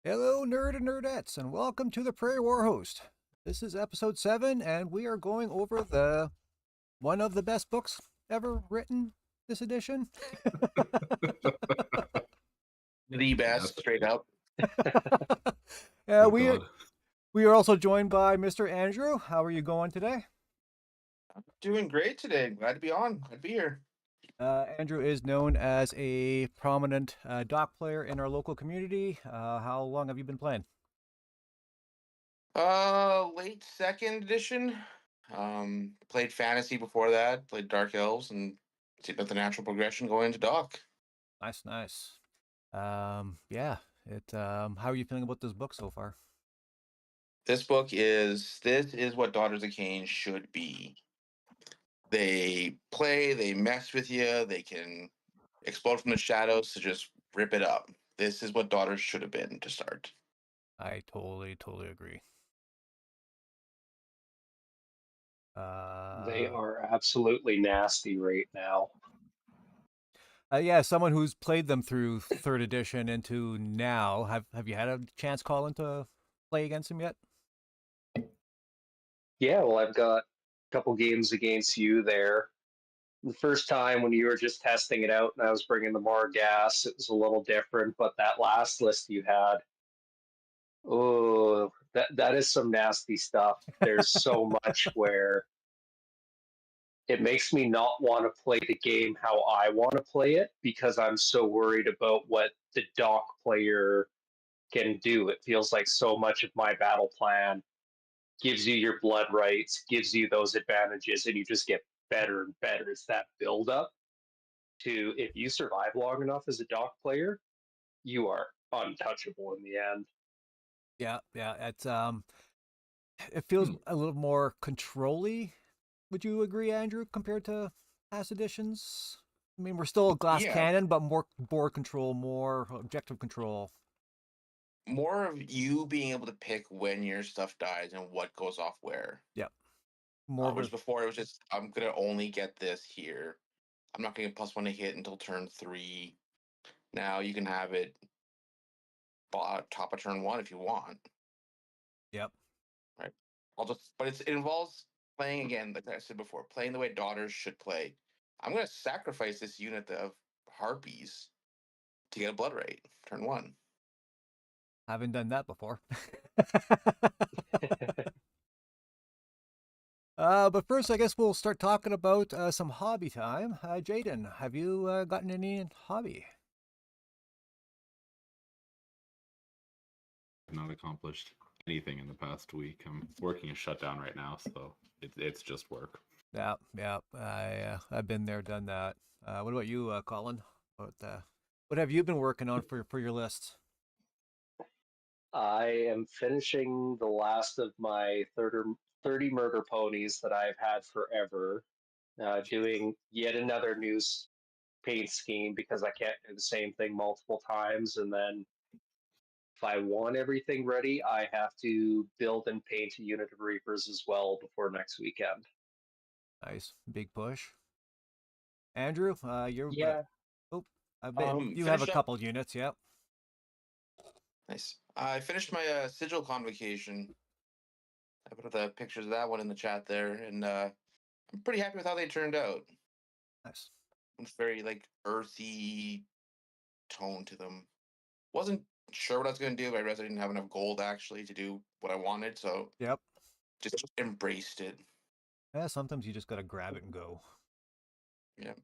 Hello, nerd and nerdettes, and welcome to the Prairie War Host. This is episode 7, and we are going over the one of the best books ever written this edition. The best, Yes. straight up. Yeah, Oh we God. we are also joined by Mr. Andrew. How are you going today? Doing great today. Glad to be on. Glad to be here. Andrew is known as a prominent dock player in our local community. How long have you been playing? Late second edition. Played fantasy before that. Played Dark Elves and see about the natural progression going into Doc. Nice, nice. Yeah. How are you feeling about this book so far? This is what Daughters of Khaine should be. They play, they mess with you, they can explode from the shadows to just rip it up. This is what Daughters should have been to start. I totally agree. They are absolutely nasty right now. Yeah, someone who's played them through third edition into now. Have you had a chance, Colin, to play against him yet? Yeah, well, I've got a couple games against you there. The first time when you were just testing it out and I was bringing the more gas, it was a little different. But that last list you had, oh, that is some nasty stuff. There's so much where it makes me not want to play the game how I want to play it because I'm so worried about what the dock player can do. It feels like so much of my battle plan gives you your blood rights, gives you those advantages, and you just get better and better. It's that build up to if you survive long enough as a dock player, you are untouchable in the end. Yeah, it feels a little more control-y. Would you agree, Andrew, compared to past editions? I mean, we're still a glass Yeah, cannon, but more board control, more objective control. more of you being able to pick when your stuff dies and what goes off where. Yeah, more of Whereas a before it was just I'm gonna only get this here. I'm not gonna get +1 to hit until turn 3. Now you can have it top of turn 1 if you want, yep. right? But it involves playing again, like I said before, playing the way daughters should play. I'm gonna sacrifice this unit of harpies to get a blood rate turn 1. Haven't done that before. But first, I guess we'll start talking about some hobby time. Jaden, have you gotten any hobby? I've not accomplished anything in the past week. I'm working a shutdown right now, so it's just work. Yeah, yeah. I've been there, done that. What about you, Colin? What have you been working on for your list? I am finishing the last of my 30 murder ponies that I've had forever, doing yet another new paint scheme because I can't do the same thing multiple times. And then if I want everything ready, I have to build and paint a unit of Reapers as well before next weekend. Nice, big push. Andrew, you're. Yeah. Oh, I bet you have a Finished up. couple units. Yep. Nice. I finished my Sigil Convocation. I put the pictures of that one in the chat there, and I'm pretty happy with how they turned out. Nice. It's very like earthy tone to them. Wasn't sure what I was going to do, but I realized I didn't have enough gold actually to do what I wanted, so Yep. just embraced it. Yeah. Sometimes you just gotta grab it and go. Yeah.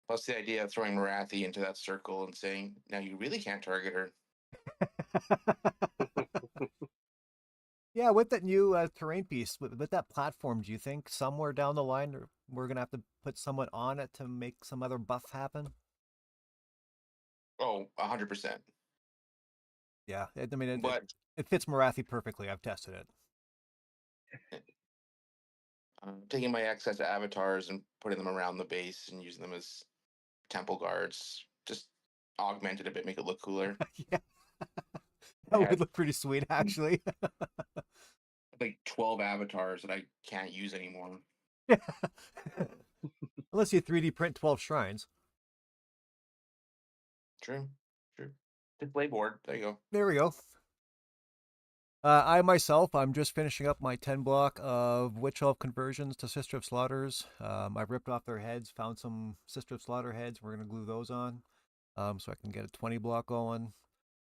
Plus the idea of throwing Marathi into that circle and saying, "Now you really can't target her." Yeah, with that new terrain piece, with that platform, do you think somewhere down the line we're gonna have to put someone on it to make some other buff happen? Oh, 100%. Yeah, I mean But it fits Marathi perfectly. I've tested it. taking my excess avatars and putting them around the base and using them as temple guards just augment it a bit, make it look cooler. Yeah, I that would had look pretty sweet, actually. like 12 avatars that I can't use anymore. Yeah. Unless you 3D print 12 shrines. True. Display board. There you go. There we go. I myself, I'm just finishing up my 10 block of Witch Elf conversions to Sister of Slaughters. I ripped off their heads, found some Sister of Slaughter heads. We're going to glue those on so I can get a 20 block going.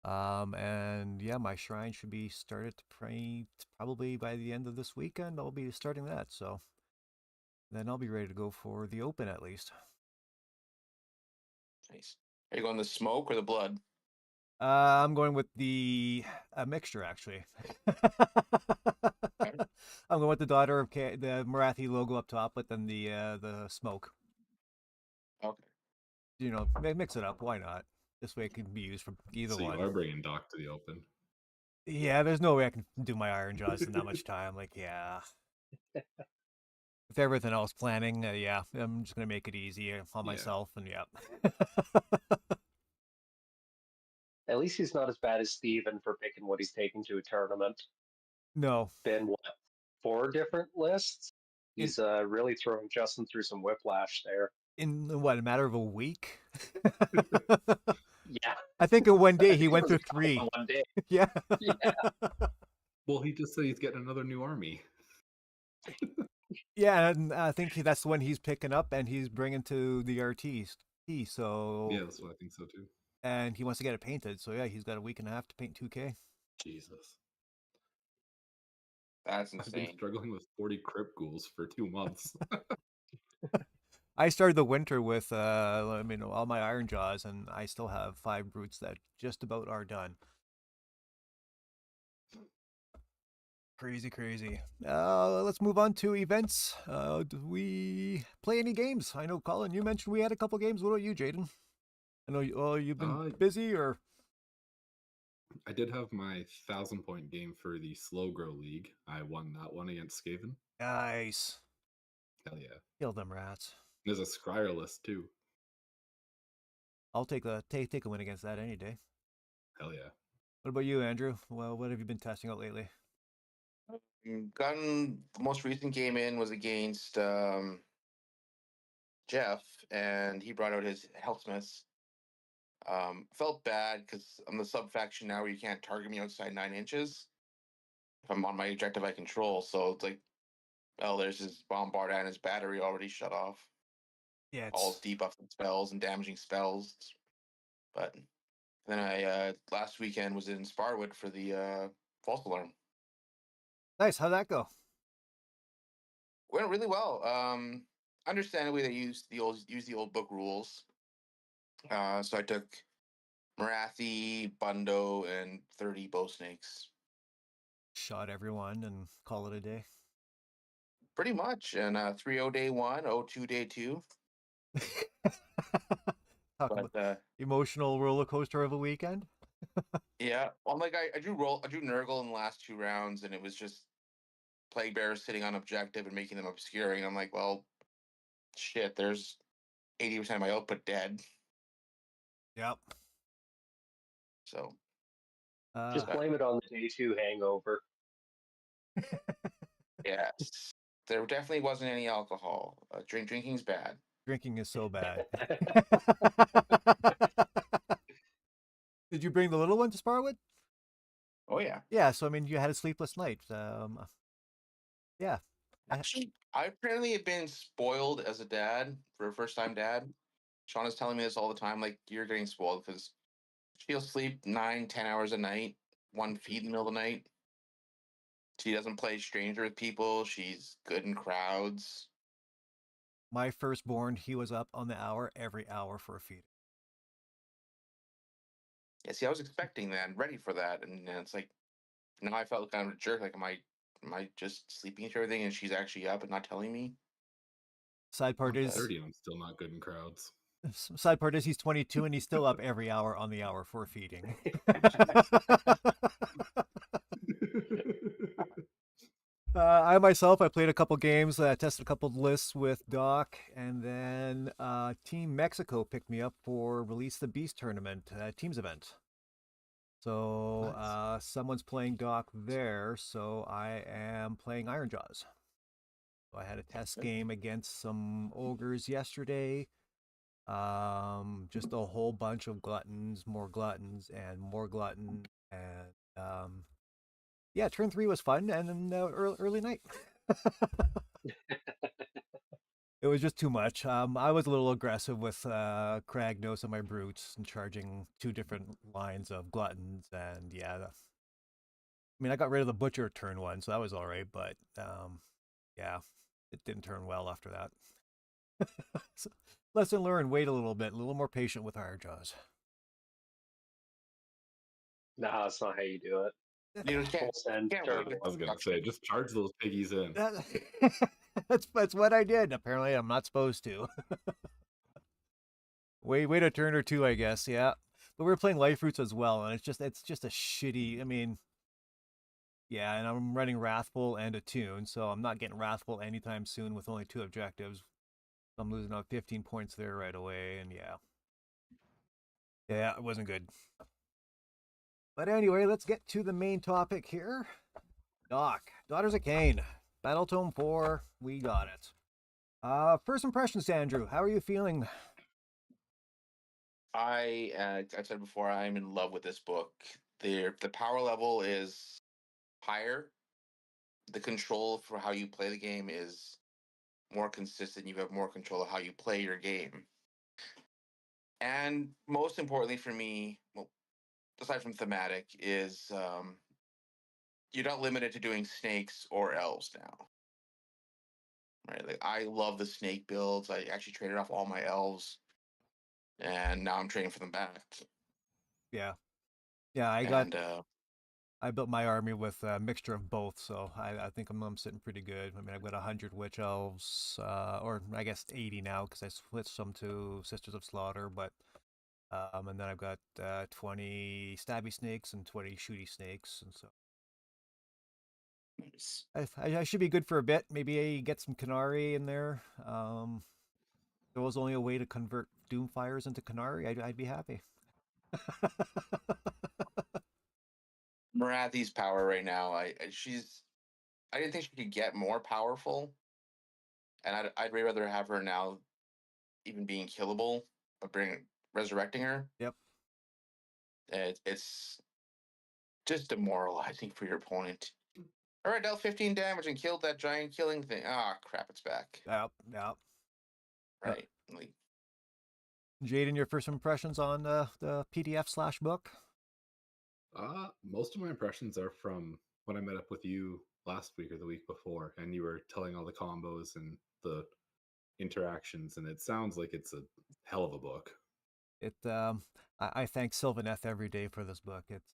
And yeah, my shrine should be started to pray probably by the end of this weekend. I'll be starting that. So then I'll be ready to go for the open at least. Nice. Are you going the smoke or the blood? I'm going with the mixture actually. I'm going with the Daughter of the Marathi logo up top, but then the smoke. Okay. You know, mix it up. Why not? This way it can be used for either So one. you are bringing Doc to the open. Yeah, there's no way I can do my Iron Jaws in that much time. Like, yeah. With everything else planning, yeah, I'm just gonna make it easy on myself, and yeah. At least he's not as bad as Steven for picking what he's taking to a tournament. No. Been what, 4 different lists? He's really throwing Justin through some whiplash there. In what, a matter of a week? Yeah. I think in one day I he think it went was through a couple 3. in one day. Yeah. Yeah. Well, he just said he's getting another new army. Yeah, and I think that's the one he's picking up and he's bringing to the RTs. So Yeah, that's what I think so too. and he wants to get it painted. So yeah, he's got a week and a half to paint 2K. Jesus. That's I've been insane. struggling with 40 crypt ghouls for 2 months. I started the winter with all my Iron Jaws, and I still have 5 brutes that just about are done. Crazy. Let's move on to events. Do we play any games? I know, Colin, you mentioned we had a couple games. What about you, Jaden? I know you've been busy, or I did have my 1,000-point game for the Slow Grow League. I won that one against Skaven. nice. Hell yeah. Kill them rats. There's a Scryer list too. I'll take a win against that any day. Hell yeah. What about you, Andrew? Well, what have you been testing out lately? Gotten the most recent game in was against Jeff, and he brought out his Healthsmiths. Felt bad because I'm the sub faction now where you can't target me outside 9 inches if I'm on my objective I control. So it's like, oh, there's his bombard and his battery already shut off. Yeah, All his debuffing spells and damaging spells. But then I last weekend was in Sparwood for the false alarm. nice. How'd that go? Went really well. Understandably, they used the old book rules. So I took Marathi, Bundo, and 30 bow snakes. Shot everyone and call it a day. Pretty much. And 3-0 day 1, 0-2 day 2. Talk But about emotional roller coaster of a weekend. yeah, I'm like I drew Nurgle in the last 2 rounds, and it was just Plague Bearers sitting on objective and making them obscuring. I'm like, well, shit. There's 80% of my output dead. Yep. So Just blame it on the day 2 hangover. yes, there definitely wasn't any alcohol. Drinking's bad. Drinking is so bad. Did you bring the little one to Sparwood? Oh yeah. Yeah, so I mean, you had a sleepless night. Yeah. Actually, I apparently have been spoiled as a dad for a first-time dad. Sean is telling me this all the time. Like, you're getting spoiled because she'll sleep 9-10 hours a night, 1 feed in the middle of the night. She doesn't play stranger with people. She's good in crowds. My firstborn, he was up on the hour every hour for a feed. Yeah, see, I was expecting that and ready for that, and then it's like now I felt kind of a jerk. Like, am I just sleeping through everything, and she's actually up and not telling me? Side part I'm is 30 and I'm still not good in crowds. he's 22 and he's still up every hour on the hour for feeding. I myself, I played a couple games, tested a couple lists with Doc, and then Team Mexico picked me up for Release the Beast tournament, teams event. So Nice. someone's playing Doc there, so I am playing Iron Jaws. So I had a test game against some ogres yesterday. Just a whole bunch of gluttons, more gluttons, and more gluttons, and Yeah, turn 3 was fun, and then early night. It was just too much. I was a little aggressive with Kragnos and my brutes and charging 2 different lines of gluttons, and yeah, I mean I got rid of the butcher turn 1, so that was all right. But yeah, it didn't turn well after that. So, lesson learned: wait a little bit, a little more patient with hard jaws. Nah, that's not how you do it. You know, Full send, can't turn wait. I was gonna say, one. just charge those piggies in. That's what I did. Apparently, I'm not supposed to. Wait a turn or two, I guess. Yeah, but we were playing life roots as well, and it's just a shitty. I mean, yeah, and I'm running Wrathful and Attune, so I'm not getting Wrathful anytime soon with only 2 objectives. I'm losing out 15 points there right away, and yeah, it wasn't good. But anyway, let's get to the main topic here. Daughters of Khaine, Battle Tome 4, we got it. First impressions, Andrew, how are you feeling? I said before, I'm in love with this book. The power level is higher. The control for how you play the game is more consistent. You have more control of how you play your game. And most importantly for me, well, aside from thematic, is you're not limited to doing snakes or elves now. Right? Like I love the snake builds. I actually traded off all my elves, and now I'm trading for them back. Yeah, And I built my army with a mixture of both, so I think I'm sitting pretty good. I mean, I've got 100 witch elves, or I guess 80 now because I switched some to Sisters of Slaughter, but and then I've got 20 stabby snakes and 20 shooty snakes, and so nice. I should be good for a bit. Maybe get some Canary in there. If there was only a way to convert Doomfires into Canary, I'd be happy. Marathi's power right now, I didn't think she could get more powerful, and I'd way rather have her now, even being killable, but resurrecting her. Yep. It's just demoralizing for your opponent. All right, dealt 15 damage and killed that giant killing thing. Ah, crap, it's back. Yep. Yep. Right, like Jaden, your first impressions on the PDF/book? Most of my impressions are from when I met up with you last week or the week before, and you were telling all the combos and the interactions, and it sounds like it's a hell of a book. It I thank Sylvaneth every day for this book. It's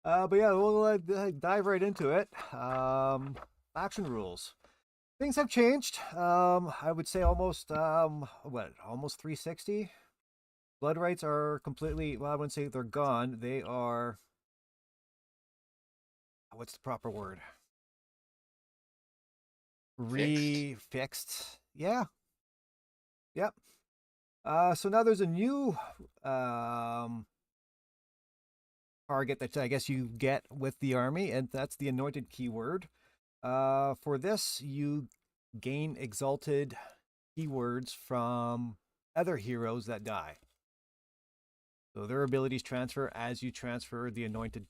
but yeah, we'll dive right into it. Action rules. Things have changed. I would say almost almost 360. Blood rights are completely, well, I wouldn't say they're gone. They are, what's the proper word? Refixed. Yeah. Yep. So now there's a new target that I guess you get with the army, and that's the anointed keyword. For this, you gain exalted keywords from other heroes that die. So their abilities transfer as you transfer the anointed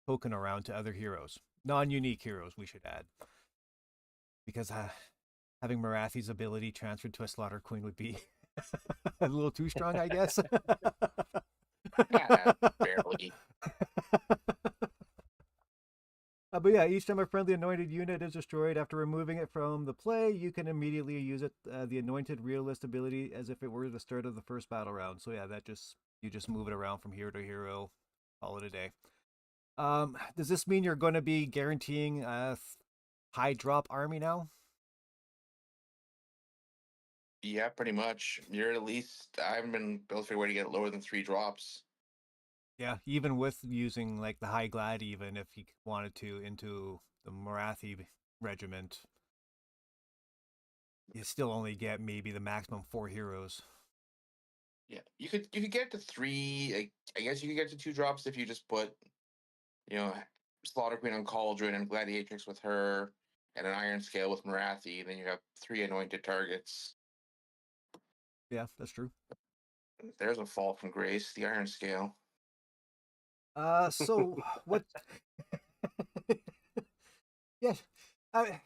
token around to other heroes. Non-unique heroes, we should add. Because having Marathi's ability transferred to a Slaughter Queen would be a little too strong, I guess. barely. But yeah, each time a friendly anointed unit is destroyed after removing it from the play, you can immediately use it, the anointed realist ability, as if it were the start of the first battle round. So yeah, you just move it around from hero to hero, call it a day. Does this mean you're going to be guaranteeing a high drop army now? Yeah, pretty much. You're at least. I haven't been able to figure a way to get lower than 3 drops. Yeah, even with using like the high glad, even if you wanted to into the Marathi regiment, you still only get maybe the maximum 4 heroes. Yeah, you could get to 3. I guess you could get to 2 drops if you just put, you know, Slaughter Queen on Cauldron and Gladiatrix with her, and an Iron Scale with Marathi. Then you have 3 anointed targets. Yeah, that's true. There's a fall from grace, the Iron Scale. So what? Yeah, I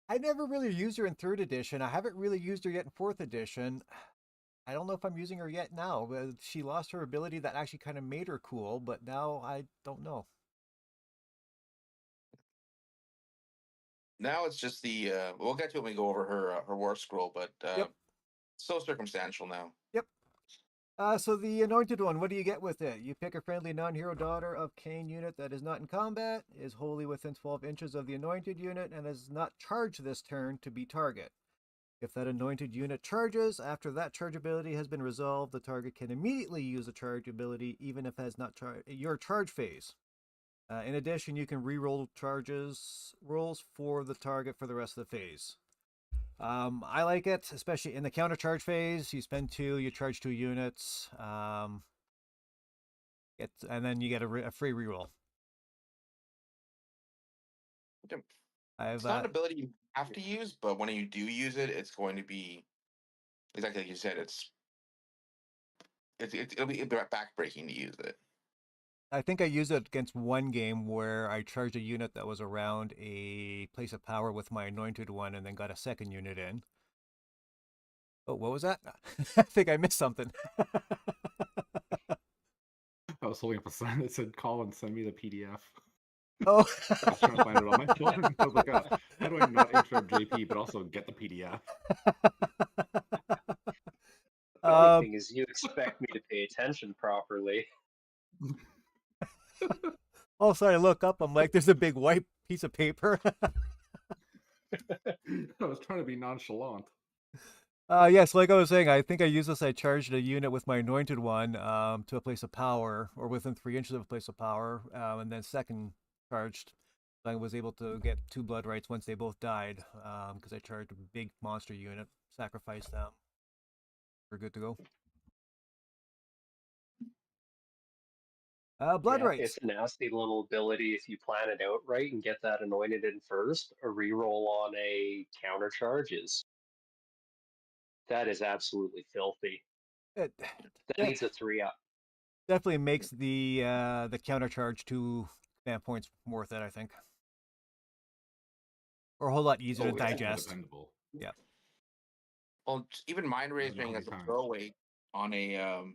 I never really used her in third edition. I haven't really used her yet in fourth edition. I don't know if I'm using her yet now. She lost her ability that actually kind of made her cool, but now I don't know. Now it's just the we'll get to it when we go over her war scroll, but Yep, so circumstantial now. yep. So the Anointed One, what do you get with it? You pick a friendly non-hero Daughter of Khaine unit that is not in combat, is wholly within 12 inches of the Anointed unit, and is not charged this turn to be target. If that Anointed unit charges, after that charge ability has been resolved, the target can immediately use the charge ability, even if it has not your charge phase. In addition, you can reroll charges rolls for the target for the rest of the phase. I like it, especially in the counter charge phase. You spend 2, you charge 2 units, and then you get a free reroll. Yep. I've It's not an ability you have to use, but when you do use it, it's going to be exactly like you said. It'll be backbreaking to use it. I think I used it against one game where I charged a unit that was around a place of power with my Anointed One, and then got a second unit in. Oh, what was that? I think I missed something. I was holding up a sign that said, "Colin, send me the PDF." Oh, I was trying to find it on my phone. I was like, how do I not interrupt JP, but also get the PDF? The funny um, thing is, you expect me to pay attention properly. oh, sorry. I look up. I'm like, there's a big white piece of paper. I was trying to be nonchalant. Yes, like I was saying, I think I used this. I charged a unit with my Anointed One to a place of power, or within 3 inches of a place of power, and then second charged. I was able to get 2 blood rights once they both died, because I charged a big monster unit, sacrificed them. We're good to go. Blood Yeah, rights. it's a nasty little ability if you plan it out right and get that anointed in first. A reroll on a counter charge that is absolutely filthy. It That de- needs a 3-up. definitely makes the counter charge 2 command points worth it, I think, or a whole lot easier to It's more digest. dependable. Yeah. Well, even mind I don't know how raising many as a times. throwaway on a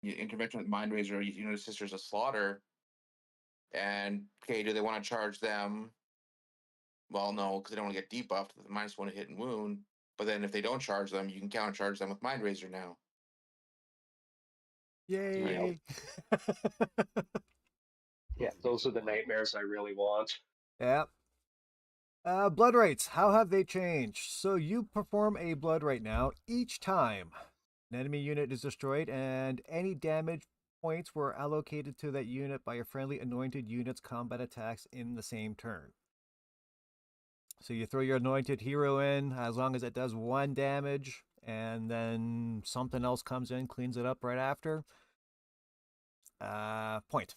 intervention with mind razor, unit of Sisters of Slaughter. And okay, do they want to charge them? Well, no, because they don't want to get debuffed with a -1 hit and wound. But then if they don't charge them, you can counter charge them with mind razor now. Yay! Yeah, those are the nightmares I really want. Yeah. Blood rights. How have they changed? So you perform a blood right now each time an enemy unit is destroyed, and any damage points were allocated to that unit by a friendly anointed unit's combat attacks in the same turn. So you throw your anointed hero in as long as it does 1 damage, and then something else comes in, cleans it up right after. Point.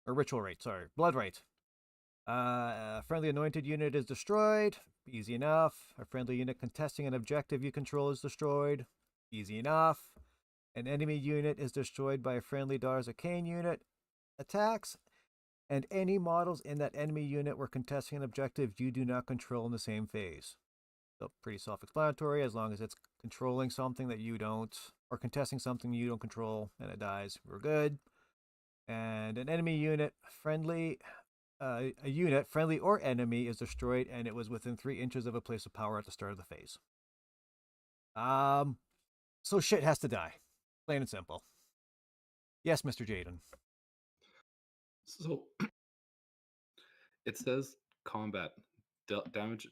Or ritual rate, sorry. Blood rate. A friendly anointed unit is destroyed. Easy enough. A friendly unit contesting an objective you control is destroyed. Easy enough. An enemy unit is destroyed by a friendly Daughters of Khaine unit. Attacks. And any models in that enemy unit were contesting an objective you do not control in the same phase. So pretty self-explanatory. As long as it's controlling something that you don't, or contesting something you don't control, and it dies, we're good. And an enemy unit friendly a unit, friendly or enemy, is destroyed, and it was within 3 inches of a place of power at the start of the phase. So shit has to die, plain and simple. Yes, Mr. Jaden. So it says combat damage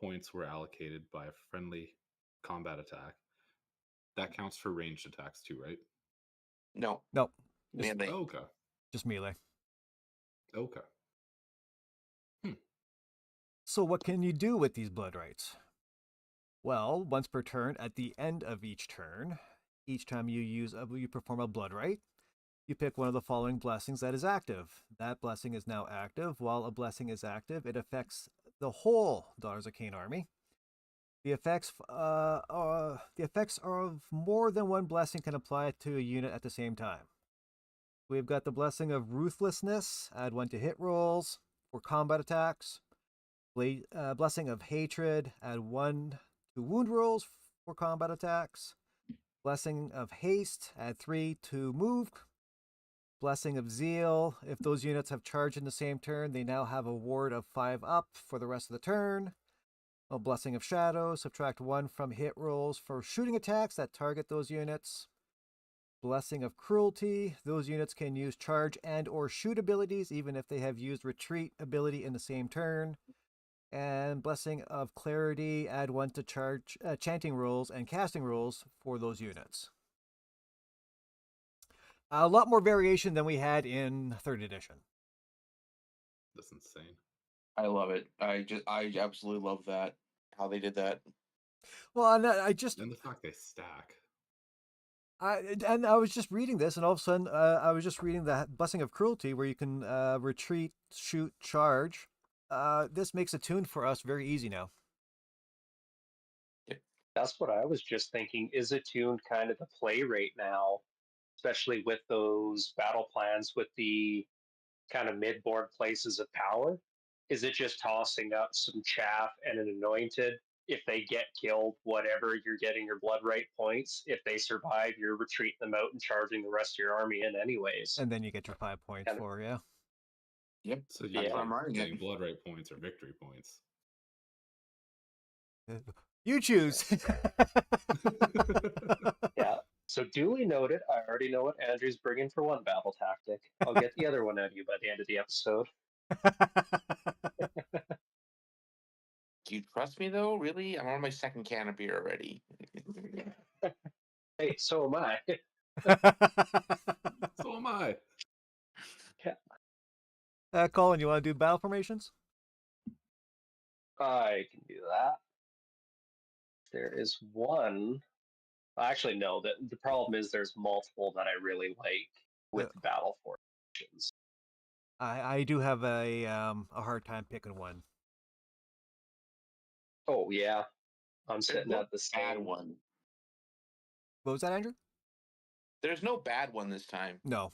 points were allocated by a friendly combat attack. That counts for ranged attacks too, right? No, Nope, just, melee. Okay. just melee. Okay. So what can you do with these blood rights? Well, once per turn, at the end of each turn, each time you perform a blood right, you pick one of the following blessings that is active. That blessing is now active. While a blessing is active, it affects the whole Daughters of Khaine army. The effects of more than one blessing can apply to a unit at the same time. We've got the blessing of ruthlessness, add 1 to hit rolls for combat attacks. Blessing of hatred, add 1 to wound rolls for combat attacks. Blessing of haste, add 3 to move. Blessing of zeal, if those units have charged in the same turn, they now have a ward of 5 up for the rest of the turn. A blessing of shadow, subtract 1 from hit rolls for shooting attacks that target those units. Blessing of cruelty, those units can use charge and or shoot abilities even if they have used retreat ability in the same turn. And blessing of clarity, add 1 to charge chanting rolls and casting rolls for those units. A lot more variation than we had in 3rd edition. That's insane. I love it. I absolutely love that, how they did that. Well, and And the fact they stack. I was just reading this, and all of a sudden, I was just reading the Blessing of Cruelty, where you can retreat, shoot, charge. This makes a tune for us very easy now. That's what I was just thinking. Is Attune kind of the play right now, especially with those battle plans with the kind of mid-board places of power? Is it just tossing up some chaff and an anointed? If they get killed, whatever, you're getting your blood right points. If they survive, you're retreating them out and charging the rest of your army in anyways. And then you get your 5 points Kind of- for, yeah. Yep. So That's you're what I'm running getting it. blood right points or victory points. You choose. Yeah. So duly noted. I already know what Andrew's bringing for one battle tactic. I'll get the other one out of you by the end of the episode. Do you trust me though? Really? I'm on my 2nd can of beer already. Hey, so am I. So am I. Colin, you want to do battle formations? I can do that. There is one. Actually, no. The problem is there's multiple that I really like with battle formations. I do have a hard time picking one. Oh yeah, I'm sitting no at the bad same one. What was that, Andrew? There's no bad one this time. No.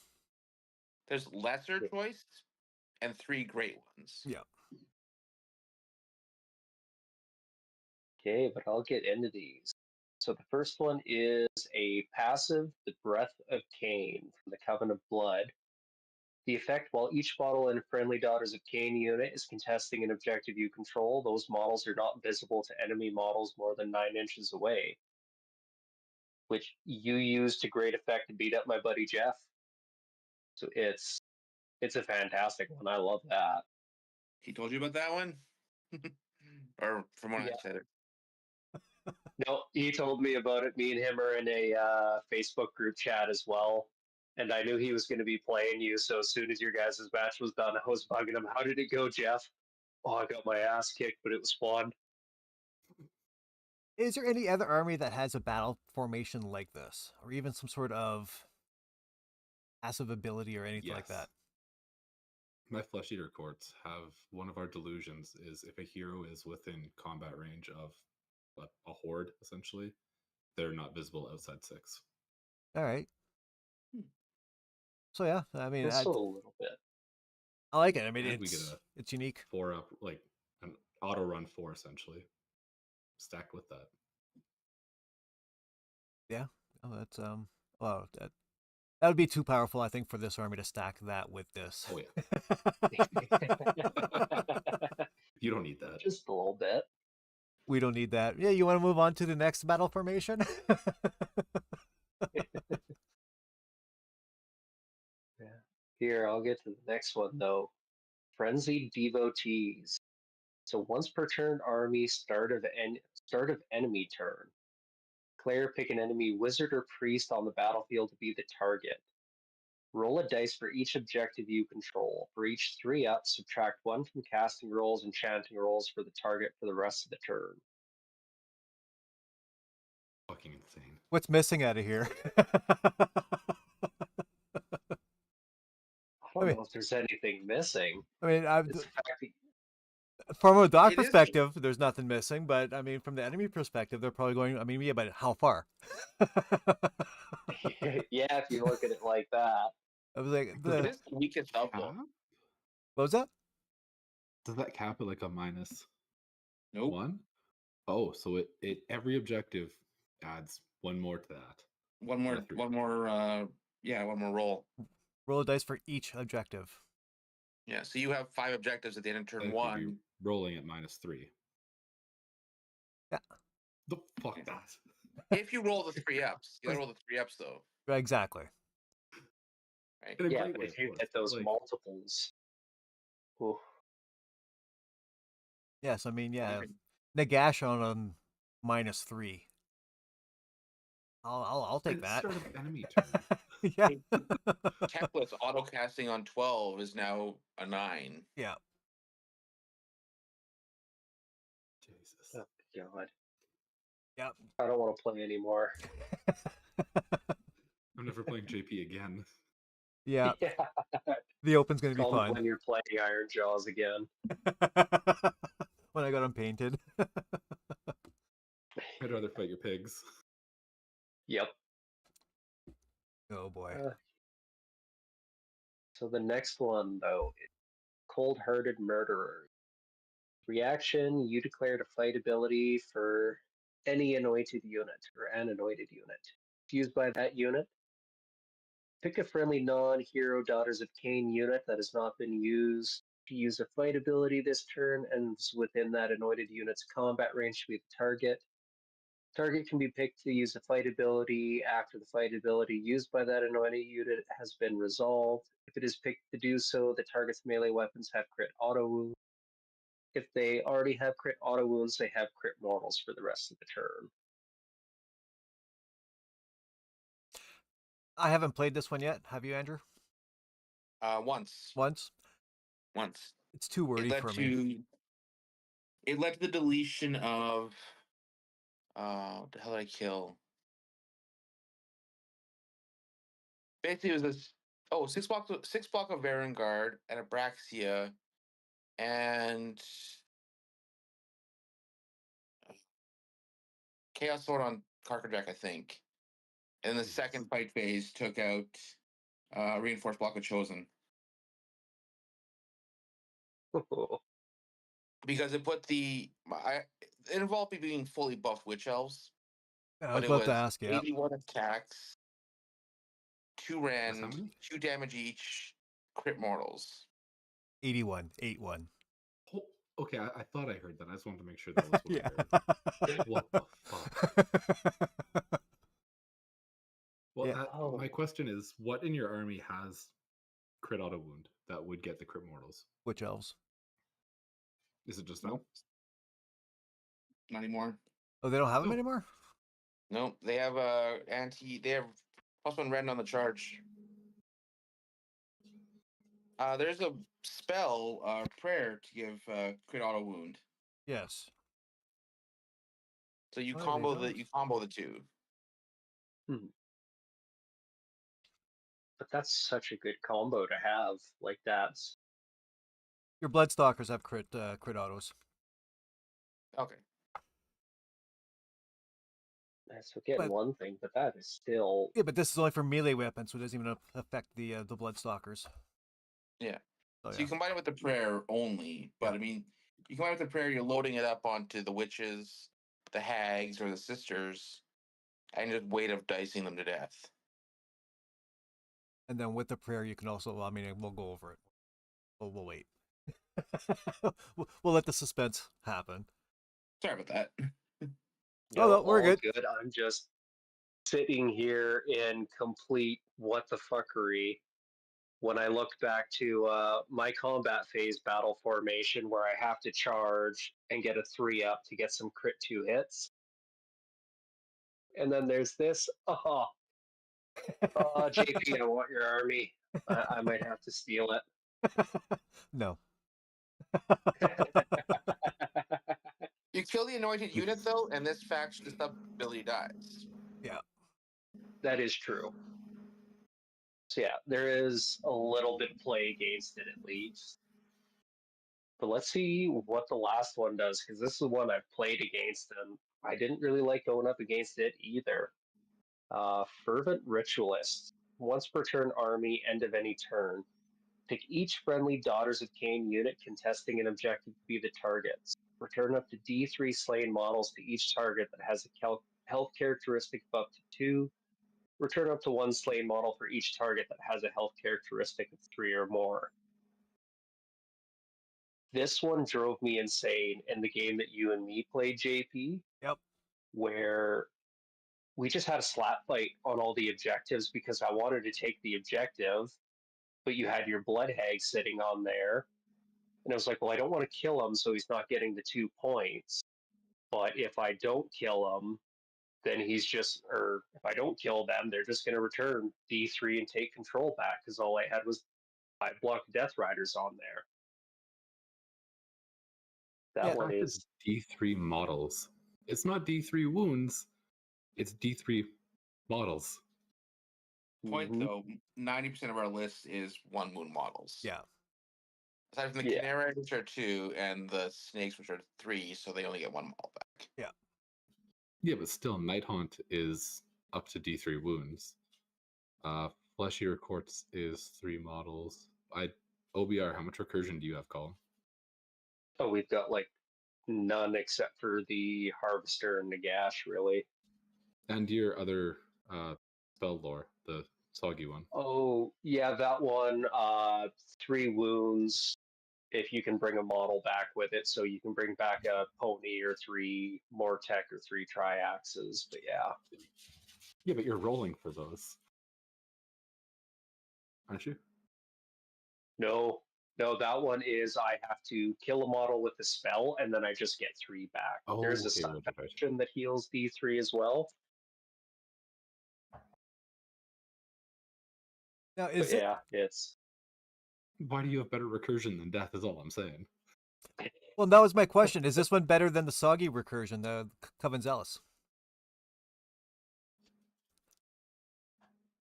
There's lesser choice and 3 great ones. Yeah. Okay, but I'll get into these. So the first one is a passive, the Breath of Khaine from the Coven of Blood. The effect, while each model in a friendly Daughters of Khaine unit is contesting an objective you control, those models are not visible to enemy models more than 9 inches away. Which you use to great effect to beat up my buddy Jeff. So it's a fantastic one. I love that. He told you about that one? Or from what I said it? No, he told me about it. Me and him are in a Facebook group chat as well. And I knew he was going to be playing you. So as soon as your guys' match was done, I was bugging him. How did it go, Jeff? Oh, I got my ass kicked, but it was fun. Is there any other army that has a battle formation like this? Or even some sort of passive ability or anything like that? My Flesh Eater courts have one of our delusions is if a hero is within combat range of a horde, essentially, they're not visible outside 6. All right. So yeah, I mean, Just a little bit. I like it. I mean, And we get it's unique. 4 up, like an auto run 4 essentially, stacked with that. Yeah. Oh, that's well, that would be too powerful, I think, for this army to stack that with this. Oh yeah. You don't need that. Just a little bit. We don't need that. Yeah, you want to move on to the next battle formation? Yeah. Here, I'll get to the next one though. Frenzied Devotees. So once per turn army, start of enemy turn. Declare pick an enemy wizard or priest on the battlefield to be the target. Roll a dice for each objective you control. For each 3 up, subtract 1 from casting rolls and chanting rolls for the target for the rest of the turn. Fucking insane. What's missing out of here? I don't know if there's anything missing. I mean, It's the fact that From a dock It is- perspective, there's nothing missing, but I mean, from the enemy perspective, they're probably going. I mean, yeah, but how far? Yeah, if you look at it like that. I was like, It the is the weakest of though. Cap? what was that? Does that cap at like a minus Nope. 1? Oh, so it every objective adds one more to that. One Or more. three. One more. One more roll. Roll a dice for each objective. Yeah. So you have 5 objectives at the end of I turn think we'd be 1. rolling at -3. Yeah. The fuck Yeah. that. If you roll the 3 ups, you gotta roll the 3 ups though, Exactly. right? In a Yeah, great but way, if of you course, get but, those like, multiples, ooh, Yes, I mean, yeah, Okay. Nagash on -3. I'll take at that. start of enemy turn. Yeah. Kepler's auto casting on 12 is now a 9. Yeah. Jesus. oh god, Yep. I don't want to play anymore. I'm never playing JP again. Yeah. Yeah, The open's gonna be call me fun. when you're playing Iron Jaws again. When I got them painted. I'd rather fight your pigs. Yep. Oh boy. So the next one, though, is Cold-Hearted Murderer. Reaction, you declare a fight ability for any anointed unit or an anointed unit. If used by that unit, pick a friendly non-hero Daughters of Khaine unit that has not been used to use a fight ability this turn and is within that anointed unit's combat range to be the target. Target can be picked to use a fight ability after the fight ability used by that anointed unit has been resolved. If it is picked to do so, the target's melee weapons have crit auto wounds. If they already have crit auto wounds, they have crit mortals for the rest of the turn. I haven't played this one yet. Have you, Andrew? Once. Once? Once. It's too It wordy led for to me. it led to the deletion of what the hell did I kill? Basically it was this 6 block of Varangard and Abraxia and Chaos Sword on Karkadrak, I think. And the Jesus. second fight phase took out reinforced block of Chosen. Because it put it involved me being fully buffed witch elves, I but was it about to was ask, yeah. 81 attacks, 2 That's how rend, many? 2 damage each, crit mortals. 81. 8-1. Oh, okay, I thought I heard that. I just wanted to make sure that was what Yeah. I heard. What the fuck? Well, Yeah. my question is, what in your army has crit auto wound that would get the crit mortals? Witch elves. Is it just Nope. that? Not anymore. Oh, they don't have them Oh. anymore? Nope. They have they have +1 rend on the charge. There's a spell, prayer to give crit auto wound. Yes. So you Oh, they combo don't. the two. But that's such a good combo to have. Like that's Your Bloodstalkers have crit autos. Okay. forgetting But- one thing, but that is still Yeah, but this is only for melee weapons, so it doesn't even affect the Bloodstalkers. Yeah. So, So yeah. you combine it with the prayer only, but Yeah. I mean, you combine it with the prayer, you're loading it up onto the witches, the hags, or the sisters, and just weight of dicing them to death. And then with the prayer, you can also, well, I mean, we'll go over it. We'll wait. We'll let the suspense happen. Sorry about that. Oh, no, we're all good. I'm just sitting here in complete what the fuckery when I look back to my combat phase battle formation where I have to charge and get a 3-up to get some crit 2 hits. And then there's this. Oh, JP, I want your army. I might have to steal it. No. You kill the anointed unit though, and this faction sub ability dies. Yeah. That is true. So yeah, there is a little bit of play against it at least. But let's see what the last one does, because this is one I've played against, and I didn't really like going up against it either. Fervent Ritualist. Once per turn army, end of any turn. Pick each friendly Daughters of Khaine unit contesting an objective to be the targets. Return up to D3 slain models to each target that has a health characteristic of up to 2. Return up to 1 slain model for each target that has a health characteristic of 3 or more. This one drove me insane in the game that you and me played, JP. Yep. Where we just had a slap fight on all the objectives because I wanted to take the objective, but you had your blood hag sitting on there. And I was like, well, I don't want to kill him, so he's not getting the 2 points. But if I don't kill him, then or if I don't kill them, they're just going to return D3 and take control back because all I had was 5 block Death Riders on there. That one is D3 models. It's not D3 wounds. It's D3 models. Point though, 90% of our list is 1 wound models. Yeah. Aside from the Canary, which are 2, and the snakes, which are 3, so they only get 1 model back. Yeah. Yeah, but still, Night Haunt is up to D3 wounds. Flesh Eater Quartz is 3 models. OBR, how much recursion do you have, Colin? Oh, we've got like none except for the Harvester and Nagash, really. And your other spell lore, the soggy one. Oh, yeah, that one, 3 wounds if you can bring a model back with it. So you can bring back a pony or 3 Mortec or 3 Triaxes, but yeah. Yeah, but you're rolling for those. Aren't you? No, that one is I have to kill a model with a spell and then I just get 3 back. Oh, There's a okay, sun right. faction that heals D3 as well. Now, But yeah, it's... Why do you have better recursion than death is all I'm saying. Well, that was my question. Is this one better than the soggy recursion, the Coven Zealous?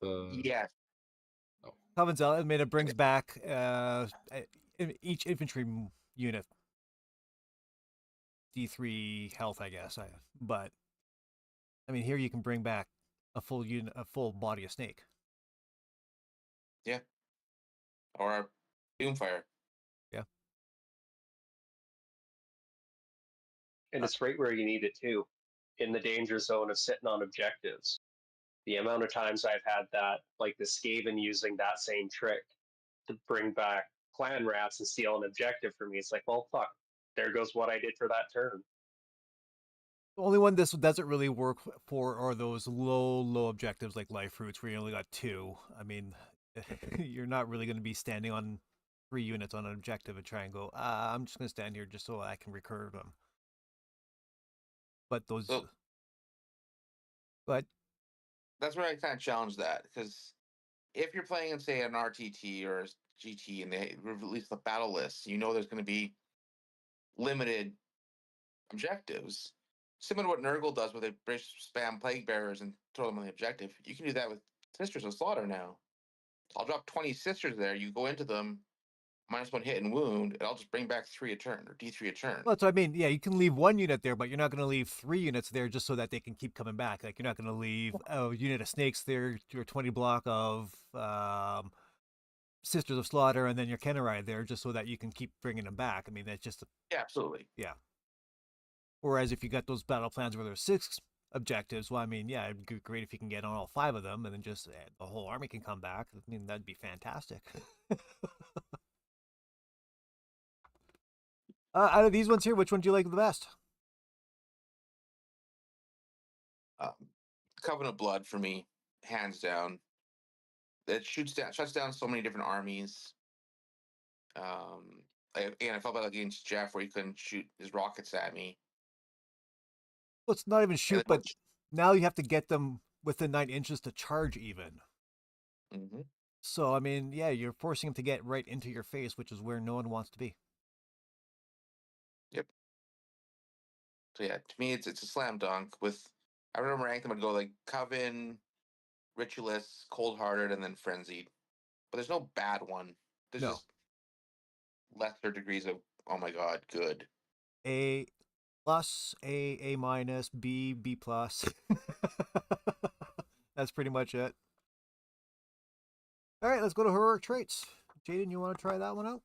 Yes. Coven Zealous, I mean, it brings back each infantry unit D3 health, I guess. But I mean, here you can bring back a full unit, a full body of snake. Yeah. Or a Doomfire. Yeah. And it's right where you need it too, in the danger zone of sitting on objectives. The amount of times I've had that, like the Skaven using that same trick to bring back clan rats and steal an objective for me, it's like, well, fuck, there goes what I did for that turn. The only one this doesn't really work for are those low objectives like life fruits where you only got 2. I mean, you're not really going to be standing on 3 units on an objective and try and go, I'm just going to stand here just so I can recur them. But those... But that's where I kind of challenge that, because if you're playing in, say, an RTT or a GT and they release the battle list, you know there's going to be limited objectives. Similar to what Nurgle does where they spam Plague Bearers and throw them on the objective. You can do that with Sisters of Slaughter now. I'll drop 20 Sisters there, you go into them, -1 hit and wound, and I'll just bring back 3 a turn, or D3 a turn. Well, so I mean, yeah, you can leave 1 unit there, but you're not going to leave 3 units there just so that they can keep coming back. Like, you're not going to leave a unit of snakes there, your 20 block of Sisters of Slaughter, and then your Kennerite there just so that you can keep bringing them back. I mean, that's just... Yeah, absolutely. Yeah. Whereas if you got those battle plans where there's 6 objectives, well, I mean, yeah, it'd be great if you can get on all 5 of them, and then just the whole army can come back. I mean, that'd be fantastic. Out of these ones here, which one do you like the best? Covenant Blood for me, hands down. It shuts down so many different armies. I felt bad against Jeff where he couldn't shoot his rockets at me. Well, it's not even shoot, but now you have to get them within 9 inches to charge even. Mm-hmm. So, I mean, yeah, you're forcing them to get right into your face, which is where no one wants to be. Yep. So yeah, to me, it's a slam dunk. I remember rank them, I'd go like Coven, Ritualist, Cold Hearted, and then Frenzied. But there's no bad one. There's just lesser degrees of oh my god, good. A plus, A minus, B plus. That's pretty much it. All right, let's go to heroic traits. Jaden, you want to try that one out?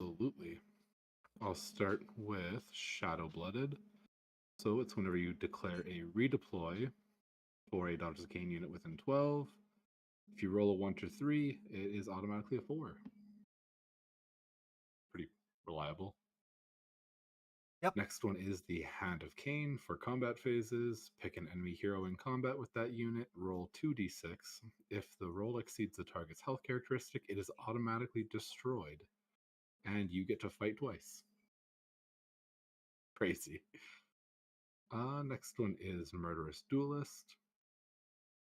Absolutely. I'll start with Shadow Blooded. So it's whenever you declare a redeploy for a Daughters of Khaine unit within 12. If you roll a 1 to 3, it is automatically a 4. Pretty reliable. Yep. Next one is the Hand of Khaine for combat phases. Pick an enemy hero in combat with that unit, roll 2d6. If the roll exceeds the target's health characteristic, it is automatically destroyed, and you get to fight twice. Crazy. Next one is Murderous Duelist.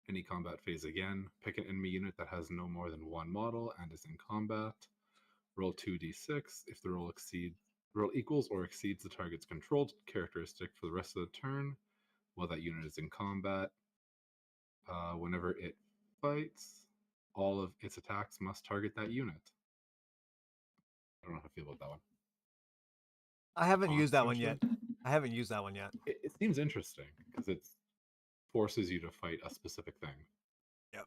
Any combat phase again. Pick an enemy unit that has no more than one model and is in combat. Roll 2d6. If the roll equals or exceeds the target's controlled characteristic for the rest of the turn while that unit is in combat, whenever it fights, all of its attacks must target that unit. I don't know how I feel about that one. I haven't Taunt, used that one yet. essentially. I haven't used that one yet. It seems interesting because it forces you to fight a specific thing. Yep.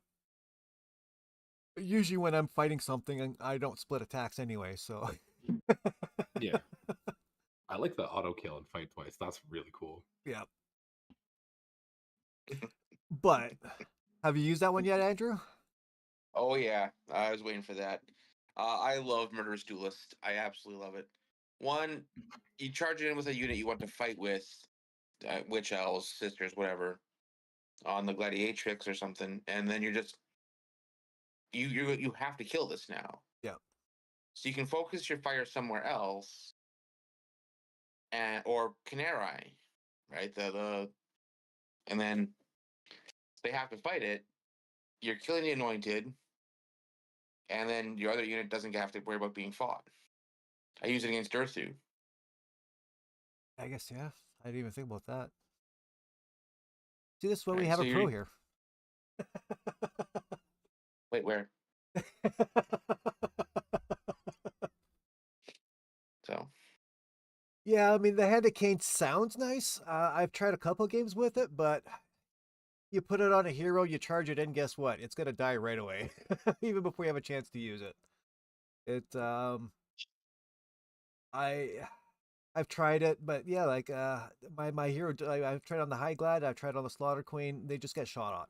Usually when I'm fighting something, I don't split attacks anyway, so. Yeah. I like the auto kill and fight twice. That's really cool. Yeah. But have you used that one yet, Andrew? Oh yeah, I was waiting for that. I love Murderous Duelist. I absolutely love it. One, you charge it in with a unit you want to fight with, witch elves, sisters, whatever, on the gladiatrix or something, and then you're just you have to kill this now. Yeah. So you can focus your fire somewhere else, or Canary, right? And then they have to fight it. You're killing the anointed, and then your other unit doesn't have to worry about being fought. I use it against Durthu. I guess, yeah. I didn't even think about that. See, this is why we Right, have so a pro you're- here. Wait, where? So Yeah, I mean, the Hand of Cane sounds nice. I've tried a couple games with it, but you put it on a hero, you charge it in, guess what? It's going to die right away, even before you have a chance to use it. I've tried it, but yeah, like my hero, I've tried on the High Glad, I've tried on the Slaughter Queen. They just get shot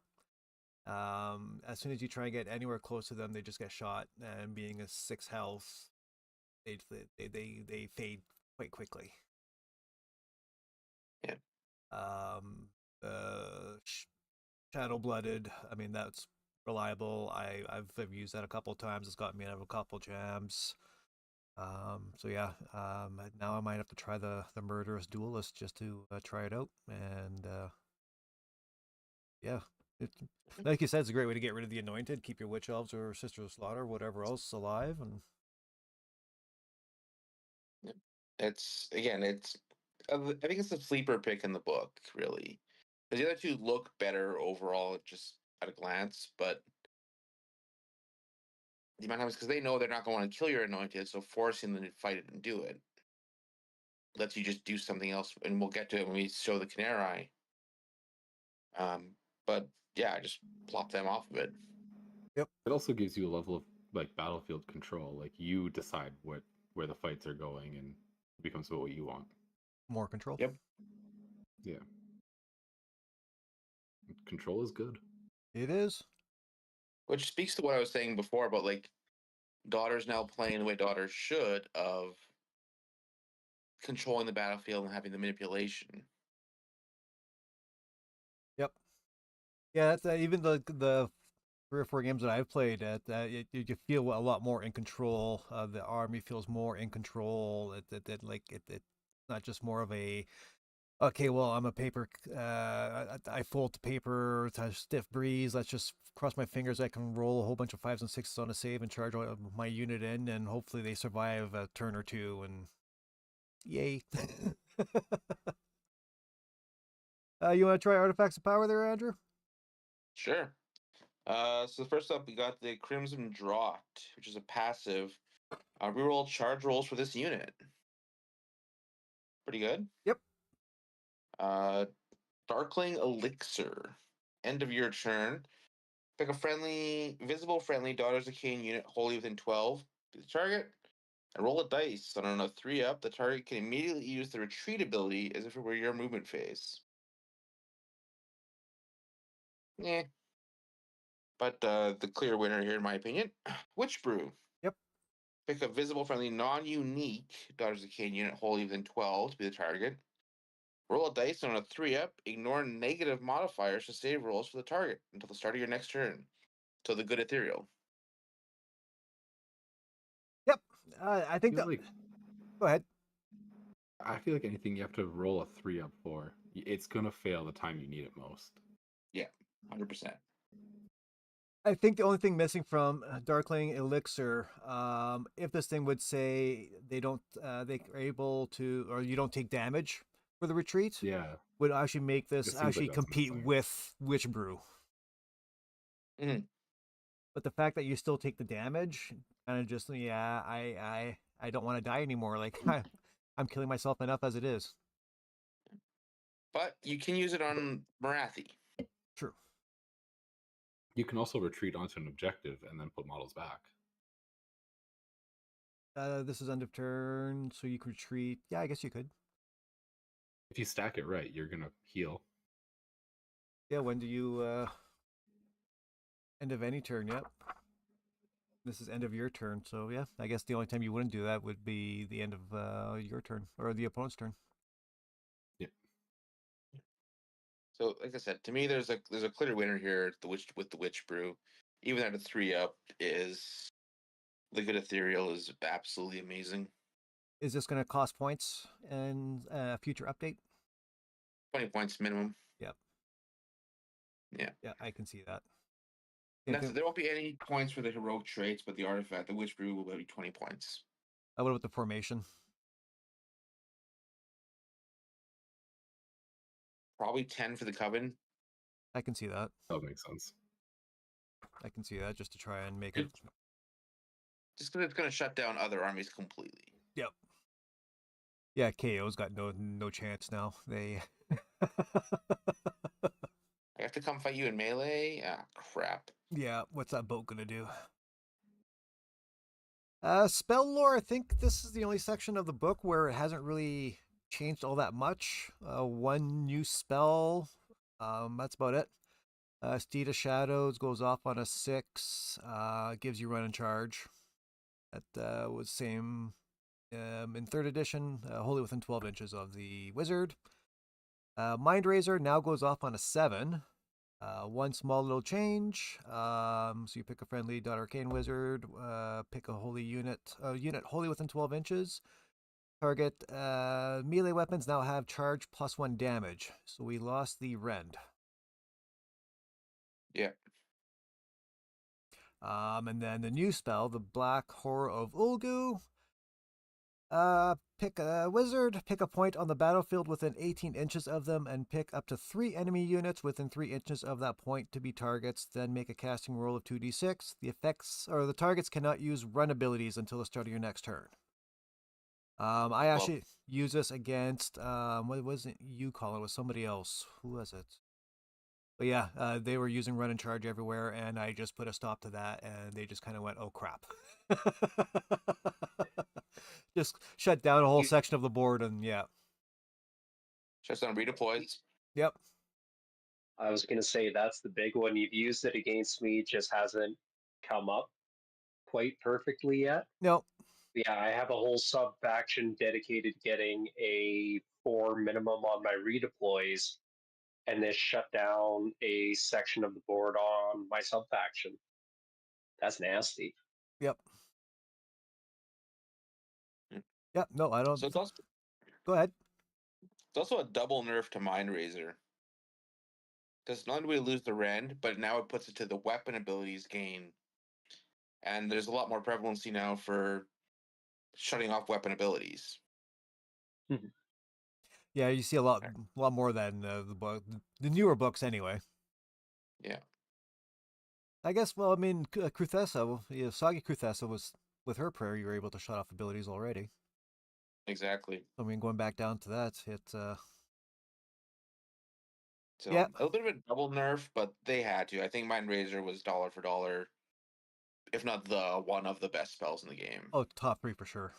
on. As soon as you try and get anywhere close to them, they just get shot. And being a 6 health, they fade quite quickly. Yeah. Shadow Blooded. I mean, that's reliable. I've used that a couple of times. It's gotten me out of a couple jams. So yeah, now I might have to try the Murderous Duelist just to try it out. And yeah, like you said, it's a great way to get rid of the anointed, keep your witch elves or Sisters of Slaughter, whatever else alive. And it's I think it's the sleeper pick in the book, really. Because the other two look better overall, just at a glance, but the amount of times because they know they're not going to want to kill your anointed, so forcing them to fight it and do it lets you just do something else, and we'll get to it when we show the Canary. But yeah, just plop them off of it. yep, It also gives you a level of like battlefield control. Like you decide where the fights are going, and it becomes what you want. more control. Yep. Yeah. Control is good. It is. Which speaks to what I was saying before about like daughters now playing the way daughters should of controlling the battlefield and having the manipulation. Yep. Yeah, that's even the 3 or 4 games that I've played at, you feel a lot more in control. The army feels more in control. It's not just more of a, okay, well, I'm a paper, I fold the paper, it's a stiff breeze. Let's just cross my fingers. I can roll a whole bunch of 5s and 6s on a save and charge my unit in, and hopefully they survive a turn or two, and yay. You want to try Artifacts of Power there, Andrew? Sure. So first up, we got the Crimson Draught, which is a passive. Reroll charge rolls for this unit. Pretty good. Yep. Darkling Elixir. End of your turn. Pick a visible friendly Daughters of Khaine unit wholly within 12. Be the target. And roll a dice. And on a 3-up, the target can immediately use the retreat ability as if it were your movement phase. Yeah. But the clear winner here, in my opinion, Witch Brew. Yep. Pick a visible, friendly, non-unique Daughters of Khaine unit wholly within 12 to be the target. Roll a dice on a 3-up. Ignore negative modifiers to save rolls for the target until the start of your next turn. So the good ethereal. Yep. I I think feel that. like Go ahead. I feel like anything you have to roll a 3-up for, it's gonna fail the time you need it most. Yeah, 100%. I think the only thing missing from Darkling Elixir, if this thing would say they are able to, or you don't take damage for the retreat, Yeah, would actually make this it seems like actually that's compete missing. with Witch Brew. Mhm. But the fact that you still take the damage, kind of just I don't want to die anymore. Like I'm killing myself enough as it is. But you can use it on Marathi. True. You can also retreat onto an objective and then put models back. This is end of turn, so you could retreat. Yeah, I guess you could. If you stack it right, you're gonna heal. Yeah, when do you end of any turn? Yep. This is end of your turn, so yeah, I guess the only time you wouldn't do that would be the end of your turn or the opponent's turn. Yep. So, like I said, to me, there's a clear winner here. With the Witch Brew, even at a 3-up, is the good ethereal is absolutely amazing. Is this going to cost points in a future update? 20 points minimum. Yep. Yeah. Yeah, I can see that. There won't be any points for the heroic traits, but the artifact, the Witch Brew, will be 20 points. What about the formation? Probably 10 for the Coven. I can see that. That makes sense. I can see that just to try and make it. Just because it's going to shut down other armies completely. Yep. Yeah, KO's got no chance now. They. I have to come fight you in melee? Ah, crap. Yeah, what's that boat gonna do? Spell lore, I think this is the only section of the book where it hasn't really changed all that much. One new spell, that's about it. Steed of Shadows goes off on a 6, gives you run and charge. That was same in 3rd edition, wholly within 12 inches of the wizard. Mind Razor now goes off on a 7. One small little change. So you pick a friendly Daughter of Khaine wizard, pick a holy unit wholly within 12 inches. Target melee weapons now have charge +1 damage. So we lost the rend. Yeah. And then the new spell, the Black Horror of Ulgu. Pick a wizard, pick a point on the battlefield within 18 inches of them, and pick up to 3 enemy units within 3 inches of that point to be targets. Then make a casting roll of 2d6. The effects or the targets cannot use run abilities until the start of your next turn. I actually use this against what wasn't you calling? It was somebody else. Who was it? But yeah, they were using run and charge everywhere, and I just put a stop to that, and they just kind of went, "Oh crap!" Just shut down a whole section of the board, and yeah. Shuts down redeploys. Yep. I was going to say that's the big one. You've used it against me, just hasn't come up quite perfectly yet. No. Yeah, I have a whole sub faction dedicated to getting a 4 minimum on my redeploys, and this shut down a section of the board on my sub faction. That's nasty. Yep. Hmm. Yep. No, I don't. So it's also, Go ahead. it's also a double nerf to Mind Razor. Because not only do we lose the rend, but now it puts it to the weapon abilities gain. And there's a lot more prevalency now for shutting off weapon abilities. Yeah, you see a lot more than the book, the newer books anyway. Yeah. I guess. Well, I mean, Kruthessa, Sagi Kruthessa was with her prayer. You were able to shut off abilities already. Exactly. I mean, going back down to that, So yeah. a little bit of a double nerf, but they had to. I think Mind Razor was dollar for dollar, if not the one of the best spells in the game. Oh, top 3 for sure.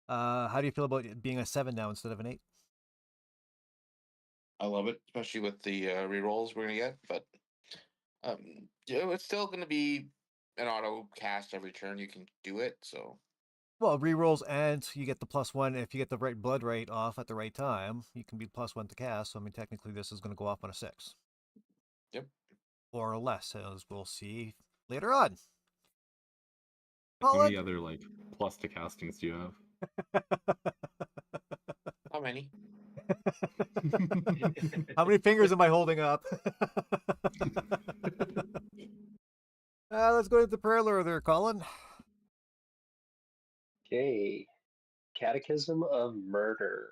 How do you feel about it being a 7 now instead of an 8? I love it, especially with the rerolls we're gonna get. But it's still gonna be an auto cast every turn. You can do it. So Well, rerolls and you get the +1 if you get the right blood rate off at the right time. You can be +1 to cast. So I mean, technically, this is going to go off on a 6. Yep. Or less, as we'll see later on. How many Colin? other like plus to castings do you have? How many? How many fingers am I holding up? Let's go to the parlor there, Colin. Okay. Catechism of Murder.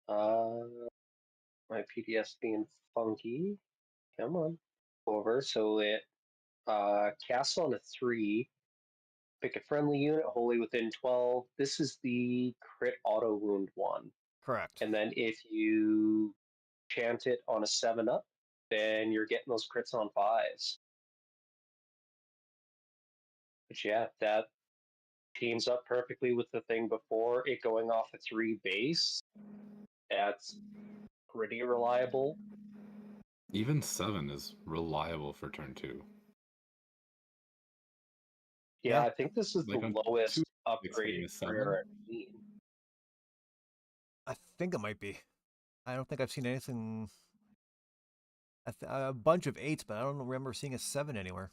My PDF's being funky. Come on. Over. So it casts on a 3. Pick a friendly unit wholly within 12. This is the crit auto wound one. Correct. And then if you chant it on a 7-up, then you're getting those crits on 5s. But yeah, that teams up perfectly with the thing before, it going off a 3 base. That's pretty reliable. Even 7 is reliable for turn 2. Yeah, Yeah. I think this is Like the on lowest 2, getting upgraded a 7. prayer I've seen. I think it might be. I don't think I've seen anything. A bunch of 8s, but I don't remember seeing a 7 anywhere.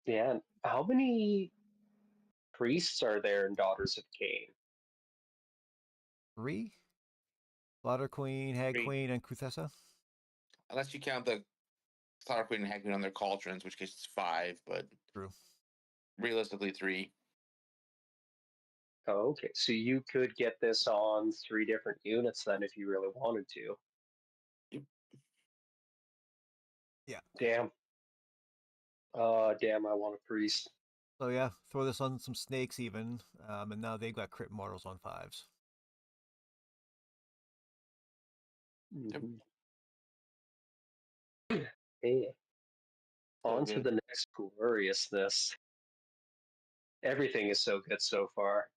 Yeah, and how many priests are there in Daughters of Khaine? 3? Slaughter Queen, Hag 3. Queen, and Kruthessa? Unless you count the Slaughter Queen and Hag Queen on their cauldrons, which case it's 5, but True. realistically 3. Oh, okay, so you could get this on 3 different units then if you really wanted to. Yep. Yeah. Damn. Damn, I want a priest. So yeah, throw this on some snakes even, and now they've got crit mortals on 5s. Yep. Mm-hmm. Hey, So on to good. the next gloriousness. Everything is so good so far.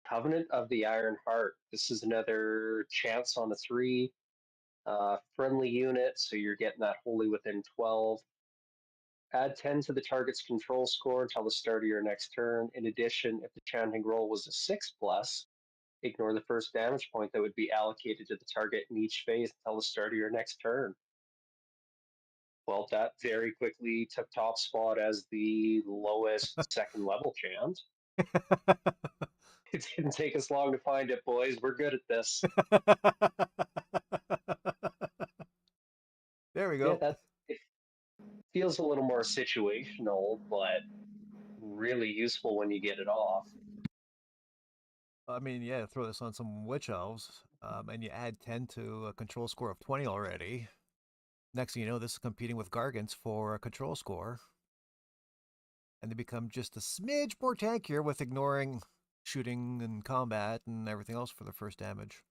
Covenant of the Iron Heart. This is another chance on a 3. Friendly unit, so you're getting that wholly within 12. Add 10 to the target's control score until the start of your next turn. In addition, if the chanting roll was a 6+, ignore the first damage point that would be allocated to the target in each phase until the start of your next turn. Well, that very quickly took top spot as the lowest second level chant. It didn't take us long to find it, boys. We're good at this. There we Yeah, go. it feels a little more situational, but really useful when you get it off. I mean, yeah, throw this on some witch elves, and you add 10 to a control score of 20 already. Next thing you know, this is competing with Gargants for a control score. And they become just a smidge more tankier with ignoring shooting and combat and everything else for the first damage.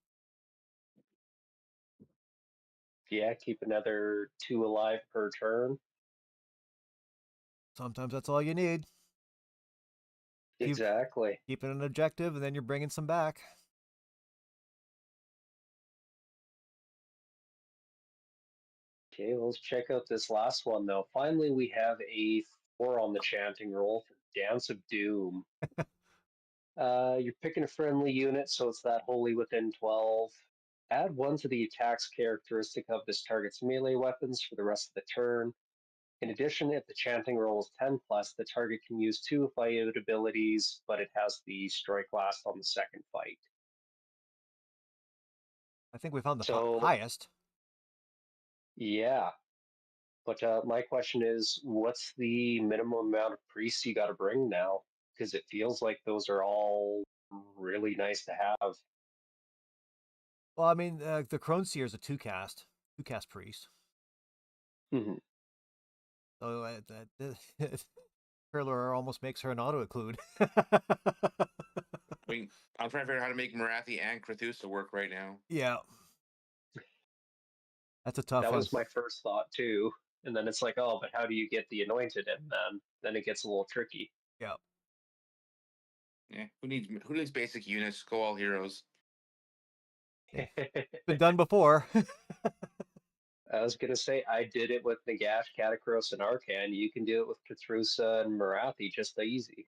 Yeah, keep another 2 alive per turn. Sometimes that's all you need. Exactly. Keep it an objective, and then you're bringing some back. Okay, let's check out this last one, though. Finally, we have a 4 on the chanting roll for Dance of Doom. You're picking a friendly unit, so it's that wholly within 12. Add 1 to the attack's characteristic of this target's melee weapons for the rest of the turn. In addition, if the chanting roll is 10+, the target can use 2 fight abilities, but it has the strike last on the second fight. I think we found the So, highest. yeah. But my question is, what's the minimum amount of priests you got to bring now? Because it feels like those are all really nice to have. Well, I mean, the Crone Seer is a two cast priest. Mhm. So Curler almost makes her an auto occlude. I mean, I'm trying to figure out how to make Marathi and Krathus to work right now. Yeah, that's a tough That one. was my first thought too. And then it's like, oh, but how do you get the anointed? And then it gets a little tricky. Yeah, Yeah, who needs basic units? Go all heroes. been done before. I was gonna say I did it with Nagash, Catacross, and Arcan. You can do it with Katrusa and Marathi just easy.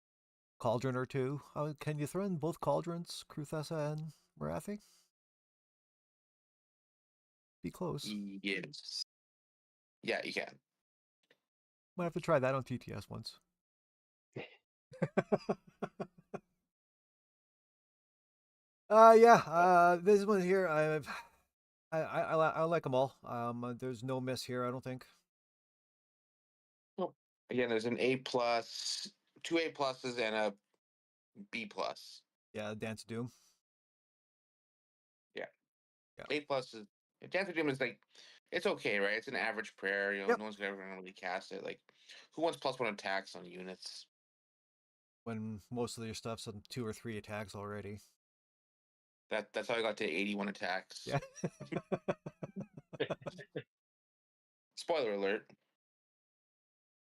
Cauldron or two. Can you throw in both cauldrons, Kruthessa and Marathi? Be close. Yes. Yeah, you can. Might have to try that on TTS once. Yeah. This one here, I like them all. There's no miss here, I don't think. Oh, again, there's an A plus, two A pluses, and a B plus. Yeah, Dance of Doom. Yeah. Yeah. A plus is Dance of Doom is like it's okay, right? It's an average prayer. You know, Yep. no one's ever gonna really cast it. Like, who wants +1 attacks on units? When most of your stuff's on 2 or 3 attacks already. That's how I got to 81 attacks. Yeah. Spoiler alert.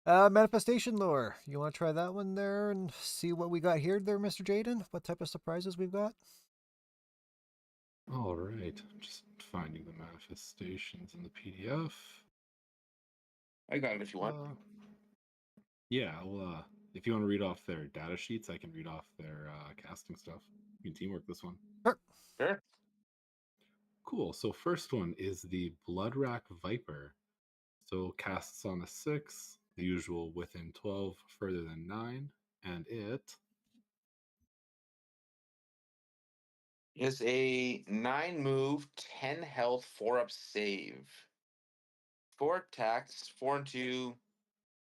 Manifestation lore. You want to try that one there and see what we got here there, Mr. Jaden? What type of surprises we've got? All right, just finding the manifestations in the PDF. I got it if you want. Yeah, well, if you want to read off their data sheets, I can read off their casting stuff. You can teamwork this one. Sure. Cool. So first one is the Bloodrack Viper. So casts on a 6, the usual within 12, further than 9, and it Is a 9 move, 10 health, 4 up save. 4 attacks, 4 and 2,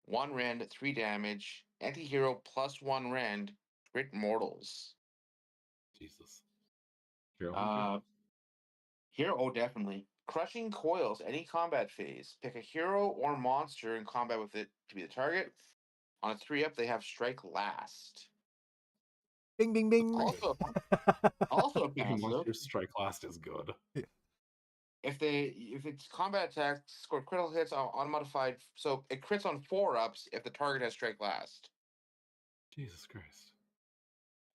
1 rend, 3 damage. Anti-hero +1 rend, crit mortals. Jesus. Hero Hunter? Hero, oh, definitely. Crushing coils, any combat phase. Pick a hero or monster in combat with it to be the target. On a 3-up, they have strike last. Bing, bing, bing. Also a passive. Monsters Strike Last is good. If its combat attacks score critical hits on unmodified, so it crits on 4-ups if the target has strike last. Jesus Christ.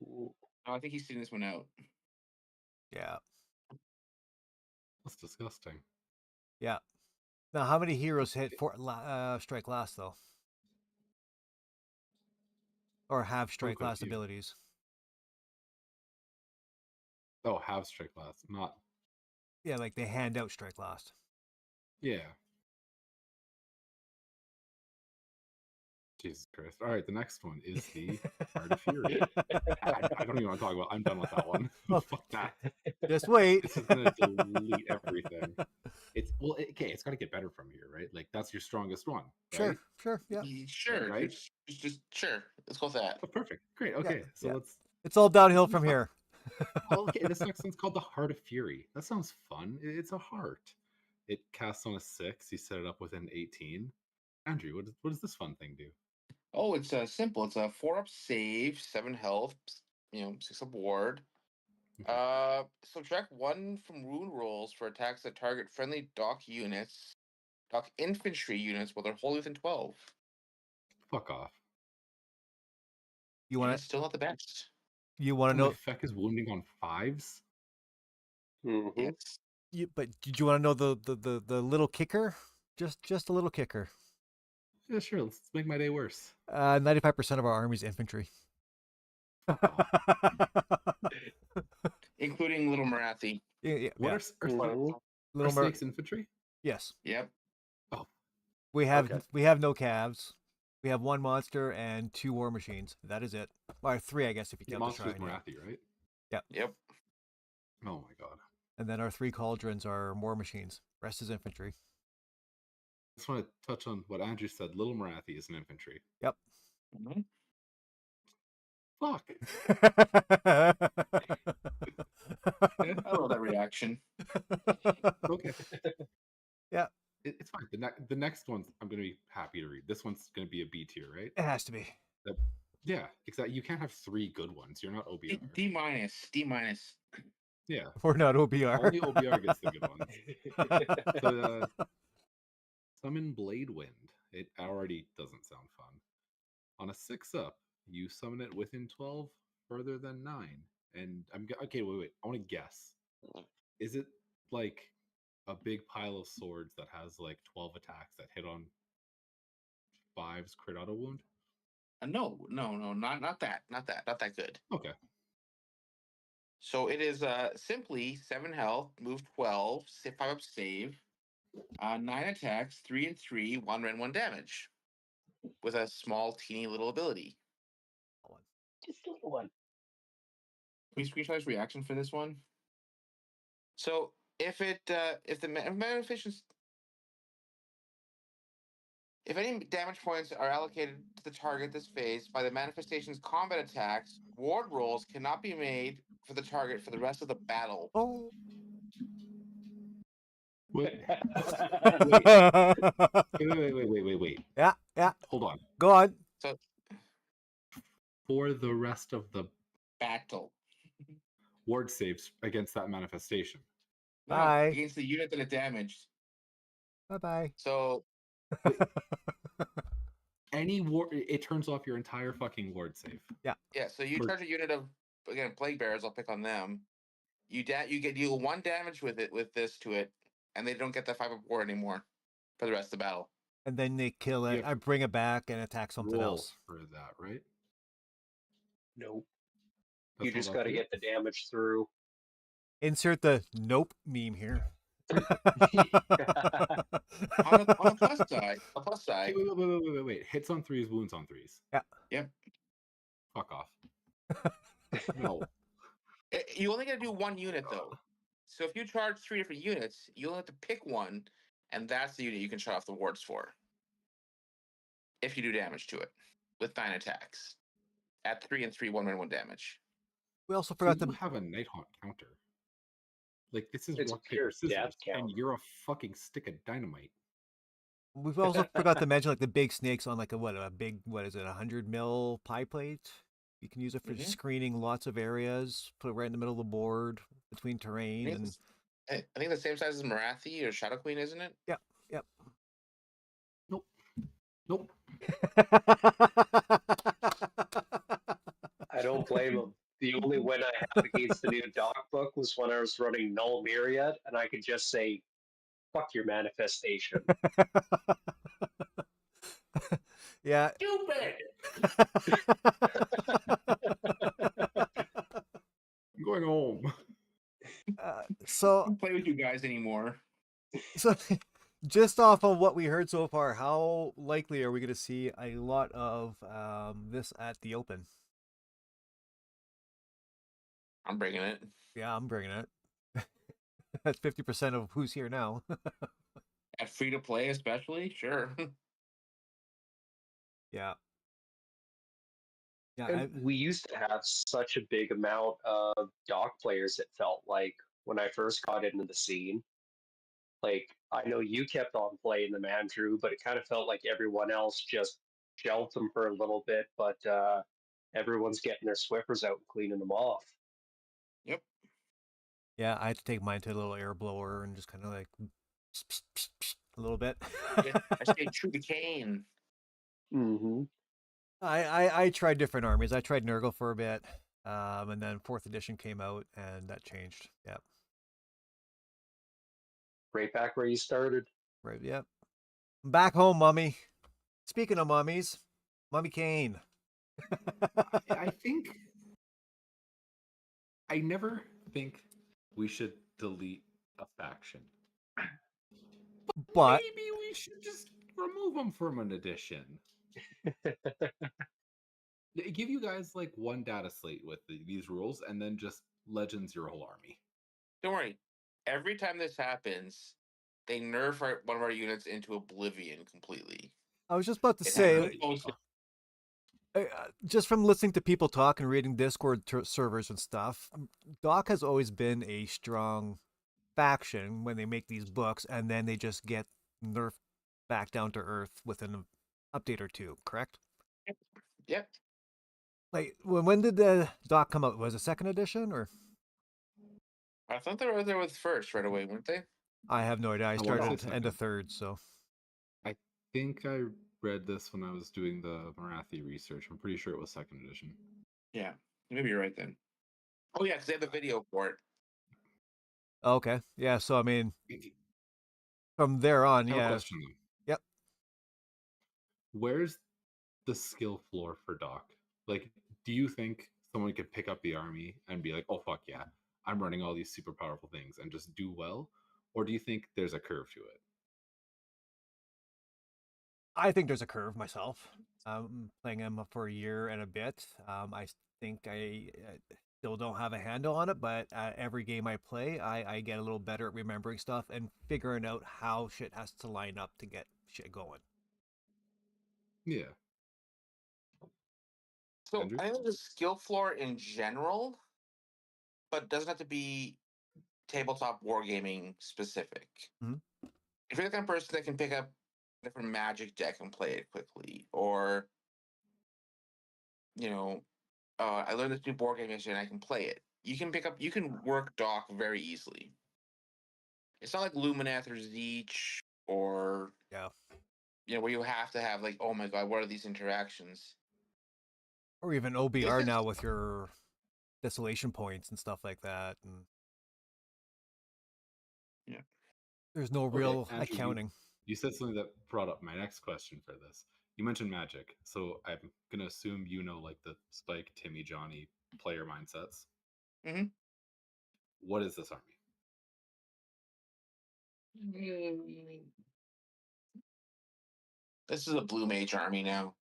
No, I think he's seen this one out. Yeah. That's disgusting. Yeah. Now, how many heroes hit strike last, though? Or have strike quite a last few. abilities? Oh, have Strike Last. Not. Yeah, like they hand out strike last. Yeah. Jesus Christ. All right, the next one is the Heart of Fury. I don't even want to talk about. I'm done with that one. Oh, Fuck that. Just wait. This is gonna delete everything. It's okay. It's got to get better from here, right? Like that's your strongest one, right? Sure, yeah. Sure, Right? just sure. Let's go with that. Oh, perfect. Great. Okay, so yeah. let's. It's all downhill from here. Okay, this next one's called the Heart of Fury. That sounds fun. It's a heart. It casts on a 6. You set it up within 18. Andrew, what does this fun thing do? Oh, it's simple. It's a 4-up save, 7 health, 6-up ward. Okay. Subtract 1 from wound rolls for attacks that target friendly dock infantry units while they're wholly within 12. Fuck off. You And want it's still not the best. You want to And my know? feck is wounding on 5s. Mm-hmm. Yes. But did you want to know the little kicker? Just a little kicker. Yeah, sure. Let's make my day worse. 95% of our army is infantry. Fuck off. Including Little Marathi. Yeah. What are Little snakes infantry? Yes. Yep. Oh, We have okay. no calves. We have 1 monster and 2 war machines. That is it. Or 3, I guess, if you The count the monster is shrine. Marathi, right? Yep. Oh my god. And then our 3 cauldrons are war machines. Rest is infantry. I just want to touch on what Andrew said. Little Marathi is an infantry. Yep. Mm-hmm. Fuck. I love that reaction. Okay. Yeah. It's fine. The next one's I'm gonna be happy to read. This one's gonna be a B tier, right? It has to be. Yeah, exactly. You can't have 3 good ones. You're not OBR. D minus. D minus. Yeah, We're not OBR. only OBR gets the good ones. So, summon Blade Wind. It already doesn't sound fun. On a 6-up, you summon it within 12, further than 9. And okay. Wait. I want to guess. Is it like a big pile of swords that has like 12 attacks that hit on 5's crit auto wound? No, not that. Not that good. Okay. So it is simply 7 health, move 12, 5 up save, 9 attacks, 3 and 3, 1 rend, 1 damage. With a small, teeny little ability. Just a little one. Can we screenshot his reaction for this one? So if the manifestations, if any damage points are allocated to the target this phase by the manifestation's combat attacks, ward rolls cannot be made for the target for the rest of the battle. Oh. Wait. Wait. Yeah. Hold on. Go on. So For the rest of the battle. ward saves against that manifestation. No, Bye. against the unit that it damaged. Bye-bye. So Any ward, it turns off your entire fucking ward save. yeah, so you charge a unit of, again, plague bearers, I'll pick on them. You deal 1 damage with this to it, and they don't get that 5 of war anymore for the rest of the battle. And then they kill it. Yep. I bring it back and attack something Roll else. for that, right? Nope. That's You just not got to up get the damage through. Insert the nope meme here. On the plus side, Okay, wait. Hits on 3s, wounds on 3s. Yeah. Yep. Fuck off. No. You only got to do 1 unit though. So if you charge 3 different units, you only have to pick one, and that's the unit you can shut off the wards for. If you do damage to it with 9 attacks at 3 and 3, 1 and 1 damage. We also So forgot you to have a Nighthawk counter. Like, this is It's rock, pure paper, scissors, death and counter. you're a fucking stick of dynamite. We've also forgot to mention like the big snakes on like a big, what is it, 100 mil pie plate. You can use it for Mhm. screening lots of areas. Put it right in the middle of the board between terrain and I think the same size as Marathi or Shadow Queen, isn't it? yep. Nope. I don't blame him. The only win I have against the new doc book was when I was running Null Myriad, and I could just say, fuck your manifestation. Yeah. Stupid! I'm going home. So I don't play with you guys anymore. just off of what we heard so far, how likely are we going to see a lot of this at the open? I'm bringing it. Yeah, I'm bringing it. That's 50% of who's here now. At free to play, especially, sure. Yeah. Yeah. And we used to have such a big amount of doc players, it felt like, when I first got into the scene. Like, I know you kept on playing them, Andrew, but it kind of felt like everyone else just shelved them for a little bit, but everyone's getting their Swiffers out and cleaning them off. Yep. Yeah, I had to take mine to a little air blower and just kind of like pss, pss, pss, pss, a little bit. Yeah, I stayed true to Kane. Mm-hmm. I tried different armies. I tried Nurgle for a bit, and then 4th edition came out, and that changed. Yep. Right back where you started. Right. Yep. Back home, mummy. Speaking of mummies, Mummy Kane. I think I never think we should delete a faction. But Maybe we should just remove them from an edition. Give you guys like 1 data slate with these rules, and then just Legends your whole army. Don't worry. Every time this happens, they nerf one of our units into oblivion completely. I was just about to It say, happens most- just from listening to people talk and reading Discord servers and stuff, Doc has always been a strong faction when they make these books, and then they just get nerfed back down to earth within an update or two. Correct? Yep. Like when did the doc come out? Was it second edition or? I thought they were there with first right away, weren't they? I have no idea. I I wanna say started end of second. third, so I think I read this when I was doing the Marathi research. I'm pretty sure it was second edition. Yeah. Maybe you're right then. Oh yeah, because they have the video for it. okay. Yeah. So I mean, I from there on, have a yeah. question though. Yep. Where's the skill floor for Doc? Like, do you think someone could pick up the army and be like, "Oh fuck yeah, I'm running all these super powerful things," and just do well, or do you think there's a curve to it? I think there's a curve myself. Playing him for a year and a bit. I think I still don't have a handle on it, but every game I play, I get a little better at remembering stuff and figuring out how shit has to line up to get shit going. Yeah. So Andrew? I think there's a skill floor in general, but it doesn't have to be tabletop wargaming specific. Mhm. If you're the kind of person that can pick up a different magic deck and play it quickly, or I learned this new board game yesterday and I can play it. You can work Doc very easily. It's not like Lumineth or Zeech or Yeah. where you have to have like, oh my god, what are these interactions? Or even This OBR is now with your desolation points and stuff like that. And yeah. there's no Okay, real Andrew, accounting. you said something that brought up my next question for this. You mentioned magic, so I'm gonna assume you know like the Spike, Timmy, Johnny player mindsets. Mhm. What is this army? This is a blue mage army now.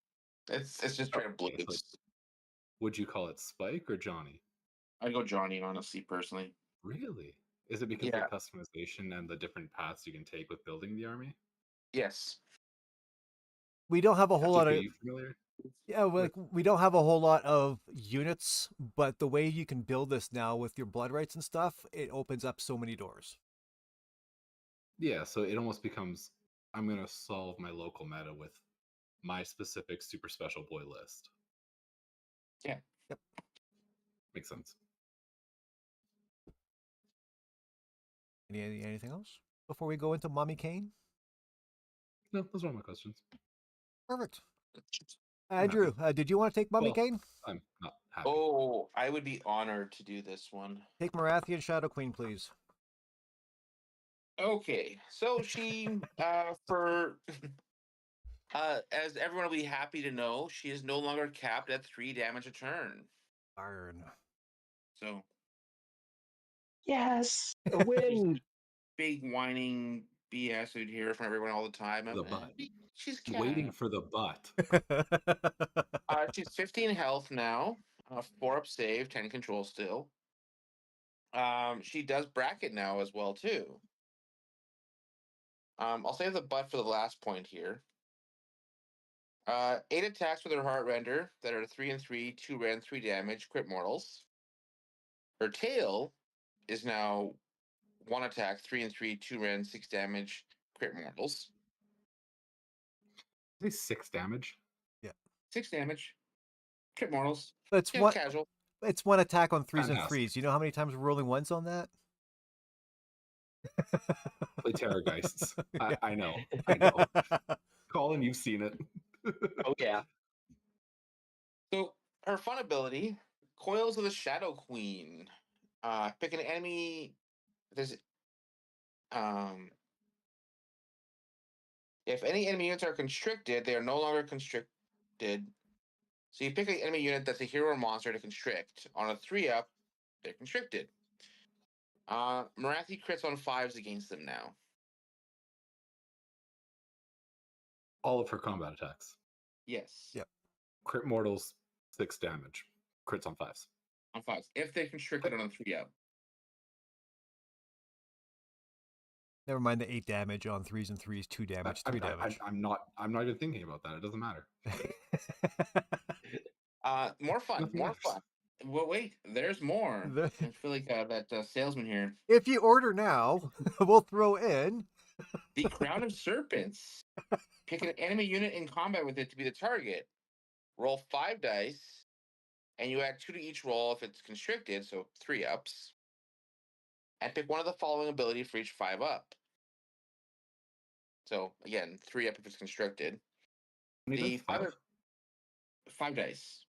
It's just straight up It's like, blues. would you call it Spike or Johnny? I go Johnny, honestly, personally. Really? Is it because of Yeah. the customization and the different paths you can take with building the army? Yes. We don't have a whole lot Patrick, are of you familiar? like we don't have a whole lot of units, but the way you can build this now with your blood rights and stuff, it opens up so many doors. Yeah, so it almost becomes I'm gonna solve my local meta with my specific super special boy list. Yeah. Yep. Makes sense. Anything else before we go into Mommy Kane? No, those are all my questions. Perfect. I'm happy. Andrew, did you want to take Mommy Well, Kane? I'm not happy. Oh, I would be honored to do this one. Take Marathi and Shadow Queen, please. Okay, so she for as everyone will be happy to know, she is no longer capped at 3 damage a turn. Iron. So Yes, a win. big whining BS we'd hear from everyone all the time. The butt. She's capped. Waiting for the butt. She's 15 health now, 4 up save, 10 control still. She does bracket now as well too. I'll save the butt for the last point here. 8 attacks with her heart render that are 3 and 3, 2 red, 3 damage, crit mortals. Her tail is now 1 attack, 3 and 3, 2 red, 6 damage, crit mortals. Is it 6 damage? 6 damage, crit mortals. It's Yeah, one. casual. It's one attack on threes and Fantastic. threes. You know how many times we're rolling ones on that? Play Terrorgeists. Yeah. I know. I know. Colin, you've seen it. Oh yeah. So her fun ability, Coils of the Shadow Queen. Pick an enemy. There's if any enemy units are constricted, they are no longer constricted. So you pick an enemy unit that's a hero or monster to constrict. On a 3-up, they're constricted. Marathi crits on 5s against them now. All of her combat attacks. Yes. Yep. Crit mortals, 6 damage. Crits on 5s. On 5s. If they're constricted on a 3-up. Never mind the 8 damage on threes and threes, 2 damage, 3 damage. I'm not even thinking about that. It doesn't matter. More fun. Nothing More matters. fun. Well, wait, there's more. The- I feel like that salesman here. If you order now, we'll throw in. The Crown of Serpents. Pick an enemy unit in combat with it to be the target. Roll 5 dice, and you add 2 to each roll if it's constricted, so 3 ups. And pick one of the following ability for each 5 up. So again, 3 up if it's constricted. How many The dice? Five? 5 dice.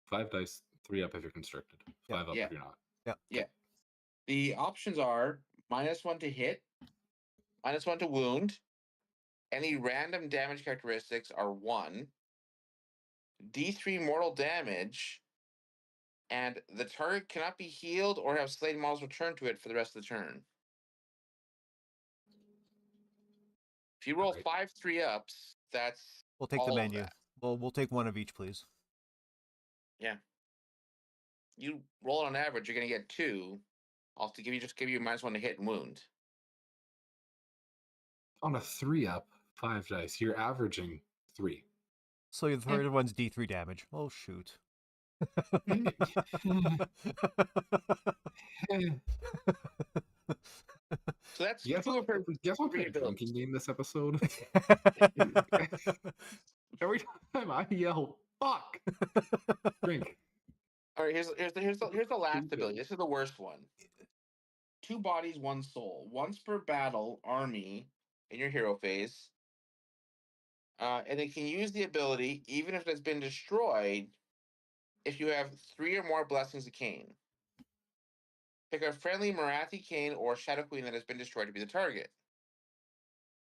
5 dice, 3 up if you're constricted. 5 up Yeah. if you're not. Yeah. The options are -1 to hit, -1 to wound. Any random damage characteristics are 1. D3 mortal damage, and the target cannot be healed or have slain models return to it for the rest of the turn. If you roll Alright. 5 3-ups, that's We'll take the all of menu. that. We'll take one of each, please. Yeah. You roll it on average, you're gonna get 2. I'll have to give you -1 to hit and wound. On a 3 up, 5 dice, you're averaging 3. So the third one's D3 damage. Oh shoot. So that's Guess 2 of her what 3 play a drinking abilities. game this episode? Every time I yell, fuck! Drink. All right, here's the last Thank ability. you. This is the worst one. 2 bodies, 1 soul. Once per battle, army in your hero phase, and it can use the ability even if it's been destroyed. If you have 3 or more blessings of Khaine, pick a friendly Marathi Khaine or Shadow Queen that has been destroyed to be the target.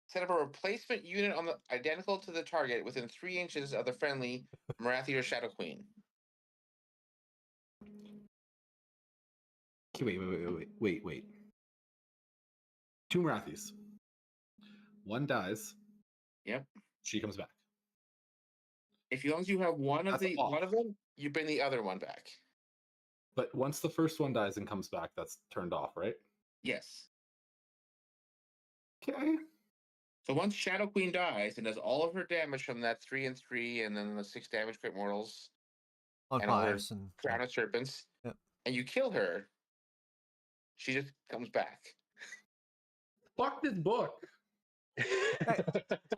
Set up a replacement unit on the identical to the target within 3 inches of the friendly Marathi or Shadow Queen. Okay, wait. 2 Marathis. 1 dies. Yep. She comes back. If as long as you have one of That's off. them, you bring the other one back. But once the first one dies and comes back, that's turned off, right? Yes. Okay. So once Shadow Queen dies and does all of her damage from that 3 and 3, and then the 6 damage crit mortals On and all her fives and Crown of Serpents, Yep. and you kill her, she just comes back. Fuck this book.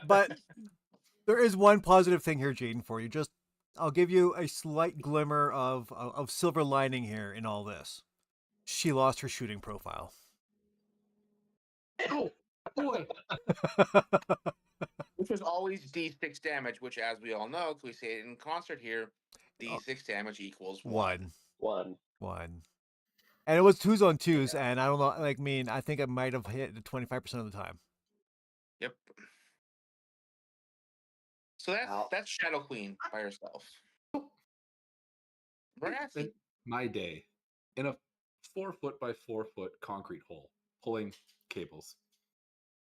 But there is one positive thing here, Jaden, for you. Just I'll give you a slight glimmer of silver lining here in all this. She lost her shooting profile. Oh, boy. Which was always D6 damage, which, as we all know, because we say it in concert here, D6 damage equals 1. One. 1. And it was 2s on 2s, and I don't know, I think I might have hit 25% of the time. Yep. So that's Shadow Queen by herself. Marathi. My day in a 4 foot by 4 foot concrete hole pulling cables.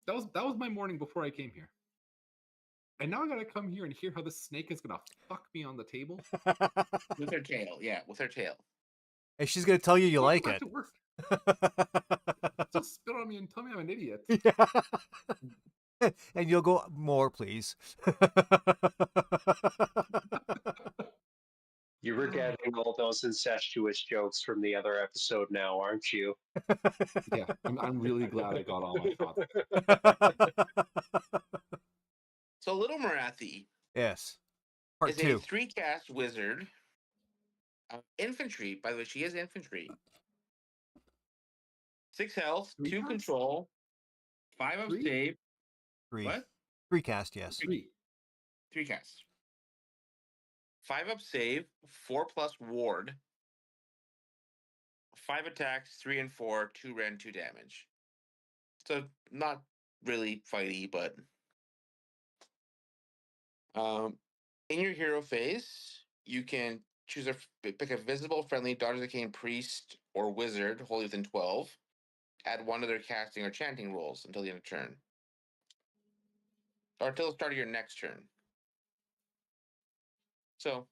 That was my morning before I came here. And now I gotta come here and hear how this snake is gonna fuck me on the table. With her tail, yeah, with her tail. And she's gonna tell you you Go like back it. to work. Just spit on me and tell me I'm an idiot. Yeah. And you'll go, more, please. You were getting all those incestuous jokes from the other episode now, aren't you? Yeah, I'm really glad I got all my thoughts. So Little Marathi Yes. Part is a 2. 3-cast wizard. Infantry, by the way, she is infantry. 6 health, 3 2 casts? control, 5 of 3? save. 3. What? 3 cast, yes. 3. 3 casts. 5 up save, 4 plus ward. 5 attacks, 3 and 4, 2 rend, 2 damage. So not really fighty, but in your hero phase, you can choose pick a visible, friendly Daughters of Khaine priest or wizard wholly within 12. Add 1 to their casting or chanting rolls until the end of turn, or until the start of your next turn. So,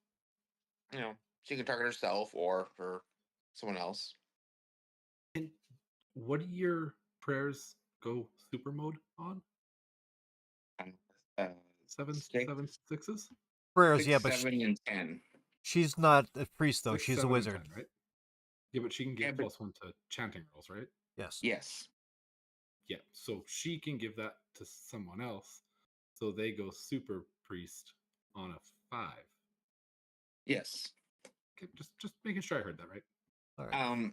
she can target herself or someone else. And what do your prayers go super mode on? Uh, 7 6, 7 6s? Prayers, 6, yeah, but 7, and 10. She's not a priest though. Like She's a 7 and wizard. 10, right? Yeah, but she can Yeah, give but- +1 to chanting rolls, right? Yes. Yes. Yeah, so she can give that to someone else, so they go super priest on a 5. Yes. Okay, just making sure I heard that right. All right.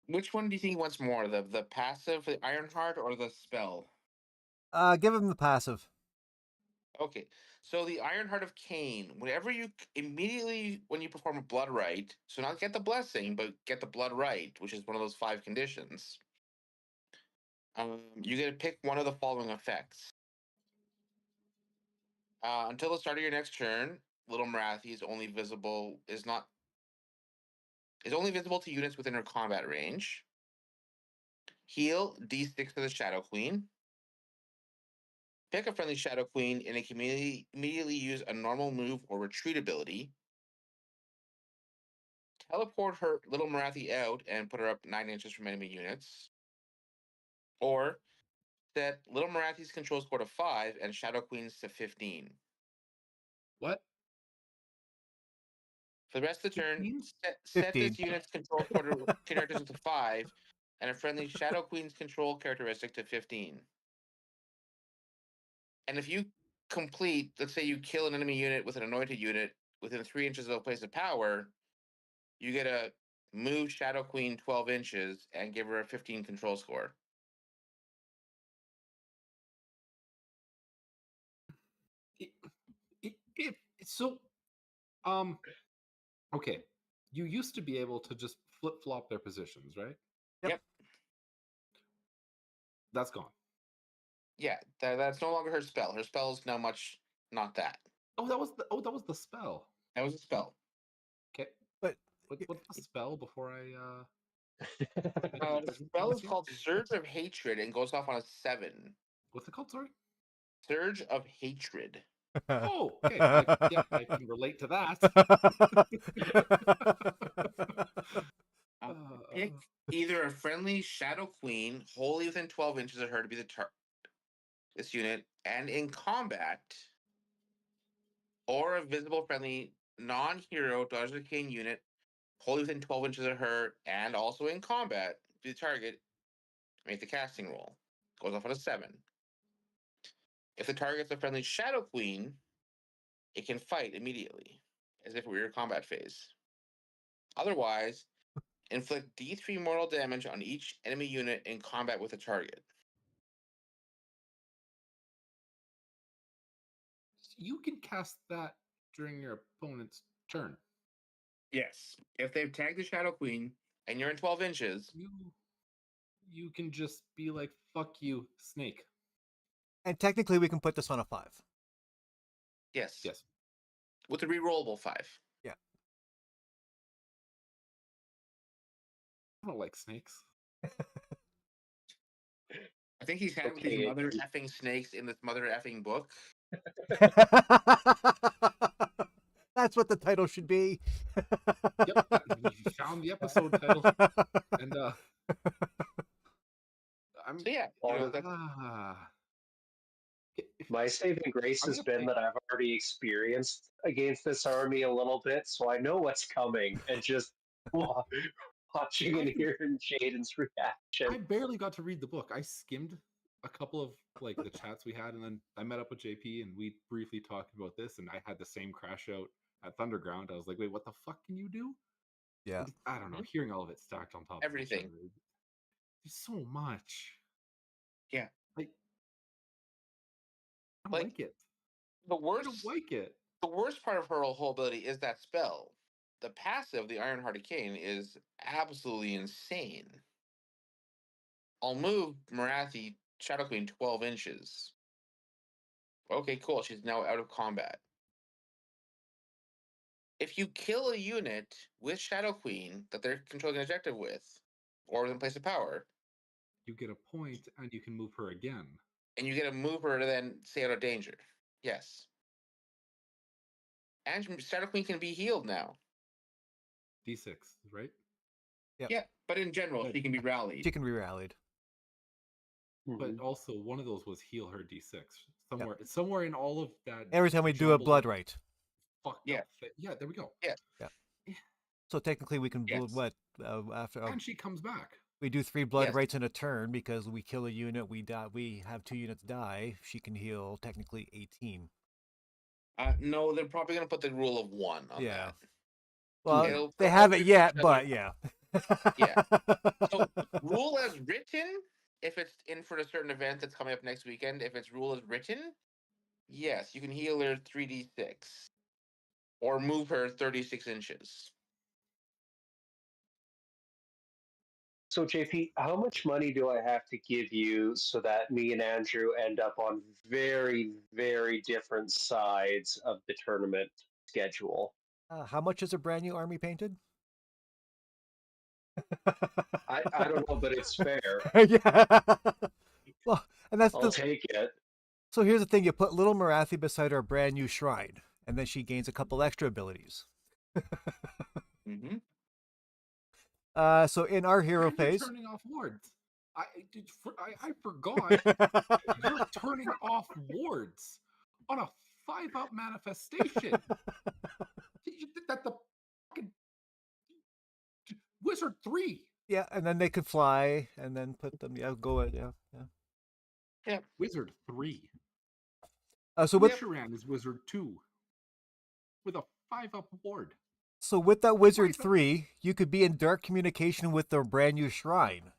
Which one do you think he wants more? The passive, the Ironheart, or the spell? Give him the passive. Okay, so the Ironheart of Khaine. Whenever you immediately when you perform a blood rite, so not get the blessing, but get the blood rite, which is one of those 5 conditions. You get to pick one of the following effects. Until the start of your next turn, Little Marathi is only visible to units within her combat range. Heal D6 for the Shadow Queen. Pick a friendly Shadow Queen and it can immediately use a normal move or retreat ability. Teleport her Little Marathi out and put her up 9 inches from enemy units. Or set Little Marathi's control score to 5 and Shadow Queen's to 15. What? For the rest of the turn, 15? set 15. this unit's control characteristic to 5 and a friendly Shadow Queen's control characteristic to 15. And if you complete, let's say you kill an enemy unit with an anointed unit within 3 inches of a place of power, you get to move Shadow Queen 12 inches and give her a 15 control score. So, okay. You used to be able to just flip flop their positions, right? Yep. That's gone. Yeah, that's no longer her spell. Her spell is now much not that. That was the spell. That was a spell. Okay. But What's the spell before I The spell is called Surge of Hatred and goes off on a 7. What's it called? Sorry. Surge of Hatred. Oh, okay. I can relate to that. Pick either a friendly Shadow Queen wholly within 12 inches of her to be this unit and in combat, or a visible friendly non-hero Daughters of Khaine unit wholly within 12 inches of her and also in combat, be the target, make the casting roll. Goes off on a 7. If the target's a friendly Shadow Queen, it can fight immediately, as if it were your combat phase. Otherwise, inflict D3 mortal damage on each enemy unit in combat with a target. You can cast that during your opponent's turn. Yes. If they've tagged the Shadow Queen and you're in 12 inches, You can just be like, "Fuck you, snake." and technically, we can put this on a 5. yes. Yes. With a rerollable 5. Yeah. I don't like snakes. I think he's had with these mother effing snakes in this mother effing book. That's what the title should be. Yep, you found the episode title, and I'm So yeah, My saving grace has been that I've already experienced against this army a little bit, so I know what's coming, and just watching and hearing Jaden's reaction. I barely got to read the book. I skimmed a couple of like the chats we had, and then I met up with JP and we briefly talked about this, and I had the same crash out at Thunderground. I was like, wait, what the fuck can you do? Yeah. I don't know. Hearing all of it stacked on top everything. of each other, there's so much. Yeah. Like, I don't like it. The I worst don't like it. The worst part of her whole ability is that spell. The passive, the Ironheart of Khaine, is absolutely insane. I'll move Marathi Shadow Queen 12 inches. Okay, cool. She's now out of combat. If you kill a unit with Shadow Queen that they're controlling an objective with, or within place of power, you get a point and you can move her again. And you get to move her to then stay out of danger. Yes. And Shadow Queen can be healed now. D6, right? Yep. Yeah, but in general, she can be rallied. She can be rallied. But also, one of those was heal her D6. Somewhere in all of that. Every time we do a blood jumbled rite. fucked Yeah. up. Yeah, there we go. Yeah. So technically, we can Yes. after And she comes back. we do 3 blood Yes. rights in a turn because we kill a unit, we die. We have 2 units die. She can heal technically 18. No, they're probably gonna put the rule of 1 on Yeah. that. Well, It'll they go haven't over yet, each other. but yeah. Yeah. So rule as written, if it's in for a certain event that's coming up next weekend, if it's rule as written, yes, you can heal her 3d6 or move her 36 inches. So, JP, how much money do I have to give you so that me and Andrew end up on very, very different sides of the tournament schedule? How much is a brand new army painted? I don't know, but it's fair. Yeah. Well, and that's I'll take it. so here's the thing: you put little Marathi beside our brand new shrine, and then she gains a couple extra abilities. Mm-hmm. So in our hero And you're phase, turning off wards. I forgot. You're turning off wards on a 5-up manifestation. That the fucking Wizard 3. yeah, and then they could fly, and then put them. Yeah, go ahead. Yeah. Wizard 3. So with Shiran is Wizard 2 with a 5-up ward. So with that Wizard Right, but- 3, you could be in dark communication with the brand new shrine.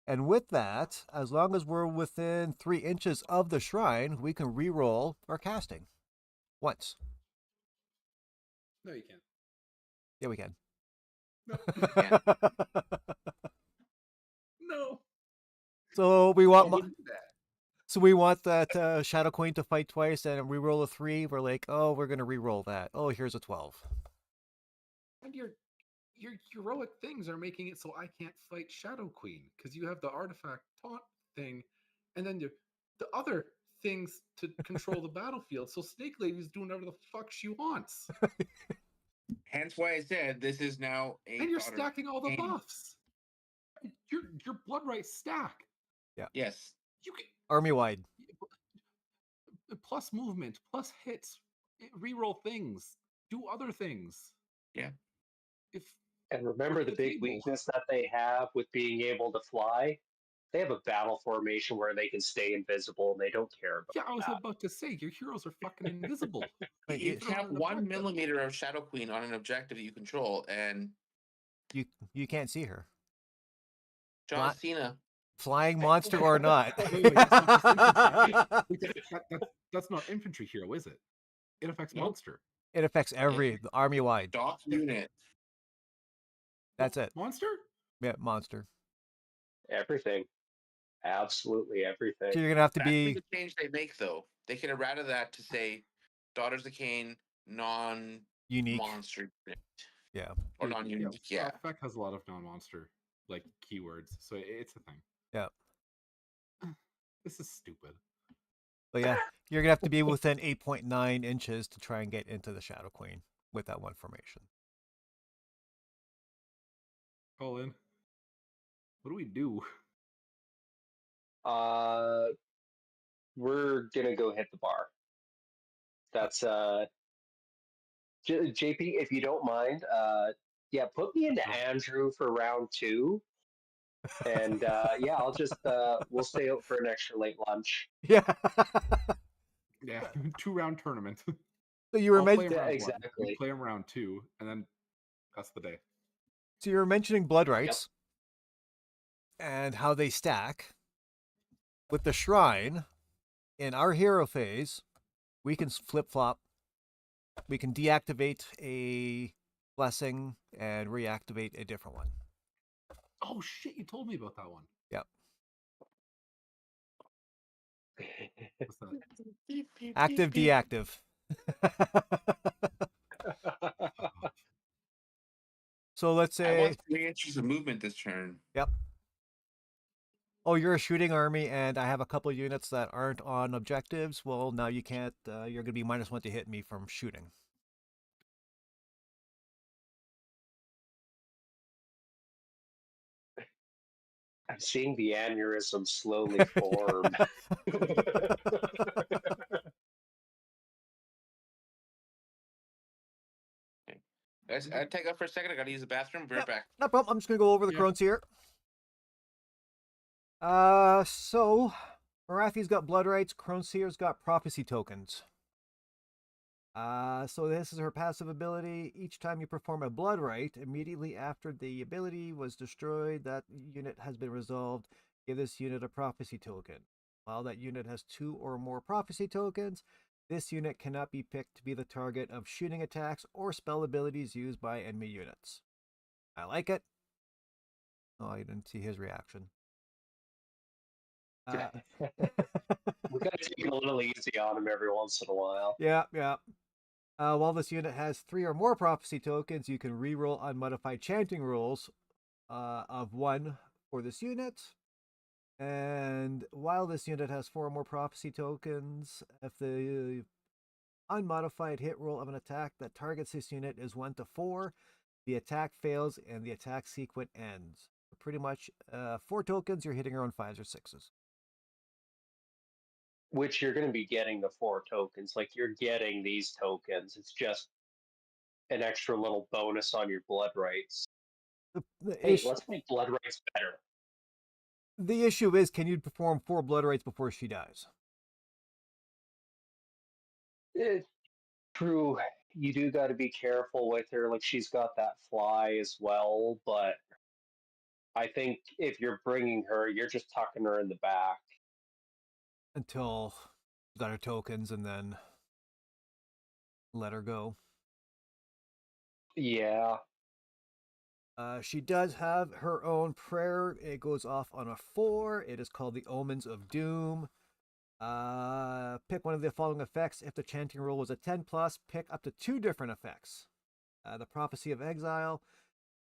And with that, as long as we're within 3 inches of the shrine, we can re-roll our casting. Once. No, you can't. Yeah, we can. No. No. So we want I wouldn't do that. so we want that Shadow Queen to fight twice and re-roll a 3. We're like, oh, we're going to re-roll that. Oh, here's a 12. And your heroic things are making it so I can't fight Shadow Queen because you have the artifact taunt thing, and then the other things to control the battlefield. So Snake Lady's doing whatever the fuck she wants, Hence why I said this is now a. and you're Daughters of stacking all the Khaine. buffs. Your blood right stack. Yes. You can Army-wide. plus movement, plus hits, reroll things, do other things. Yeah. If And remember the the big table. weakness that they have with being able to fly? They have a battle formation where they can stay invisible and they don't care about Yeah, I was that. about to say your heroes are fucking invisible. Wait, You it- They're have on the 1 bloodbath. millimeter of Shadow Queen on an objective that you control, and You can't see her. John Not- Cena. Flying monster or not. Wait, that's not just infantry. That's not infantry hero, is it? It affects Nope. monster. It affects every army-wide. Doc unit. That's it. Monster? Yeah, monster. Everything. Absolutely everything. So you're gonna have to That's be the change they make, though. They can errata that to say Daughters of Khaine non-monster unique. unit. Yeah. Or non-unique, yeah. Effect has a lot of non-monster like keywords, so it's a thing. Yeah. This is stupid. But yeah, you're gonna have to be within 8.9 inches to try and get into the Shadow Queen with that one formation. Call in. What do we do? We're gonna go hit the bar. That's JP, if you don't mind, yeah, put me into Andrew for round 2. And yeah, I'll just we'll stay out for an extra late lunch. Yeah. Yeah, 2-round tournament. So you were I'll play men- him round 1. Exactly. You play him round 2, and then that's the day. so you were mentioning blood rights and how they stack. With the shrine, in our hero phase, we can flip flop. We can deactivate a blessing and reactivate a different one. Oh shit! You told me about that one. What's that? Active, deactive. So let's I say, want 3 inches of movement this turn. yep. Oh, you're a shooting army, and I have a couple units that aren't on objectives. Well, now you can't. You're going to be -1 to hit me from shooting. I'm seeing the aneurysm slowly form. Guys, I take off for a second. I gotta use the bathroom. Be right Yep. back. No problem. I'm just gonna go over the Yeah. crones here. So Marathi's got blood rights. Croneseer's got prophecy tokens. So this is her passive ability. Each time you perform a blood rite, immediately after the ability was destroyed, that unit has been resolved. Give this unit a prophecy token. While that unit has 2 or more prophecy tokens, this unit cannot be picked to be the target of shooting attacks or spell abilities used by enemy units. I like it. Oh, I didn't see his reaction. We gotta take it a little easy on him every once in a while. Yeah. While this unit has 3 or more prophecy tokens, you can reroll unmodified chanting rolls of 1 for this unit. And while this unit has 4 or more prophecy tokens, if the unmodified hit roll of an attack that targets this unit is 1 to 4, the attack fails and the attack sequence ends. Pretty much 4 tokens, you're hitting her on 5s or 6s. Which you're going to be getting the 4 tokens. Like, you're getting these tokens. It's just an extra little bonus on your blood rights. Hey, let's make blood rights better. The issue is, can you perform 4 blood rights before she dies? True, you do got to be careful with her. Like, she's got that fly as well, but I think if you're bringing her, you're just tucking her in the back. Until she's got her tokens and then let her go. Yeah. She does have her own prayer. It goes off on a 4. It is called the Omens of Doom. Pick one of the following effects. If the chanting roll was a 10 plus, pick up to 2 different effects. The Prophecy of Exile.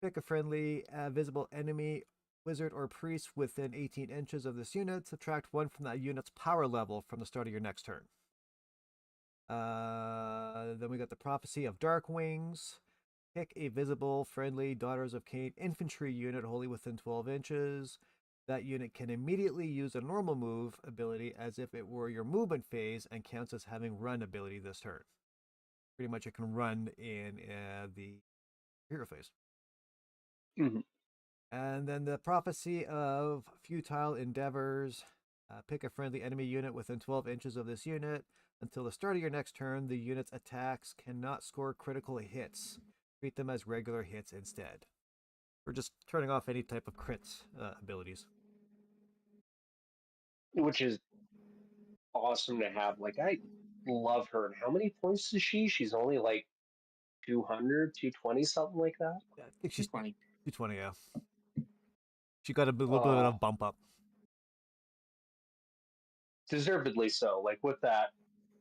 Pick a friendly visible enemy, wizard, or priest within 18 inches of this unit. Subtract 1 from that unit's power level from the start of your next turn. Then we got the Prophecy of Dark Wings. Pick a visible, friendly Daughters of Khaine infantry unit wholly within 12 inches. That unit can immediately use a normal move ability as if it were your movement phase and counts as having run ability this turn. Pretty much it can run in the hero phase. Mm-hmm. And then the Prophecy of Futile Endeavors. Pick a friendly enemy unit within 12 inches of this unit. Until the start of your next turn, the unit's attacks cannot score critical hits. Treat them as regular hits instead. We're just turning off any type of crits abilities. Which is awesome to have. Like, I love her. And how many points is she? She's only like 200, 220, something like that. I think she's 20. 220, yeah. She got a little bit of bump up. Deservedly so. Like, with that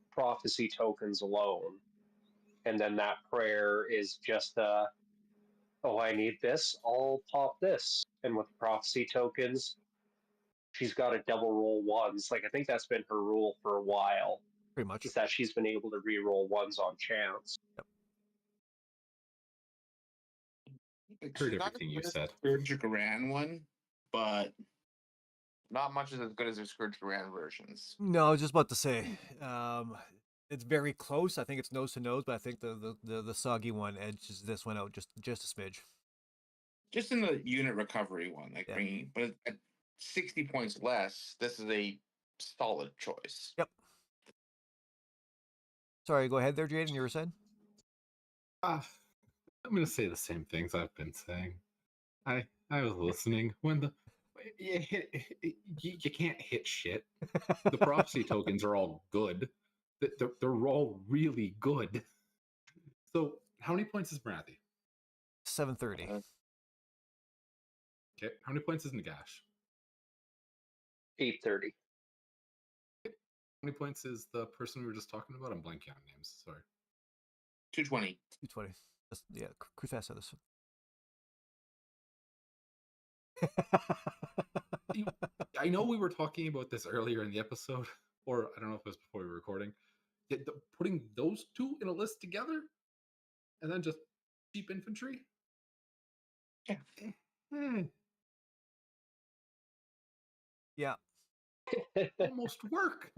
prophecy tokens alone. And then that prayer is just oh, I need this, I'll pop this. And with prophecy tokens, she's got a double roll ones. Like, I think that's been her rule for a while. Pretty much. Is that she's been able to re-roll ones on chance. Yep. Heard everything you said. Scourge Grand one, but not much is as good as their Scourge Grand versions. No, I was just about to say, it's very close. I think it's nose to nose, but I think the soggy one edges this one out just a smidge. Just in the unit recovery one, like Yeah. bringing, but at 60 points less, this is a solid choice. Yep. Sorry, go ahead there, Jaden. You were saying? I'm going to say the same things I've been saying. I was listening when you can't hit shit. The prophecy tokens are all good. They're all really good. So, how many points is Marathi? 730. Okay, how many points is Nagash? 830. How many points is the person we were just talking about? I'm blanking on names. Sorry. 220. 220. Yeah, Crufast said this. I know we were talking about this earlier in the episode, or I don't know if it was before we were recording. Putting those two in a list together, and then just cheap infantry. Yeah. Yeah. Almost work.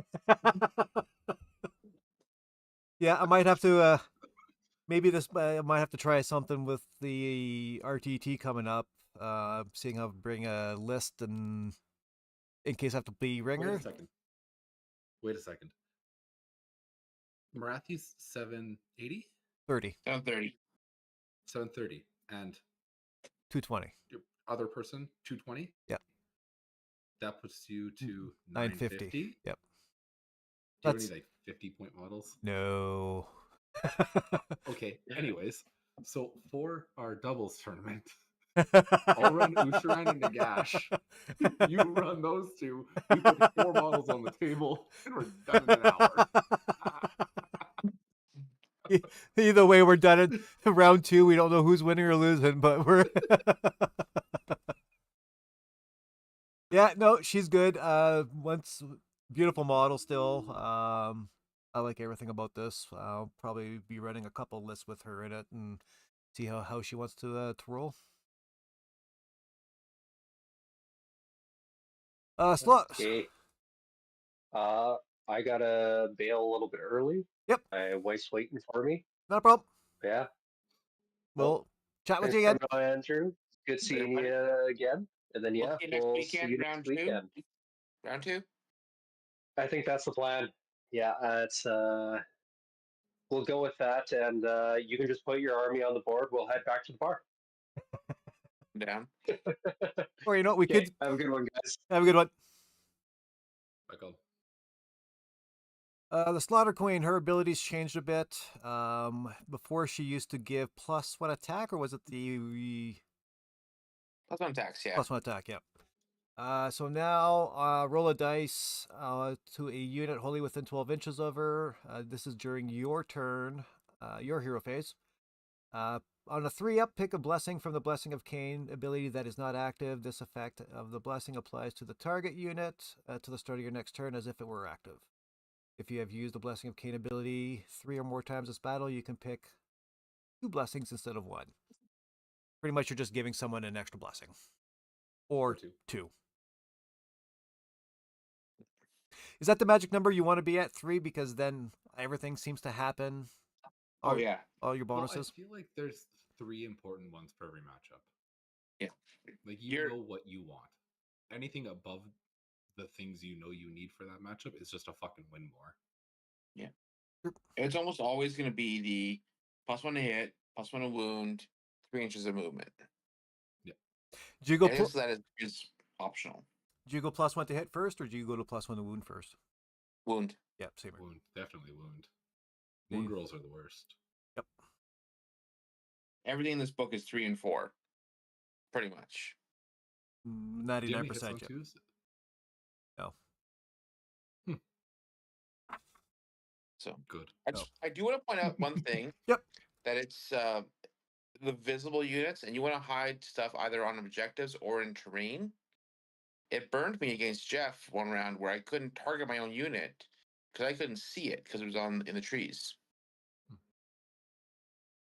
Yeah, I might have to maybe this I might have to try something with the RTT coming up. Seeing how to bring a list and in case I have to be Wait ringer. a second. Wait a second. Marathi's 780, 30, 7:30. 730, and 220. your other person 220. Yep. That puts you to 950. 950. Yep. Do you have That's any like 50-point models? no. Okay. Anyways, so for our doubles tournament, I'll run Usharan and Nagash. You run those two. We put 4 models on the table, and we're done in an hour. Either way, we're done at round 2. We don't know who's winning or losing, but we're. Yeah, no, she's good. Once beautiful model still. I like everything about this. I'll probably be running a couple lists with her in it and see how she wants to roll. Slot. Okay. I gotta bail a little bit early. Yep, My wife's waiting for me. not a problem. Yeah. Well, We'll chat with thanks you for again. now, Andrew. Good seeing Everybody, you again. And then we'll yeah, see you next we'll see weekend, you next round 2. weekend. Round 2. I think that's the plan. Yeah, it's we'll go with that, and you can just put your army on the board. We'll head back to the bar. Down. Or you know what, we Okay, could have a good one, guys. have a good one. Michael. The Slaughter Queen, her abilities changed a bit. Before she used to give +1 attack, or was it the +1 attacks, yeah. +1 attack? Yep. So now roll a dice to a unit wholly within 12 inches of her. This is during your turn, your hero phase. On a 3-up, pick a blessing from the Blessing of Khaine ability that is not active. This effect of the blessing applies to the target unit to the start of your next turn as if it were active. If you have used the Blessing of Khaine ability 3 or more times this battle, you can pick 2 blessings instead of 1. Pretty much you're just giving someone an extra blessing. Or 2. Is that the magic number you want to be at, 3? Because then everything seems to happen. Oh, yeah. All your Well, bonuses. I feel like there's 3 important ones for every matchup. Yeah. Like You're- know what you want. Anything above the things you know you need for that matchup is just a fucking win more. Yeah. It's almost always going to be the +1 to hit, +1 to wound, 3 inches of movement. Yeah. Do you go? And that is optional. Do you go +1 to hit first, or do you go to +1 to wound first? Wound. Yep, same here. Wound, definitely wound. Wound rolls are the worst. Yep. Everything in this book is 3 and 4, pretty much. 99% yet. No. So good. I do want to point out one thing. Yep. That it's the visible units, and you want to hide stuff either on objectives or in terrain. It burned me against Jeff one round where I couldn't target my own unit because I couldn't see it because it was in the trees.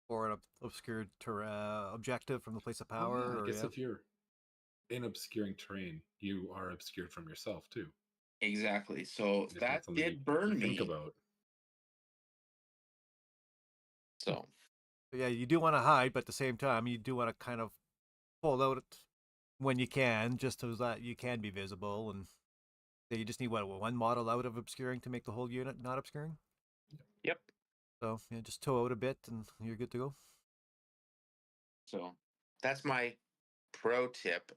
Or an obscured objective from the place of power. I guess if you're in obscuring terrain, you are obscured from yourself too. Exactly. So If that did burn me. Think about. So. But yeah, you do want to hide, but at the same time, you do want to kind of pull out when you can, just so that you can be visible. And you just need one model out of obscuring to make the whole unit not obscuring. Yep. So yeah, just toe out a bit, and you're good to go. So that's my pro tip.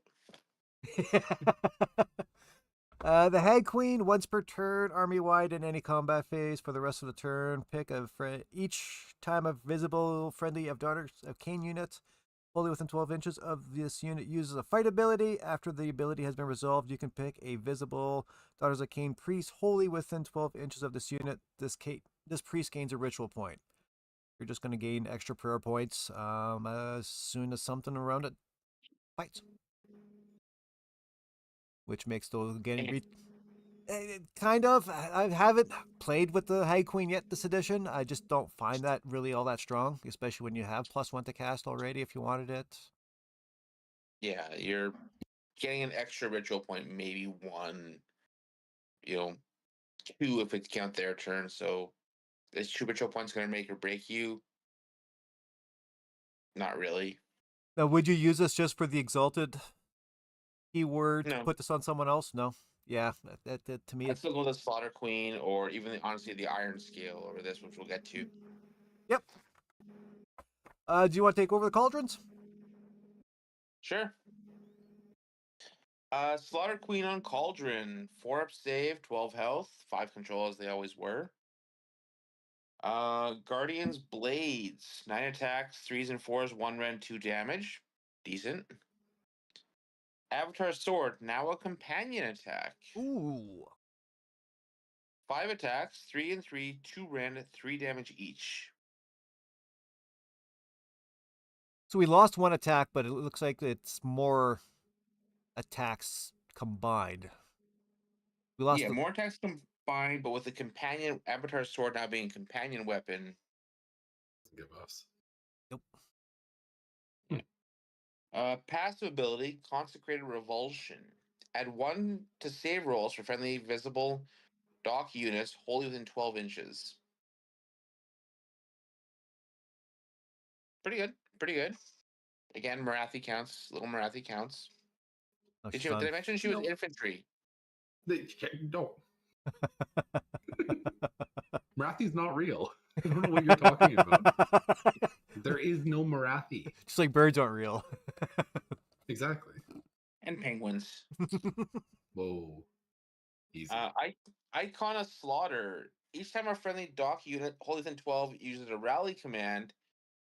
The Hag Queen, once per turn, army-wide in any combat phase for the rest of the turn. Pick a each time a visible friendly of Daughters of Khaine unit, wholly within 12 inches of this unit, uses a fight ability. After the ability has been resolved, you can pick a visible Daughters of Khaine priest wholly within 12 inches of this unit. This priest gains a ritual point. You're just going to gain extra prayer points as soon as something around it fights. Which makes those getting kind of. I haven't played with the Hag Queen yet this edition. I just don't find that really all that strong, especially when you have +1 to cast already if you wanted it. Yeah, you're getting an extra ritual point, maybe 1, 2 if it count their turn. So this 2 ritual points going to make or break you. Not really. Now, would you use this just for the exalted keyword to No. put this on someone else? No. Yeah, to me, I'd still go with the Slaughter Queen, or even honestly the Iron Scale over this, which we'll get to. Yep. Do you want to take over the cauldrons? Sure. Slaughter Queen on Cauldron. 4 up save, 12 health, 5 control as they always were. Guardian's Blades. 9 attacks, 3s and 4s, 1 rend, 2 damage. Decent. Avatar Sword. Now a companion attack. Ooh. 5 attacks, 3 and 3, 2 rend, 3 damage each. So we lost one attack, but it looks like it's more attacks combined. We lost Yeah, more attacks combined, but with the companion Avatar Sword now being a companion weapon. Give us. Nope. Passive ability, Consecrated Revulsion. Add 1 to save rolls for friendly visible dock units wholly within 12 inches. Pretty good. Pretty good. Again, Marathi counts. Little Marathi counts. Oh, Did she's I mention she was No. infantry? No. Marathi's not real. I don't know what you're talking about. There is no Marathi. Just like birds aren't real. Exactly. And penguins. Whoa. Easy. Icon of Slaughter. Each time a friendly dock unit wholly within 12 uses a rally command,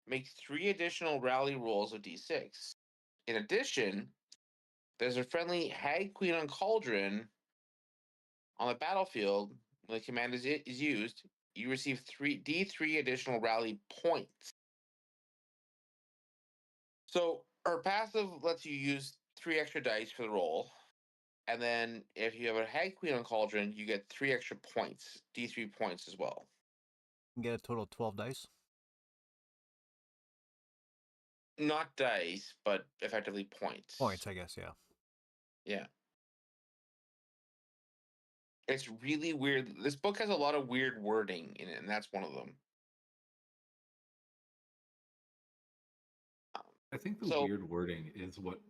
make 3 additional rally rolls of d6. In addition, there's a friendly Hag Queen on Cauldron on the battlefield. When the command is used, you receive 3d3 additional rally points. So her passive lets you use 3 extra dice for the roll. And then if you have a Hag Queen on Cauldron, you get 3 extra points, d3 points as well. You can get a total of 12 dice. Not dice, but effectively points. Points, I guess, yeah. Yeah. It's really weird. This book has a lot of weird wording in it, and that's one of them. I think the So- weird wording is what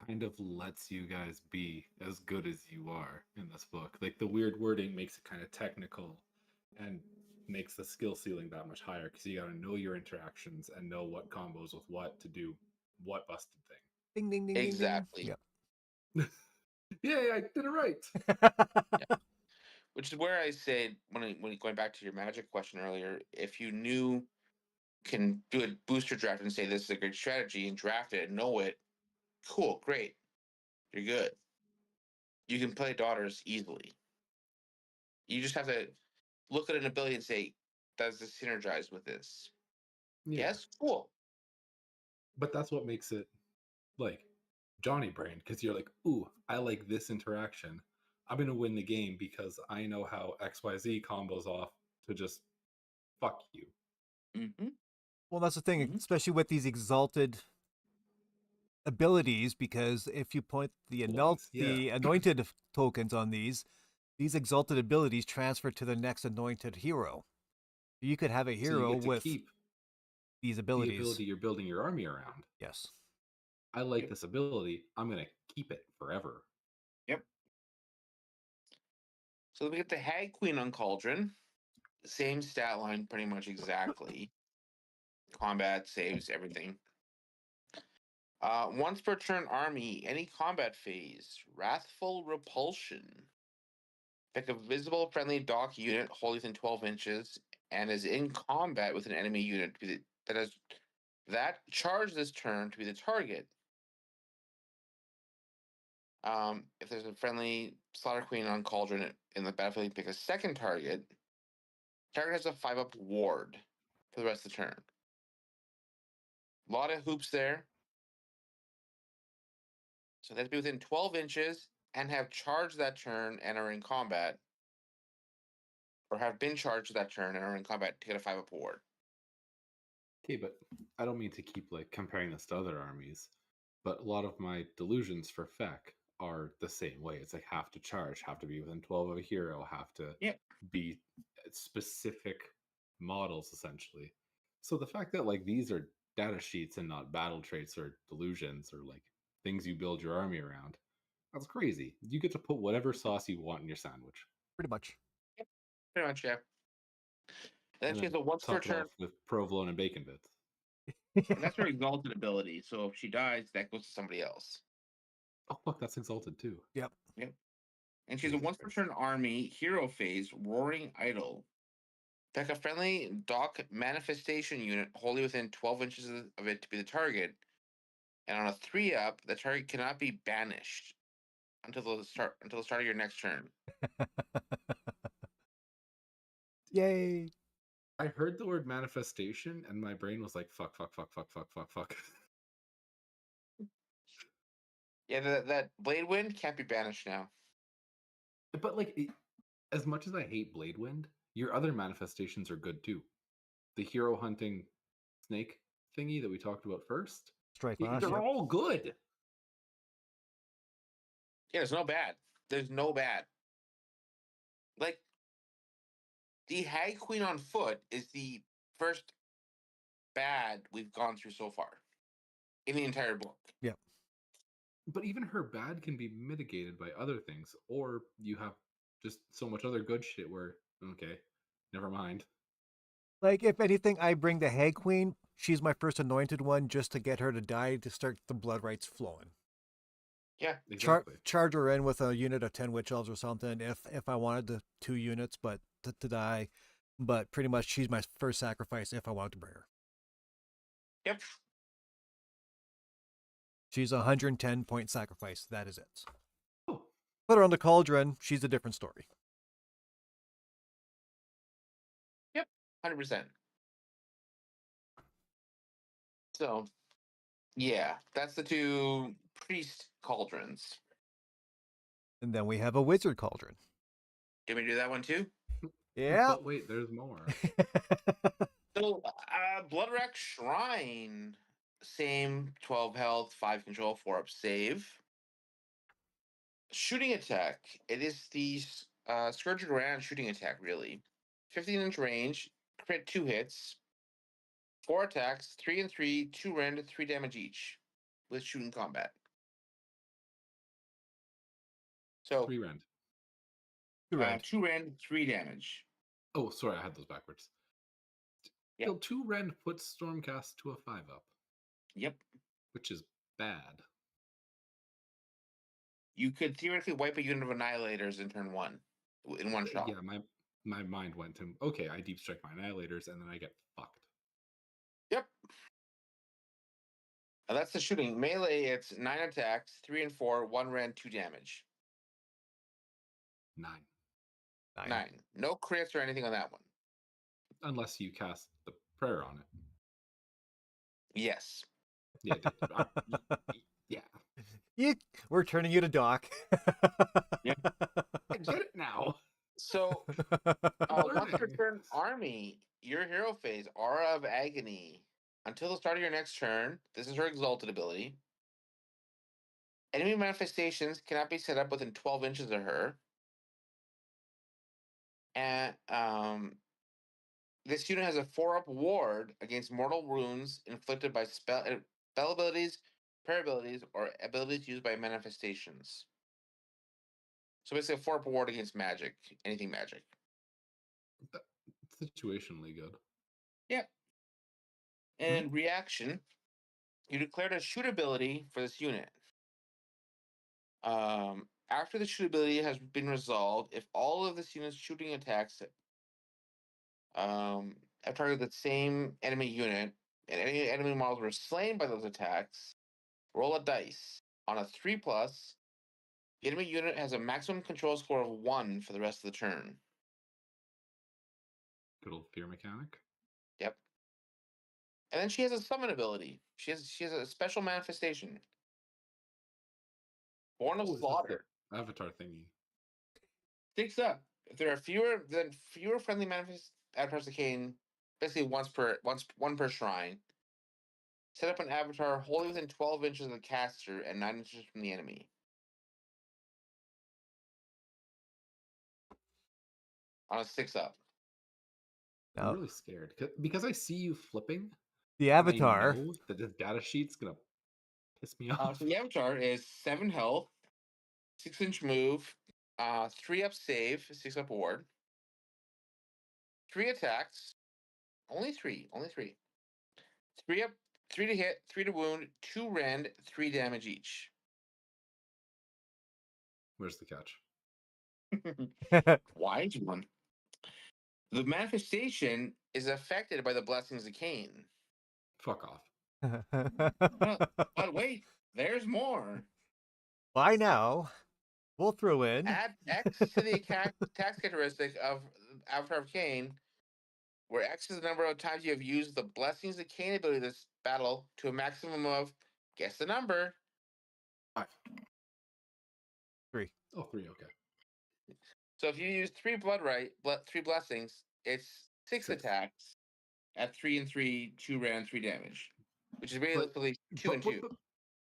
kind of lets you guys be as good as you are in this book. Like the weird wording makes it kind of technical and makes the skill ceiling that much higher because you got to know your interactions and know what combos with what to do what busted thing. Ding, ding, ding, Exactly. ding, ding. Yay, I did it right. Yep. Which is where I said, when going back to your magic question earlier, if you can do a booster draft and say this is a great strategy and draft it and know it, cool, great. You're good. You can play Daughters easily. You just have to look at an ability and say, does this synergize with this? Yeah. Yes? Cool. But that's what makes it like Johnny Brain because you're like, ooh, I like this interaction. I'm going to win the game because I know how XYZ combos off to just fuck you. Mm-hmm. Well, that's the thing, Mhm. especially with these exalted abilities, because if you point the Ones, yeah. the anointed tokens on these exalted abilities transfer to the next anointed hero. You could have a So you hero get to with keep these the abilities. ability you're building your army around. Yes. I like this ability. I'm going to keep it forever. Yep. So we get the Hag Queen on Cauldron. Same stat line, pretty much exactly. Combat, saves, everything. Once per turn army, any combat phase, Wrathful Repulsion. Pick a visible friendly dock unit wholly within 12 inches and is in combat with an enemy unit that charge this turn to be the target. If there's a friendly Slaughter Queen on Cauldron in the battlefield, you pick a second target. Target has a 5-up ward for the rest of the turn. A lot of hoops there. So they have to be within 12 inches and have charged that turn and are in combat, or have been charged that turn and are in combat to get a 5-up ward. Okay, but I don't mean to keep like comparing this to other armies, but a lot of my delusions for Feck are the same way. It's like have to charge, have to be within 12 of a hero, have to Yep. be specific models essentially. So the fact that like these are data sheets and not battle traits or delusions or like things you build your army around. That's crazy. You get to put whatever sauce you want in your sandwich. Pretty much. Pretty much, yeah. And then And she has a once per top it turn, off with provolone and bacon bits. and that's her exalted ability. So if she dies, that goes to somebody else. Oh, look, that's exalted too. Yep. Yep. And she's a Jesus once per Christ. turn army hero phase roaring idol. Pick a friendly dock manifestation unit wholly within 12 inches of it to be the target. And on a 3-up, the target cannot be banished until the start of your next turn. Yay. I heard the word manifestation and my brain was like, fuck, fuck, fuck, fuck, fuck, fuck, fuck. Yeah, that Blade Wind can't be banished now. But like, as much as I hate Blade Wind, your other manifestations are good too. The hero hunting snake thingy that we talked about first, Strike last. they're Yep. all good. Yeah, there's no bad. There's no bad. Like, the Hag Queen on foot is the first bad we've gone through so far in the entire book. Yep. But even her bad can be mitigated by other things, or you have just so much other good shit where, okay, never mind. Like, if anything, I bring the Hag Queen. She's my first anointed one just to get her to die to start the blood rights flowing. Yeah. Exactly. Charge her in with a unit of 10 witch elves or something if I wanted the 2 units but to die. But pretty much she's my first sacrifice if I wanted to bring her. Yep. She's a 110 point sacrifice. That is it. Oh, Put her on the cauldron. She's a different story. 100%. So, yeah, that's the 2 priest cauldrons. And then we have a wizard cauldron. Can we do that one too? Yeah. but wait, there's more. So, Bloodwreck Shrine, same 12 health, 5 control, 4-up save. Shooting attack. It is the Scourge Grand shooting attack, really. 15-inch range, crit 2 hits, 4 attacks, 3 and 3, 2 rend, 3 damage each, with shooting combat. So, 3 rend. 2 rend, 3 damage. Oh, sorry, I had those backwards. Yep. Still, 2 rend puts Stormcast to a 5-up, Yep. which is bad. You could theoretically wipe a unit of Annihilators in turn 1, in one shot. Yeah, my mind went to, okay, I deep strike my Annihilators and then I get fucked. Yep. That's the shooting. Melee, it's 9 attacks, 3 and 4, 1 rend, 2 damage. 9. 9. No crits or anything on that one. Unless you cast the prayer on it. Yes. Yeah, yeah. We're turning you to Doc. Yep. I get it now. So, once per Learning. turn army, your hero phase, Aura of Agony. Until the start of your next turn, this is her exalted ability. Enemy manifestations cannot be set up within 12 inches of her. And this unit has a 4-up ward against mortal wounds inflicted by spell abilities, prayer abilities, or abilities used by manifestations. So basically a 4-up ward against magic, anything magic. Situationally good. Yep. And reaction, you declared a shoot ability for this unit. After the shoot ability has been resolved, if all of this unit's shooting attacks have targeted the same enemy unit, and any enemy models were slain by those attacks, roll a dice. On a 3+, the enemy unit has a maximum control score of 1 for the rest of the turn. Good old fear mechanic. Yep. And then she has a summon ability. She has a special manifestation. Born of Oh, is this Slaughter. the Avatar thingy. 6 up. If there are fewer friendly avatars of Khaine, basically one per shrine, set up an avatar wholly within 12 inches of the caster and 9 inches from the enemy. On a 6 up. I'm Now, really scared because I see you flipping. The And I Avatar. know that this data sheet's gonna piss me off. So the Avatar is 7 health, 6-inch move, 3 up save, 6 up ward, 3 attacks, only 3, 3 up, 3 to hit, 3 to wound, 2 rend, 3 damage each. Where's the catch? Wise one. The manifestation is affected by the blessings of Khaine. Fuck off. But wait, there's more. By now, we'll throw in. Add X to the attack characteristic of Avatar of Khaine, where X is the number of times you have used the blessings of Khaine ability this battle to a maximum of, guess the number, 5. 3. Oh, 3. Okay. So if you use 3 3 blessings, it's 6 6. attacks at 3 and 3, 2 rand, 3 damage, which is But- basically 2 and 2.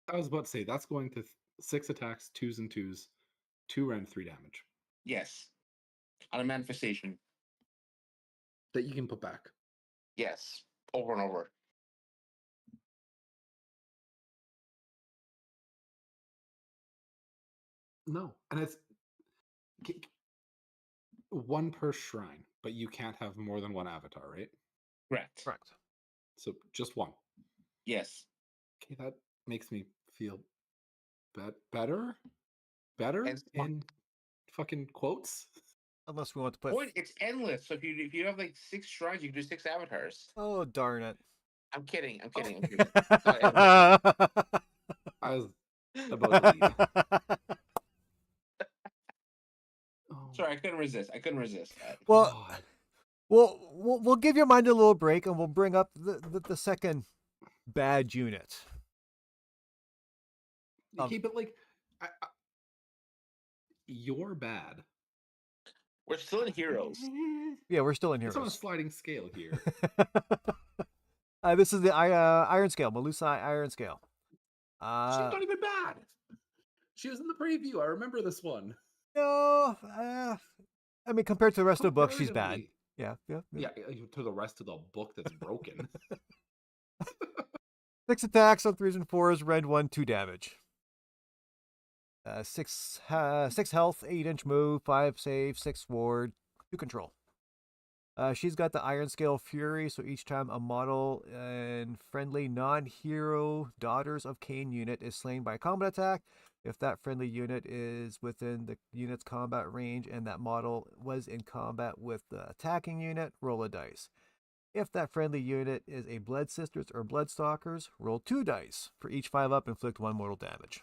I was about to say that's going to 6 attacks, 2s and 2s, 2 rend, 3 damage Yes, on a manifestation. that you can put back. Yes, over and over. No, and it's 1 per shrine, but you can't have more than 1 avatar, right? Correct. Correct. So just 1. Yes. Okay, that makes me feel better And in fucking quotes. Unless we want to put. Point, it's endless. So if you have like 6 shrines, you can do 6 avatars. Oh, darn it. I'm kidding. I'm Oh. kidding. I'm kidding. Not endless. I was about to leave. Oh, Sorry, I couldn't resist. That. Well, God. we'll give your mind a little break, and we'll bring up the second bad unit. Okay, but like, you're bad. We're still in heroes. Yeah, we're still in It's on a heroes. sliding scale here. This is the Iron Scale, Melusa Iron Scale. She's not even bad. She was in the preview. I remember this one. No, I mean, compared to the rest of the book, she's bad. Comparatively. Yeah, to the rest of the book that's broken. 6 attacks on 3s and 4s, rend 1, 2 damage. 6 health, 8-inch move, 5 save, 6 ward, 2 control. She's got the Iron Scale Fury, so each time a model and friendly non-hero Daughters of Khaine unit is slain by a combat attack, if that friendly unit is within the unit's combat range and that model was in combat with the attacking unit, roll a dice. If that friendly unit is a Blood Sisters or Bloodstalkers, roll 2 dice. For each 5 up, inflict 1 mortal damage.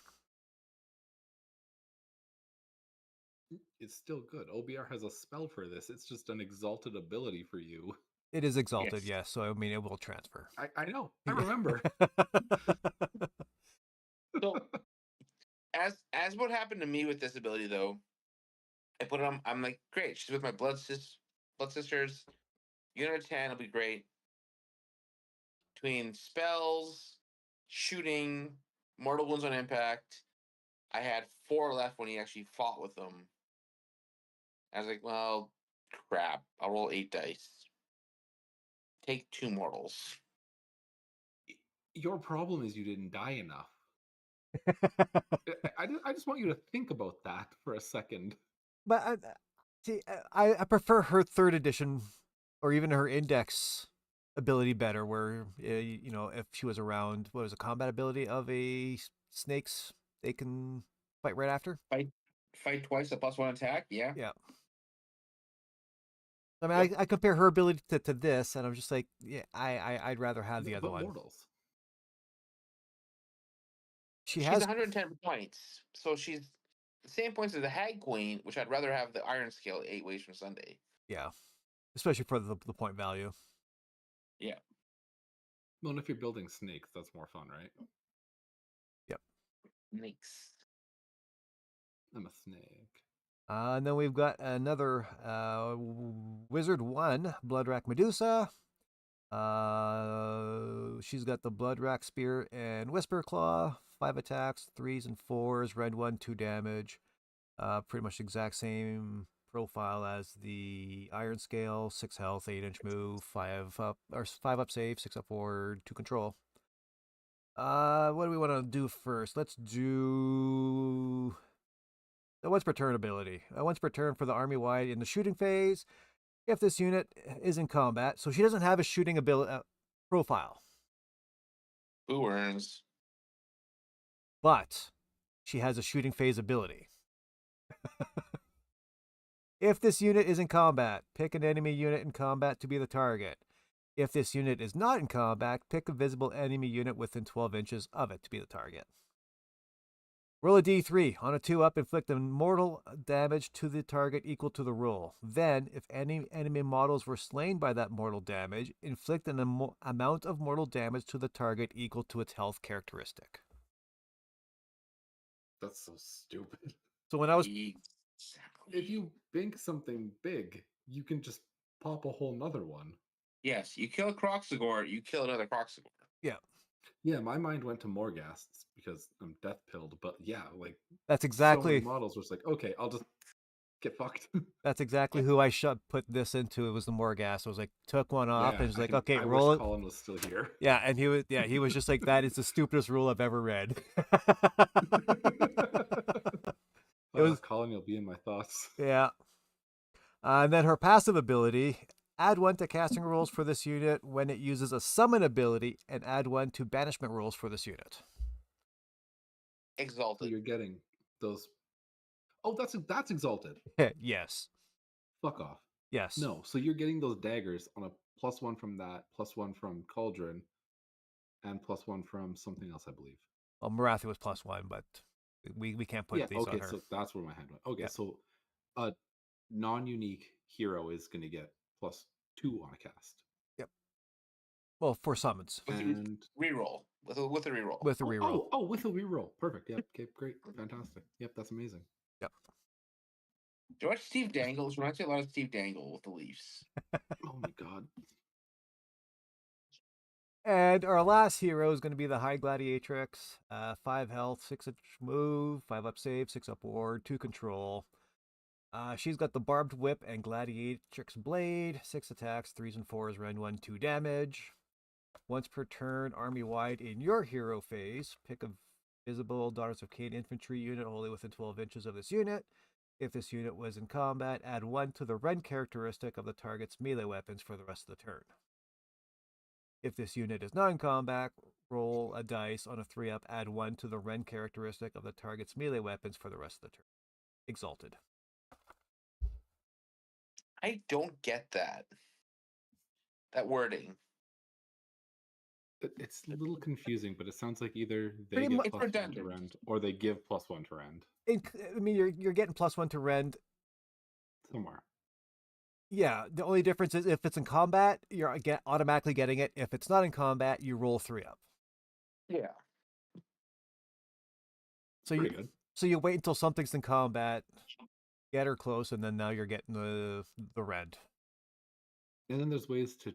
It's still good. OBR has a spell for this. It's just an exalted ability for you. It is exalted, Yes. yes, so I mean, it will transfer. I know. I remember. So, as what happened to me with this ability, though, I put it on. I'm like, great. She's with my blood sisters. Unit of 10 will be great. Between spells, shooting, mortal wounds on impact, I had 4 left when he actually fought with them. I was like, well, crap. I'll roll 8 dice. Take 2 mortals. Your problem is you didn't die enough. I just want you to think about that for a second. But I prefer her 3rd edition or even her index ability better, where if she was around, what was a combat ability of a snakes, they can fight right after. Fight twice, a +1 attack. Yeah. Yeah. I mean, I compare her ability to this, and I'm just like, yeah, I'd rather have the other one. Mortals. She's 110 points, so she's the same points as the Hag Queen, which I'd rather have the Iron Scale 8 ways from Sunday. Yeah, especially for the point value. Yeah. Well, and if you're building snakes, that's more fun, right? Yep. Snakes. I'm a snake. And then we've got another Wizard 1, Bloodrack Medusa. She's got the Bloodrack Spear and Whisper Claw, 5 attacks, 3s and 4s, rend 1, 2 damage. Pretty much the exact same profile as the Iron Scale, 6 health, 8-inch move, 5 up, or 5 up save, 6 up forward, 2 control. What do we want to do first? Let's do the once per turn ability. Once per turn for the army wide in the shooting phase. If this unit is in combat, so she doesn't have a shooting ability profile, Who earns? but she has a shooting phase ability. If this unit is in combat, pick an enemy unit in combat to be the target. If this unit is not in combat, pick a visible enemy unit within 12 inches of it to be the target. Roll a d3. On a 2-up, inflict a mortal damage to the target equal to the roll. Then, if any enemy models were slain by that mortal damage, inflict an amount of mortal damage to the target equal to its health characteristic. That's so stupid. So when I was If you bink something big, you can just pop a whole nother one. Yes, you kill a Croxagore, you kill another Croxagore. Yeah, my mind went to Morghasts because I'm death pilled, but yeah, like that's so exactly many models were just like, okay, I'll just get fucked. that's exactly who I put this into. It was the Morghast. I was like, took one off, and was like, okay, I roll wish it. Colin was still here. Yeah, and he was just like, that is the stupidest rule I've ever read. It was Colin, you'll be in my thoughts. yeah. And then her passive ability, add 1 to casting rolls for this unit when it uses a summon ability, and add 1 to banishment rolls for this unit. So Exalted. you're getting those. Oh, that's exalted. Yes. Fuck off. Yes. No, so you're getting those daggers on a +1 from that, +1 from Cauldron, and +1 from something else, I believe. Well, Marathi was +1, but we can't put these okay, on her. so that's where my hand went. Okay, Yeah. so a non-unique hero is going to get +2 on a cast. Yep. Well, for summons. And Reroll. With a reroll. With a reroll. Oh, with a reroll. Perfect. Yep. Okay, great. Fantastic. Yep, that's amazing. Yep. Do you watch Steve Dangles? Reminds me a lot of Steve Dangle with the Leafs. Oh my god. And our last hero is going to be the High Gladiatrix. 5 health, 6-inch move, 5 up save, 6 up ward, 2 control. She's got the Barbed Whip and Gladiatrix Blade, 6 attacks, 3s and 4s, rend 1, 2 damage. Once per turn, army-wide in your hero phase, pick a visible Daughters of Khaine infantry unit wholly within 12 inches of this unit. If this unit was in combat, add 1 to the rend characteristic of the target's melee weapons for the rest of the turn. If this unit is not in combat, roll a dice on a 3-up, add 1 to the rend characteristic of the target's melee weapons for the rest of the turn. Exalted. I don't get that. That wording. It's a little confusing, but it sounds like either they Pretty get much- It's +1 to redundant. rend, or they give +1 to rend I mean, you're getting +1 to rend. somewhere. Yeah, the only difference is if it's in combat, you're automatically getting it. If it's not in combat, you roll 3-up. Yeah. So Pretty good. So you wait until something's in combat, get her close, and then now you're getting the rend. And then there's ways to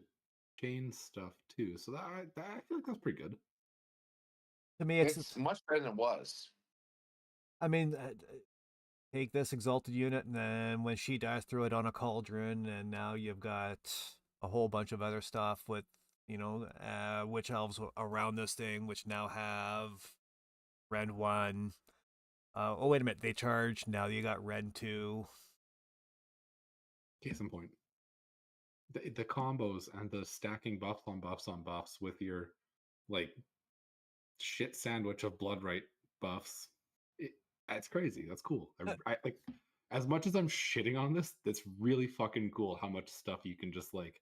chain stuff too. So that I feel like that's pretty good. To me, It's much better than it was. I mean, take this exalted unit, and then when she dies, throw it on a cauldron, and now you've got a whole bunch of other stuff with, witch elves around this thing, which now have rend 1. Oh, wait a minute, they charge. Now you got rend 2. Case in point. The combos and the stacking buffs on buffs on buffs with your like shit sandwich of blood right buffs. It's crazy. That's cool. I like as much as I'm shitting on this, that's really fucking cool how much stuff you can just like.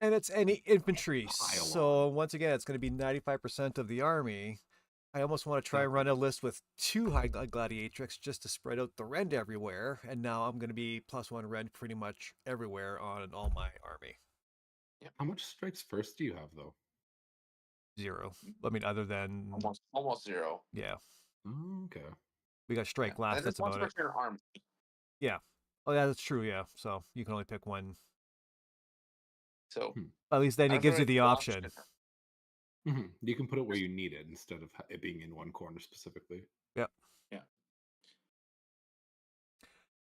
And it's any infantry. Pile So on. once again, it's going to be 95% of the army. I almost want to try and Exactly. run a list with 2 High Gladiatrix just to spread out the rend everywhere. And now I'm going to be +1 rend pretty much everywhere on all my army. How much strikes first do you have though? 0. I mean, other than Almost 0. yeah, Oh, okay. we got strike last. And That's it's once about it. per turn army. Yeah. Oh yeah, that's true. Yeah. So you can only pick one. So At least then it that's gives you already the an option. You can put it where you need it instead of it being in one corner specifically. Yep. Yeah.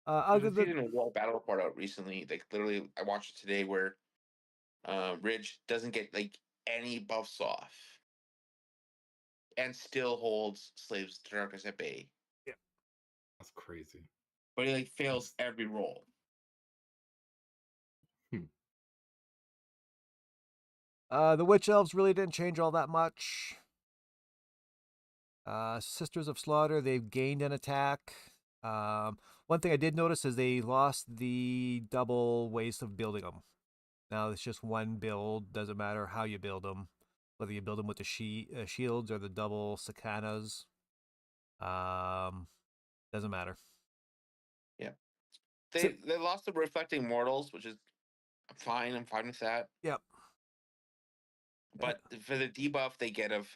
Other There's a than season of War battle report out recently. Like literally, I watched it today where Ridge doesn't get like any buffs off, and still holds slaves to darkness at bay. That's crazy. But he like fails every roll. the witch elves really didn't change all that much. Sisters of Slaughter, they've gained an attack. One thing I did notice is they lost the double ways of building them. Now it's just one build. Doesn't matter how you build them, whether you build them with the shields or the double sakanas. Doesn't matter. Yeah, So- they lost the reflecting mortals, which is fine. I'm fine with that. Yep. But for the debuff they get of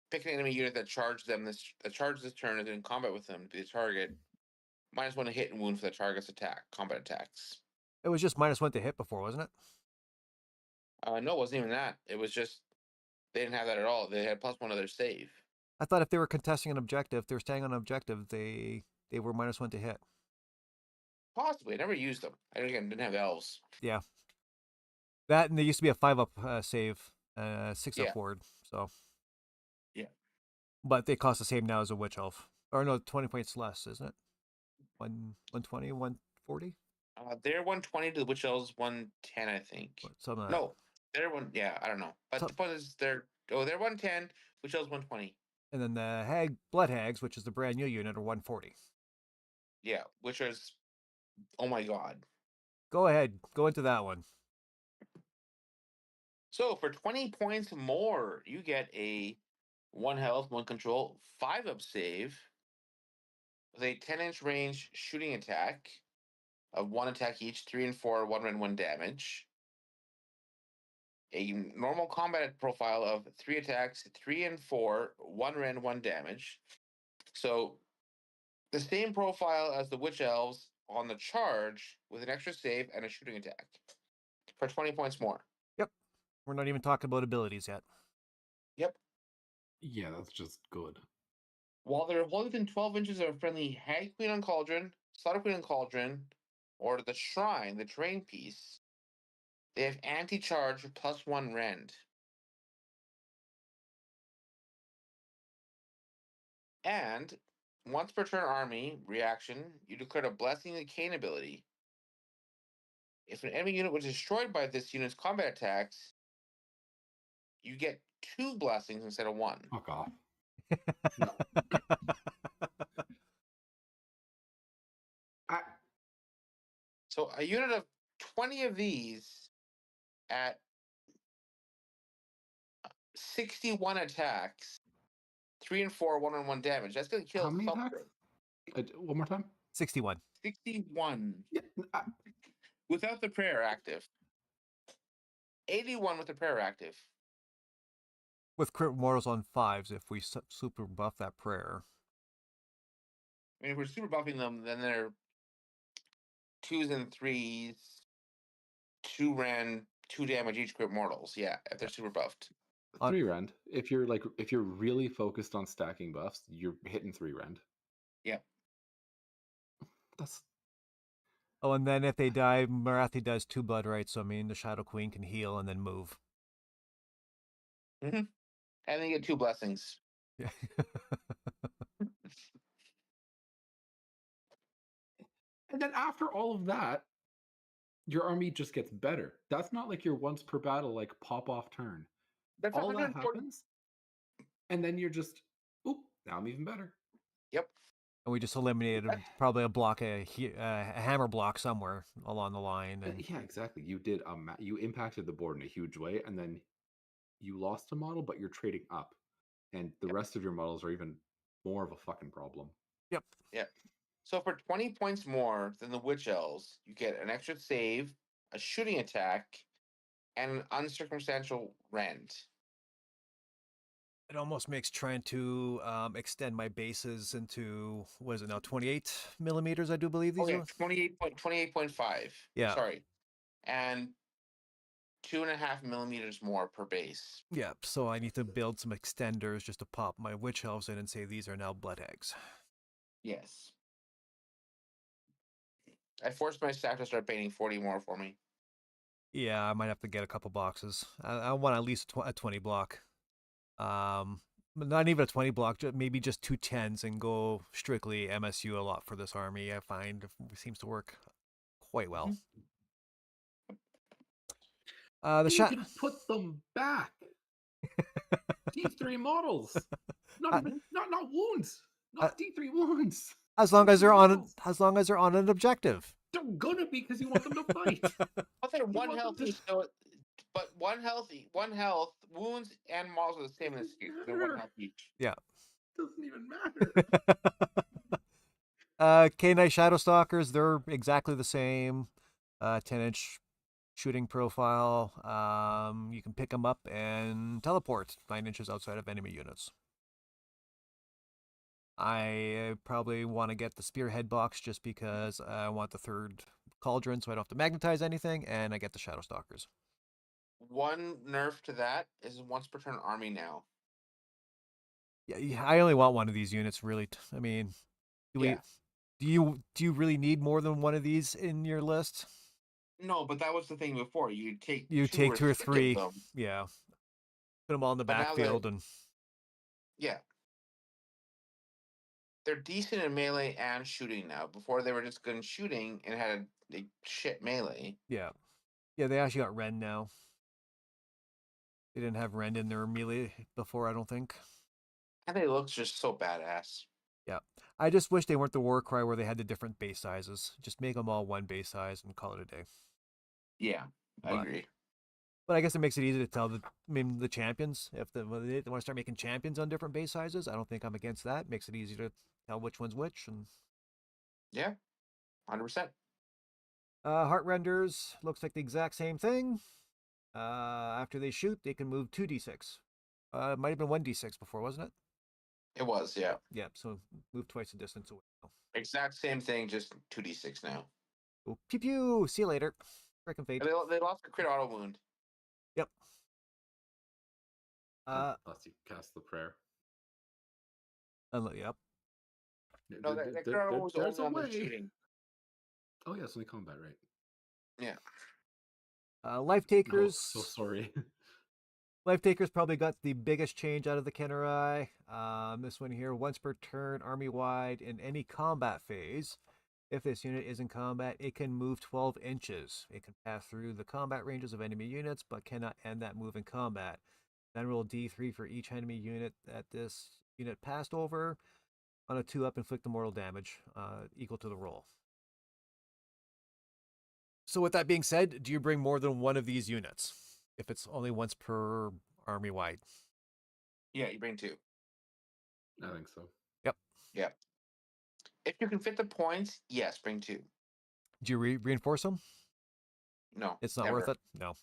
pick an enemy unit that charges this turn and in combat with them to be the target. -1 to hit and wound for the target's combat attacks. It was just -1 to hit before, wasn't it? No, it wasn't even that. It was just they didn't have that at all. They had +1 to their save. I thought if they were contesting an objective, they were staying on an objective, they were -1 to hit. Possibly, I never used them. I again didn't have elves. Yeah. That and there used to be a 5-up save, 6-up Yeah. ward. So. Yeah. But they cost the same now as a witch elf. Or no, 20 points less, isn't it? 120, 140? They're 120 to the witch elves 110, I think. Something like No, they're I don't know. But the point is they're 110, witch elves 120. And then the blood hags, which is the brand new unit, are 140. Yeah, which is oh my god. Go ahead, go into that one. So for 20 points more, you get a 1 health, 1 control, 5-up save with a 10-inch range shooting attack of 1 attack each, 3 and 4, 1 rend, 1 damage. A normal combat profile of 3 attacks, 3 and 4, 1 rend, 1 damage. So the same profile as the witch elves on the charge with an extra save and a shooting attack for 20 points more. Yep. We're not even talking about abilities yet. Yep. Yeah, that's just good. While they're within 12 inches of a friendly Hag Queen on Cauldron, Slaughter Queen on Cauldron, or the Shrine, the terrain piece, they have anti-charge +1 rend. And once per turn army reaction, you declare a Blessing of Khaine ability. If an enemy unit was destroyed by this unit's combat attacks, you get 2 blessings instead of 1. Fuck off. So a unit of 20 of these at 61 attacks, 3 and 4, 1 on 1 damage. That's gonna kill How many something. attacks? One more time. 61. 61 Yeah, without the prayer active. 81 with the prayer active. With crit mortals on 5s if we super buff that prayer. I mean, if we're super buffing them, then they're 2s and 3s, 2 rend, 2 damage each crit mortals. Yeah, if they're super buffed. 3 rend. If you're really focused on stacking buffs, you're hitting 3 rend. Yeah. That's Oh, and then if they die, Marathi does 2 blood rights, so I mean the Shadow Queen can heal and then move. And they get 2 blessings. Yeah. And then after all of that, your army just gets better. That's not like your once per battle like pop off turn. That's All that 140. happens, and then you're just, oop, now I'm even better. Yep. And we just eliminated probably a block, a hammer block somewhere along the line. And Yeah, exactly. You did you impacted the board in a huge way, and then you lost a model, but you're trading up, and the rest of your models are even more of a fucking problem. Yep. Yep. So for 20 points more than the Witch Elves, you get an extra save, a shooting attack, and an uncircumstantial rend. It almost makes trying to extend my bases into, what is it now, 28 millimeters, I do believe these are? 28.5. Yeah. Sorry. And 2.5 millimeters more per base. Yeah, so I need to build some extenders just to pop my witch elves in and say these are now blood eggs. Yes. I forced my staff to start painting 40 more for me. Yeah, I might have to get a couple boxes. I want at least a 20 block. But not even a 20 block, maybe just 2 10s and go strictly MSU a lot for this army. I find it seems to work quite well. The You shot. can put them back. D3 models. Not wounds. Not D3 wounds. As long as they're on models. as long as they're on an objective. They're gonna be because you want them to fight. But they're one want them health to- each, so but one health, wounds and models are the same in this case. They're one health each. Yeah. Doesn't even matter. K-Knight Shadow Stalkers, they're exactly the same. 10-inch shooting profile. You can pick them up and teleport 9 inches outside of enemy units. I probably want to get the Spearhead box just because I want the 3rd Cauldron so I don't have to magnetize anything, and I get the Shadow Stalkers. One nerf to that is once per turn army now. Yeah, I only want one of these units, really. I mean, do you really need more than one of these in your list? No, but that was the thing before. You take take 2 or 3. Them, Yeah, put them all in the but now backfield and yeah. They're decent in melee and shooting now. Before they were just good in shooting and had a shit melee. yeah, they actually got Rend now. They didn't have Rend in their melee before, I don't think. And they look just so badass. Yeah, I just wish they weren't the Warcry where they had the different base sizes. Just make them all one base size and call it a day. Yeah, I agree. But I guess it makes it easy to tell the champions if they want to start making champions on different base sizes. I don't think I'm against that. Makes it easy to tell which one's which. And yeah, 100%. Heart Renders looks like the exact same thing. After they shoot, they can move 2d6. It might have been 1d6 before, wasn't it? It was, yeah. Yeah, so move twice the distance away. Exact same thing, just 2d6 now. Oh, pew pew. See you later. Frickin' fate. They lost the crit auto wound. Yep. Unless you cast the prayer. Yep. No, that crit auto wound was There's only a on the way. shooting. Oh yeah, it's only combat, right? Yeah. Life Takers. Oh, so sorry. Life Takers probably got the biggest change out of the Kennerai. This one here, once per turn, army-wide, in any combat phase. If this unit is in combat, it can move 12 inches. It can pass through the combat ranges of enemy units, but cannot end that move in combat. Then roll D3 for each enemy unit that this unit passed over. On a 2-up, inflict the mortal damage equal to the roll. So with that being said, do you bring more than one of these units? If it's only once per army-wide. Yeah, you bring 2. I think so. Yeah. If you can fit the points, yes, bring 2. Do you reinforce them? No. It's not never. worth it? No.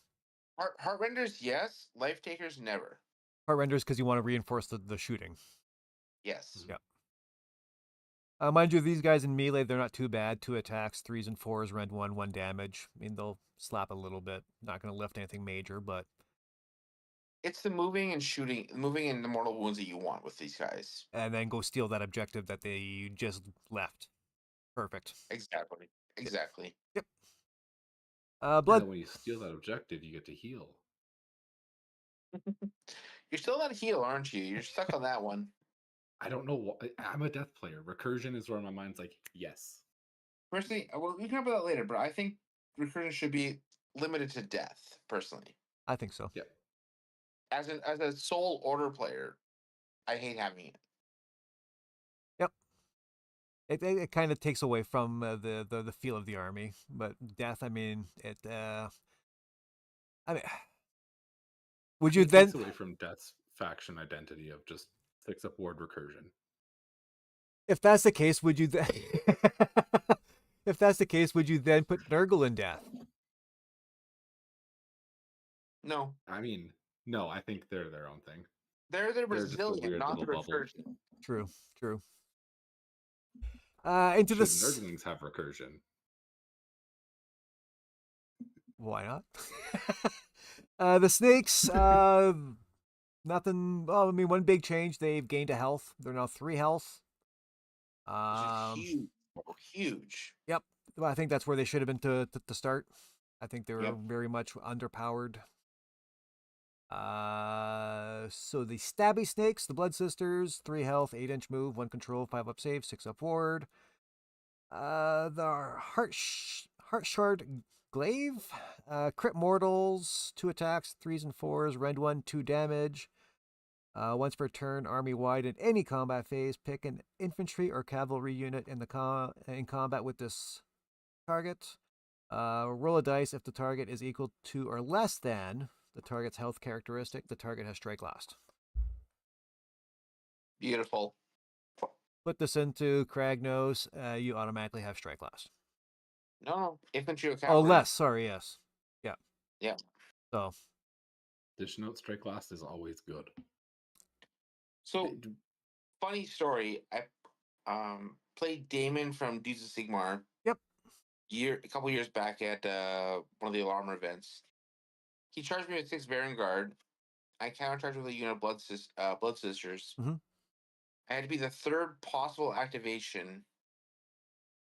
Heart Renders, yes. Life Takers, never. Heart Renders because you want to reinforce the shooting. Yes. Yeah. Mind you, these guys in melee, they're not too bad. 2 attacks, 3s and 4s, rend 1 damage. I mean, they'll slap a little bit. Not going to lift anything major, but... It's the moving and the mortal wounds that you want with these guys. And then go steal that objective that they just left. Perfect. Exactly. Yep. Blood. When you steal that objective, you get to heal. You're still not heal, aren't you? You're stuck on that one. I don't know what. I'm a death player. Recursion is where my mind's like, yes. Personally, well, we can talk about that later, but I think recursion should be limited to death, personally. I think so. Yeah. As a sole order player, I hate having it. Yep. It kind of takes away from the feel of the army, but death, I mean, would you then takes away from death's faction identity of just 6-up ward recursion? If that's the case, would you then if that's the case, would you then put Nurgle in death? No. I mean, no, I think they're their own thing. They're just a resilient, weird not the little bubble. recursion. True. Into Should this. Nurglings have recursion? Why not? The snakes, nothing. Well, I mean, one big change. They've gained a health. They're now 3 health. Which is huge. Huge. Yep. I think that's where they should have been to start. I think they were Yep. very much underpowered. So the Stabby Snakes, the Blood Sisters, 3 health, 8-inch move, 1 control, 5 up save, 6 up forward. The Heart Shard Glaive, crit mortals, 2 attacks, 3s and 4s, rend 1, 2 damage. Once per turn, army wide in any combat phase, pick an infantry or cavalry unit in combat with this target. Roll a dice if the target is equal to or less than the target's health characteristic. The target has strike last. Beautiful. Put this into Kragnos, you automatically have strike last. No, infantry or Oh, cavalry. less. Sorry, yes. Yeah. Yeah. So, Dish note strike last is always good. So, funny story. I played Damon from Deuce of Sigmar. Yep. A couple years back at one of the Alarm events. He charged me with 6 Vanguard. I countercharged with a unit of Blood Sisters. Mhm. I had to be the 3rd possible activation,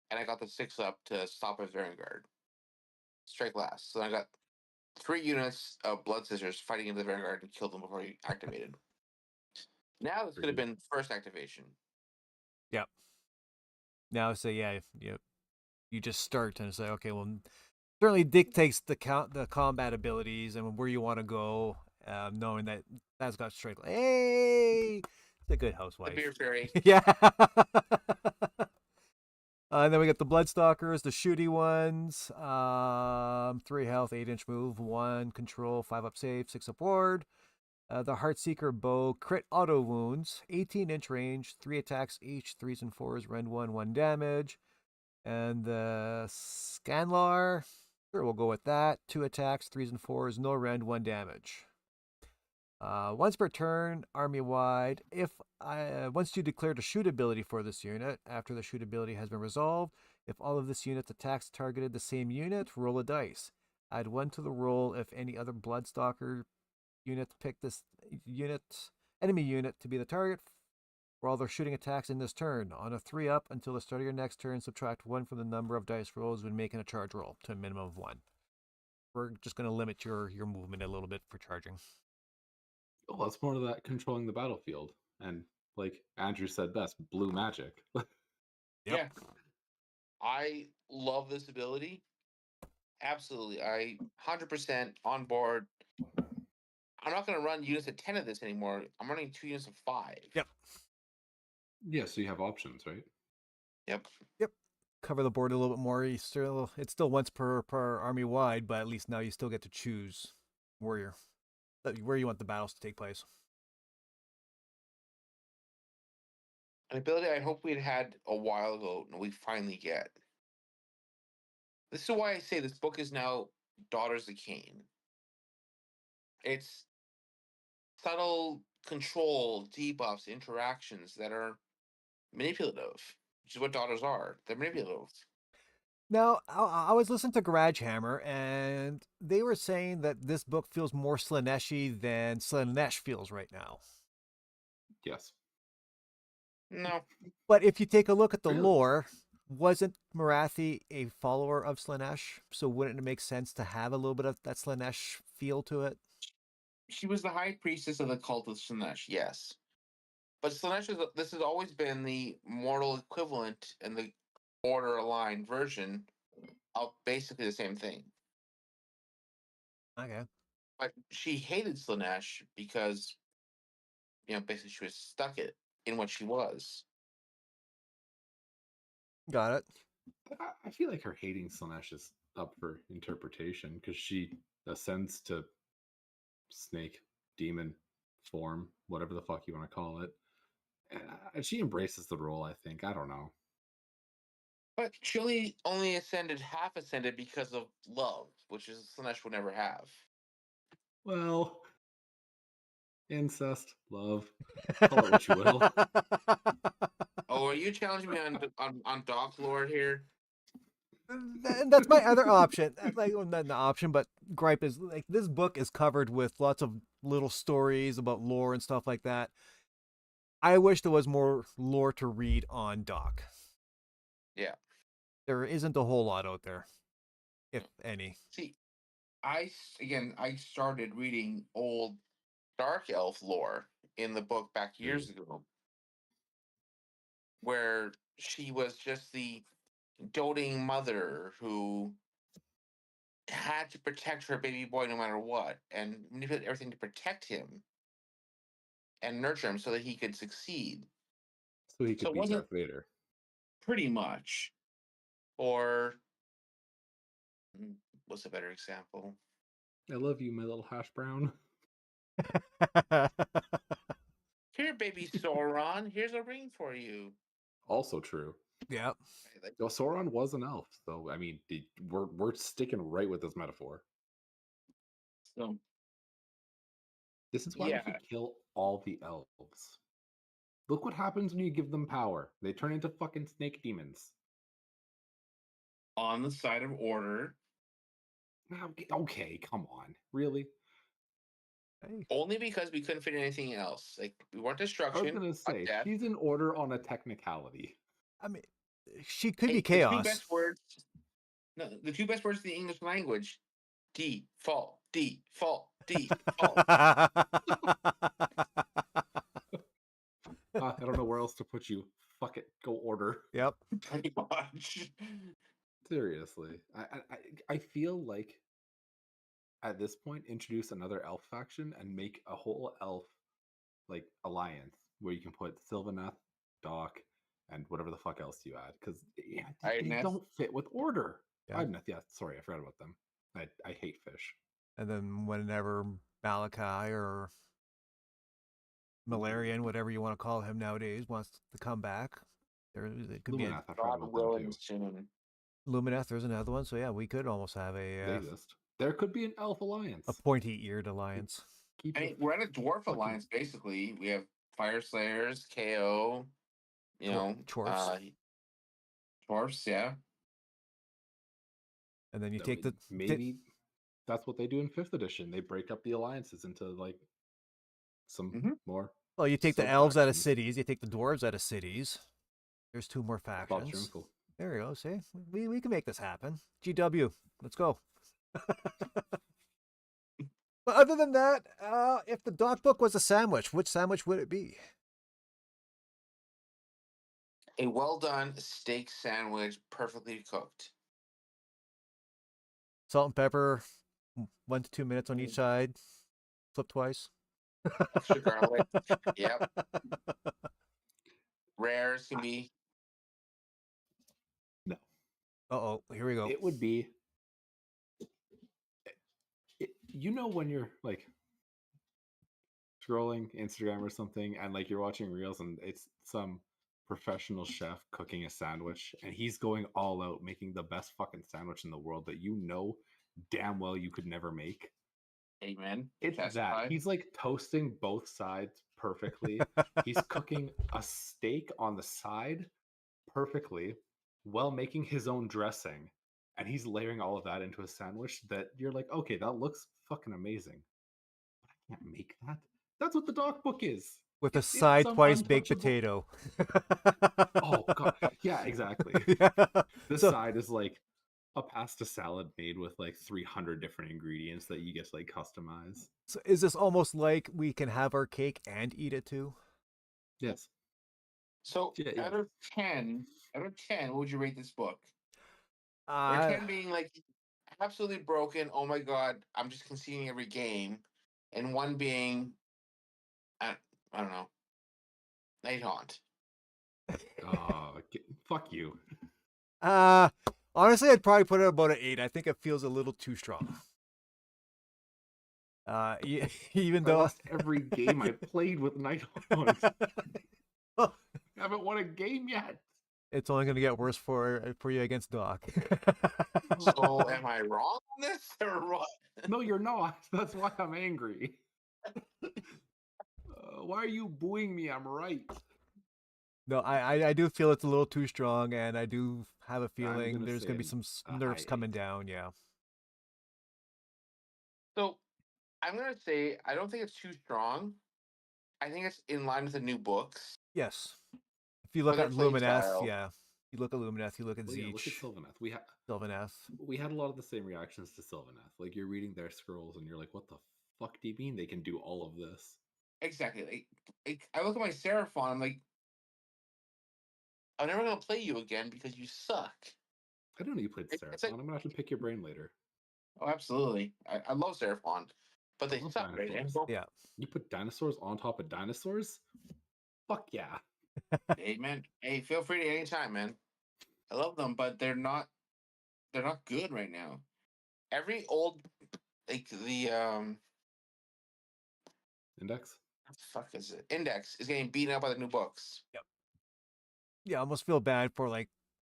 and I got the 6 up to stop his Vanguard. Strike last. So I got 3 units of Blood Sisters fighting into the Vanguard and killed them before he activated. Now this could have been first activation. Yep. Now, so yeah, you just start and say, okay, well, certainly dictates the combat abilities and where you want to go, knowing that that's got strike. Hey, it's a good The housewife. Beer Fairy. Yeah. And then we got the Bloodstalkers, the shooty ones. 3 health, 8-inch move, 1 control, 5 up save, 6 up ward. The Heartseeker bow, crit auto wounds, 18-inch range, 3 attacks each, 3s and 4s, rend 1, 1 damage. And the Scanlar, sure, we'll go with that. 2 attacks, 3s and 4s, no rend, 1 damage. Once per turn, army wide. Once you declared a shoot ability for this unit, after the shoot ability has been resolved, if all of this unit's attacks targeted the same unit, roll a dice. Add 1 to the roll if any other Bloodstalker unit pick this enemy unit to be the target for all their shooting attacks in this turn. On a 3-up until the start of your next turn, subtract 1 from the number of dice rolls when making a charge roll to a minimum of 1. We're just going to limit your movement a little bit for charging. Oh, that's more of that controlling the battlefield. And like Andrew said best, blue magic. Yep. Yeah. I love this ability. Absolutely. 100% on board. I'm not going to run units of 10 of this anymore. I'm running 2 units of 5. Yep. Yeah, so you have options, right? Yep. Cover the board a little bit more. It's still once per army wide, but at least now you still get to choose where you want the battles to take place. An ability I hope we'd had a while ago, and we finally get. This is why I say this book is now Daughters of Khaine. It's subtle control, debuffs, interactions that are manipulative, which is what daughters are. They're manipulative. Now, I was listening to Garage Hammer, and they were saying that this book feels more Slaanesh-y than Slaanesh feels right now. Yes. No. But if you take a look at the Really? lore, wasn't Marathi a follower of Slaanesh? So wouldn't it make sense to have a little bit of that Slaanesh feel to it? She was the high priestess of the cult of Slaanesh, yes. But Slaanesh this has always been the mortal equivalent in the order aligned version of basically the same thing. Okay. But she hated Slaanesh because, basically she was stuck in what she was. Got it. I feel like her hating Slaanesh is up for interpretation because she ascends to snake, demon form, whatever the fuck you want to call it. And she embraces the role, I think. I don't know. But she only half ascended because of love, which is Slaanesh would never have. Well, incest, love, call it what you will. Oh, are you challenging me on Doc Lord here? And that's my other option. Like, well, not an option, but gripe is like this book is covered with lots of little stories about lore and stuff like that. I wish there was more lore to read on Doc. Yeah. There isn't a whole lot out there, if any. See, I started reading old Dark Elf lore in the book back years ago, where she was just the doting mother who had to protect her baby boy no matter what, and manipulate everything to protect him and nurture him so that he could succeed. So he So could it be wasn't Darth Vader. pretty much, or what's a better example? I love you, my little hash brown. Here, baby Sauron, here's a ring for you. Also true. Yeah. Like, Well, Sauron was an elf, so I mean, we're sticking right with this metaphor. so This is why we should kill all the elves. Look what happens when you give them power. They turn into fucking snake demons. on the side of order, Okay, come on. Really? Hey, only because we couldn't fit anything else. Like we weren't I was destruction, gonna not say, death. she's in order on a technicality. I mean, she could Hey, be the two chaos. best words. No, the two best words in the English language: default, default, default. I don't know where else to put you. Fuck it, go order. Yep. Pretty much. Seriously, I feel like at this point, introduce another elf faction and make a whole elf like alliance where you can put Sylvaneth, Doc, and whatever the fuck else you add, because they Ironeth. don't fit with order. Yeah. Ironeth, yeah, sorry, I forgot about them. I hate fish. And then whenever Malachi or Malarian, whatever you want to call him nowadays, wants to come back, it could be a Lumineth, I forgot God about them willing, too. soon. Lumineth. There's another one. So yeah, we could almost have They a exist. There could be an elf alliance. pointy-eared alliance. Keep I your mean, we're at a dwarf fucking- alliance basically. We have Fire Slayers, KO, you know, Chorfs. dwarfs, yeah. And then you I take mean, the maybe that's what they do in 5th edition. They break up the alliances into like some more. well, you take the elves out of sub-factions. cities, you take the dwarves out of cities. There's 2 more About your factions. uncle. There we go. See, we can make this happen. GW, let's go. But other than that, if the doc book was a sandwich, which sandwich would it be? A well done steak sandwich, perfectly cooked. Salt and pepper, 1 to 2 minutes on each side, flip twice. Extra garlic. Yep. Rares can be. No. Uh-oh, here we go. It would be you know when you're like scrolling Instagram or something and like you're watching reels and it's some professional chef cooking a sandwich and he's going all out making the best fucking sandwich in the world that you know damn well you could never make. Amen. It's Testify. that. He's like toasting both sides perfectly. He's cooking a steak on the side perfectly while making his own dressing. And he's layering all of that into a sandwich that you're like, okay, that looks fucking amazing. But I can't make that. That's what the doc book is. With a It's side some twice baked untouchable- potato. Oh god. Yeah, exactly. Yeah. The So- side is like a pasta salad made with like 300 different ingredients that you get to like customize. So is this almost like we can have our cake and eat it too? Yes. So Yeah. out of 10, what would you rate this book? Or 10 being like absolutely broken, oh my god, I'm just conceding every game. And 1 being I don't know. Night Haunt. Fuck you. Honestly, I'd probably put it about an 8. I think it feels a little too strong. Even I though lost every game I played with Night Haunt. I haven't won a game yet. It's only going to get worse for you against Doc. So am I wrong on this or what? No, you're not. That's why I'm angry. Why are you booing me? I'm right. No, I do feel it's a little too strong, and I do have a I'm feeling gonna there's say going to be a some nerfs high coming 8. down. Yeah. So I'm gonna say I don't think it's too strong. I think it's in line with the new books. Yes. If you look their at playing Lumineth, style. yeah, You look at Lumineth, you look at Well, yeah, look at Zeech, Sylvaneth. We had a lot of the same reactions to Sylvaneth. Like you're reading their scrolls and you're like, what the fuck do you mean they can do all of this? Exactly. I look at my Seraphon. I'm like, I'm never gonna play you again because you suck. I don't know you played It's Seraphon. like, I'm gonna have to pick your brain later. oh, absolutely. I love Seraphon, but I they love suck right dinosaurs. now. Yeah. You put dinosaurs on top of dinosaurs? Fuck yeah. Hey man, hey, feel free to anytime, man. I love them, but they're not good right now. Every old like the Index? what the fuck is it? Index is getting beaten up by the new books. Yeah, I almost feel bad for like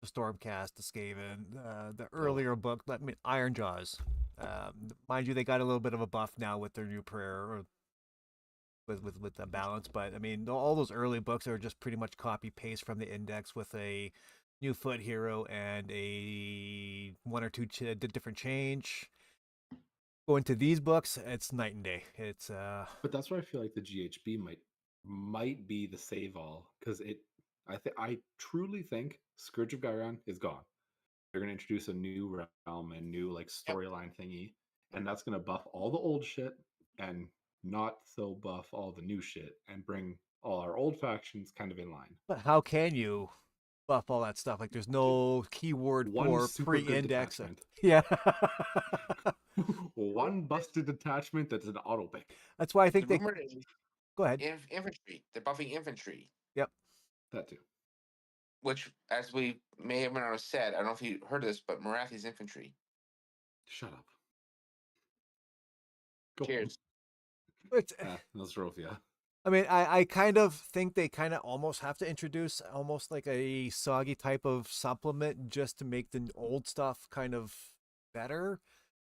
the Stormcast, the Skaven, the earlier book. I mean, Iron Jaws. Mind you, they got a little bit of a buff now with their new prayer, or with the balance. But I mean, all those early books are just pretty much copy paste from the Index with a new foot hero and a one or two different change. Go into these books, it's night and day. It's But that's where I feel like the GHB might be the save all because I truly think Scourge of Gyron is gone. They're gonna introduce a new realm and new like Yep. storyline thingy, and that's gonna buff all the old shit and not so buff all the new shit and bring all our old factions kind of in line. but how can you buff all that stuff? Like, there's no keyword One for super good pre-index. detachment. Yeah. One busted detachment that's an auto pick. That's why I The think they. rumor is Go ahead. infantry. They're buffing infantry, Yep. That too. which, as we may have not said, I don't know if you heard this, but Marathi's infantry. Shut up. Go. Cheers. It's, Nostrovia. I mean, I kind of think they kind of almost have to introduce almost like a soggy type of supplement just to make the old stuff kind of better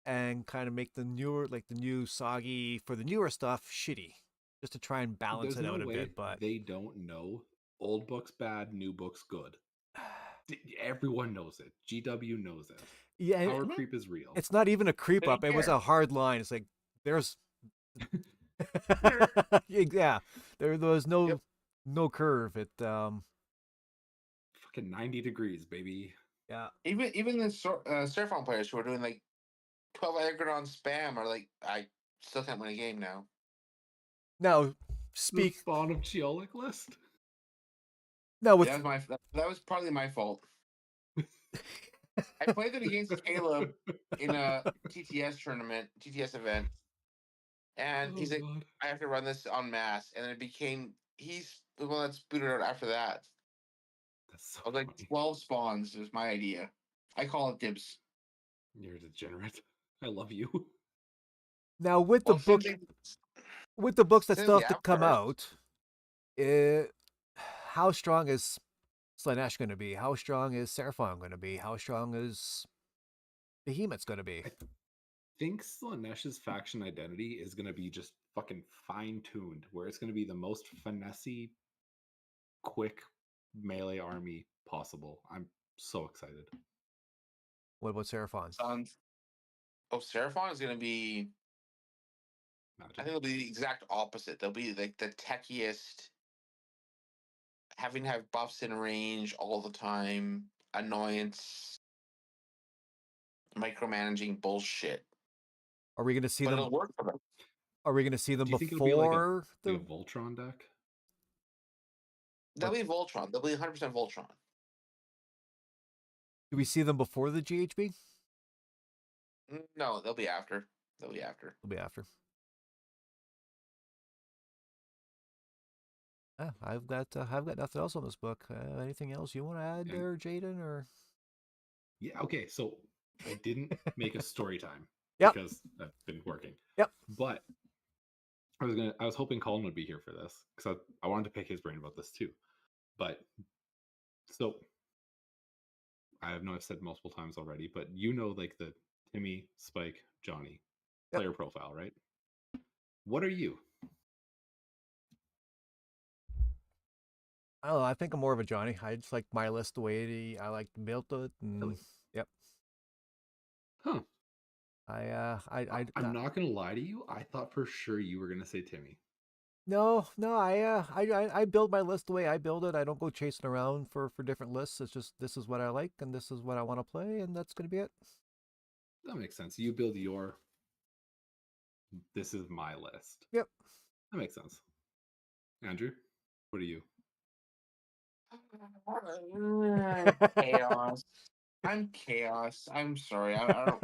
and kind of make the newer, like the new soggy for the newer stuff, shitty, just to try and balance There's it no out a way bit. But they don't know old books bad, new books good. Everyone knows it. GW knows it. yeah, and Power creep is real. it's not even a creep They don't up. It was care. a hard line. It's like there's yeah, there was Yep. no curve. Fucking 90 degrees, baby. Yeah. Even the Seraphon players who are doing like 12 Aggron spam are like, I still can't win a game now. Now The speak Spawn of Cheolic list. now with That was partly my fault. I played it against Caleb in a TTS event, and he's like, God. I have to run this on mass, and it became he's the one that's booted out after that. That's so I was like, funny. 12 spawns was my idea. I call it dibs. You're a degenerate. I love you. now with Well, the book with the books that since still the have to come Avatar, out, how strong is Slanesh going to be? How strong is Seraphon going to be? How strong is Behemoth's going to be? I think Slanesh's faction identity is going to be just fucking fine-tuned, where it's going to be the most finessey, quick melee army possible. I'm so excited. What about Seraphon? Seraphon is going to be. Magic. I think it'll be the exact opposite. They'll be like the techiest, having to have buffs in range all the time, annoyance, micromanaging bullshit. Are we going to see But them? it'll work for them. Are we going to see them Do you think it'll be like before a the? Voltron deck? They'll be Voltron. They'll be 100% Voltron. Do we see them before the GHB? No, they'll be after. They'll be after. It'll be after. Yeah, I've got nothing else on this book. Anything else you want to add And- there, Jaden? Or Yeah, okay, so I didn't make a story time Yep. because I've been working. Yep. But I was hoping Colin would be here for this because I wanted to pick his brain about this too. But so I've said multiple times already, but you know, like the Timmy, Spike, Johnny Yep. player profile, right? What are you? I don't know. I think I'm more of a Johnny. I just like my list the way I like built it. And, Really? Yep. Huh. I'm I'm not gonna lie to you. I thought for sure you were gonna say Timmy. No, I build my list the way I build it. I don't go chasing around for different lists. It's just this is what I like and this is what I want to play, and that's going to be it. That makes sense. You build your. This is my list. Yep. That makes sense. Andrew, what are you? Chaos. I'm chaos. I'm sorry. I don't.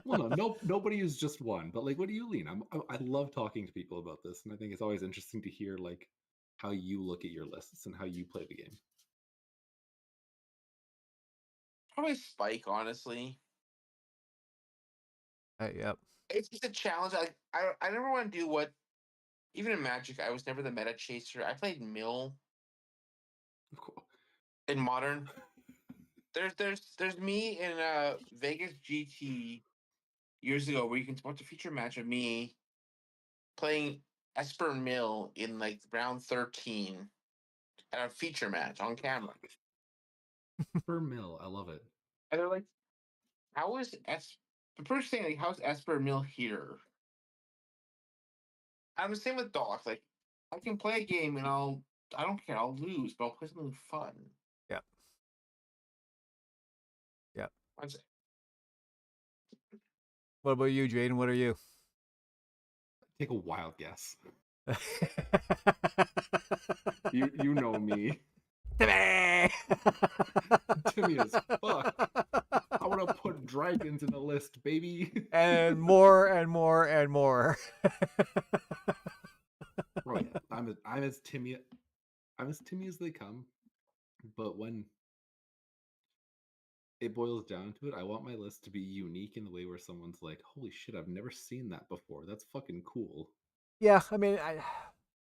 Well, no, nobody is just one. But like, what do you lean? I love talking to people about this, and I think it's always interesting to hear like how you look at your lists and how you play the game. Probably Spike, honestly. Yep. It's just a challenge. I never want to do what. Even in Magic, I was never the meta chaser. I played Mill Of course. in Modern. There's me in Vegas GT years ago where you can watch a feature match of me playing Esper Mill in like round 13 at a feature match on camera. Per mill, I love it. And they're like, how is the person saying like how's Esper Mill here? I'm the same with Doc. Like I can play a game and I don't care, I'll lose, but I'll play something fun. Yep. Yep. I'd say, What about you, Jaden? What are you? Take a wild guess. You know me. Timmy as fuck. I want to put dragons in the list, baby. And more and more and more. Oh yeah, I'm as Timmy as they come. But when it boils down to it, I want my list to be unique in the way where someone's like, "Holy shit, I've never seen that before. That's fucking cool." Yeah, I mean,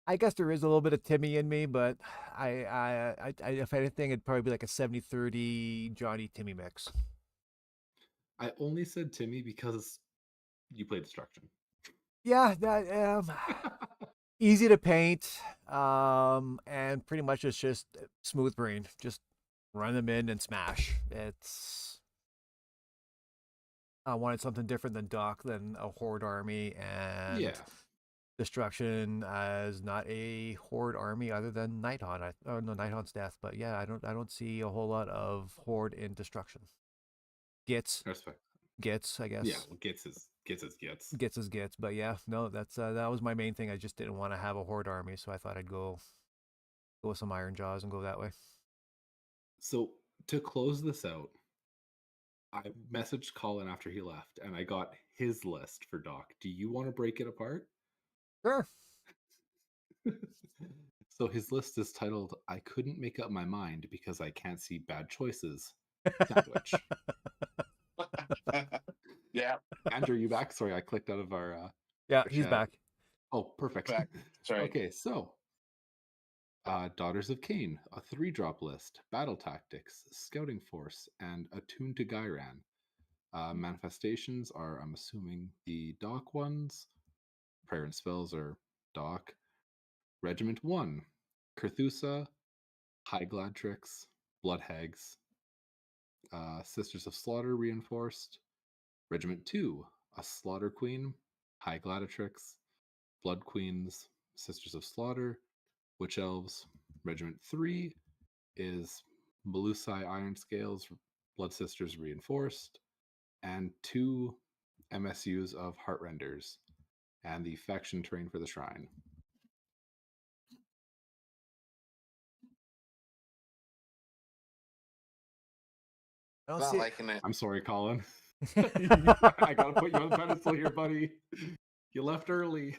I guess there is a little bit of Timmy in me, but if anything, it'd probably be like a 70-30 Johnny Timmy mix. I only said Timmy because you play Destruction. Yeah, that easy to paint, and pretty much it's just smooth brain. Just run them in and smash. I wanted something different than Doc, than a horde army, and Yeah. Destruction as not a horde army other than Nighthaunt. Nighthaught's death, but yeah, I don't see a whole lot of horde in Destruction. Gits, Respect. I guess. Yeah, well, gets is gets. Gits is gits, but yeah, no, that was my main thing. I just didn't want to have a horde army, so I thought I'd go with some Iron Jaws and go that way. So to close this out, I messaged Colin after he left, and I got his list for Doc. Do you want to break it apart? Sure. So his list is titled "I couldn't make up my mind because I can't see bad choices." Sandwich. yeah, Andrew, you back? Sorry, I clicked out of our. Yeah, our he's chat. back. Oh, perfect. back. Sorry. Okay, so Daughters of Khaine, a 3-drop list, battle tactics, scouting force, and attuned to Gyran. Manifestations are, I'm assuming, the Doc ones. Prayer and spells are Doc. Regiment 1, Carthusa, High Gladtrix, Blood Hags. Sisters of Slaughter reinforced. Regiment 2, a Slaughter Queen, High Gladiatrix, Blood Queens, Sisters of Slaughter, Witch Elves. Regiment 3 is Melusai Iron Scales, Blood Sisters reinforced, and 2 MSUs of Heartrenders, and the faction terrain for the Shrine. I don't Not see. liking it. I'm sorry, Colin. I gotta put you on the pedestal here, buddy. You left early.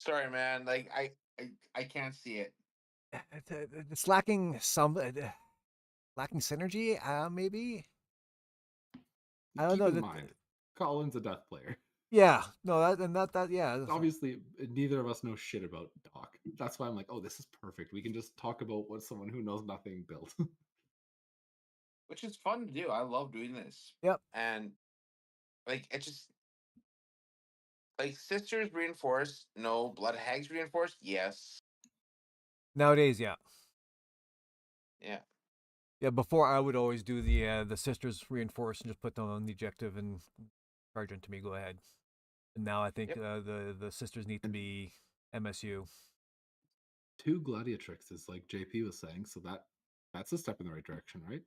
Sorry, man. Like I can't see it. It's lacking lacking synergy. Maybe. I don't Keep know. in mind, Colin's a death player. Yeah, no, yeah. Obviously, neither of us know shit about Doc. That's why I'm like, oh, this is perfect. We can just talk about what someone who knows nothing built. Which is fun to do. I love doing this. Yep. And like it just like sisters reinforced, no. Blood hags reinforced, yes. Nowadays, yeah. Yeah. Yeah, before I would always do the sisters reinforce and just put them on the objective and charge into me. Go ahead. And now I think Yep. the sisters need to be MSU. 2 Gladiatrixes, like JP was saying, so that's a step in the right direction, right?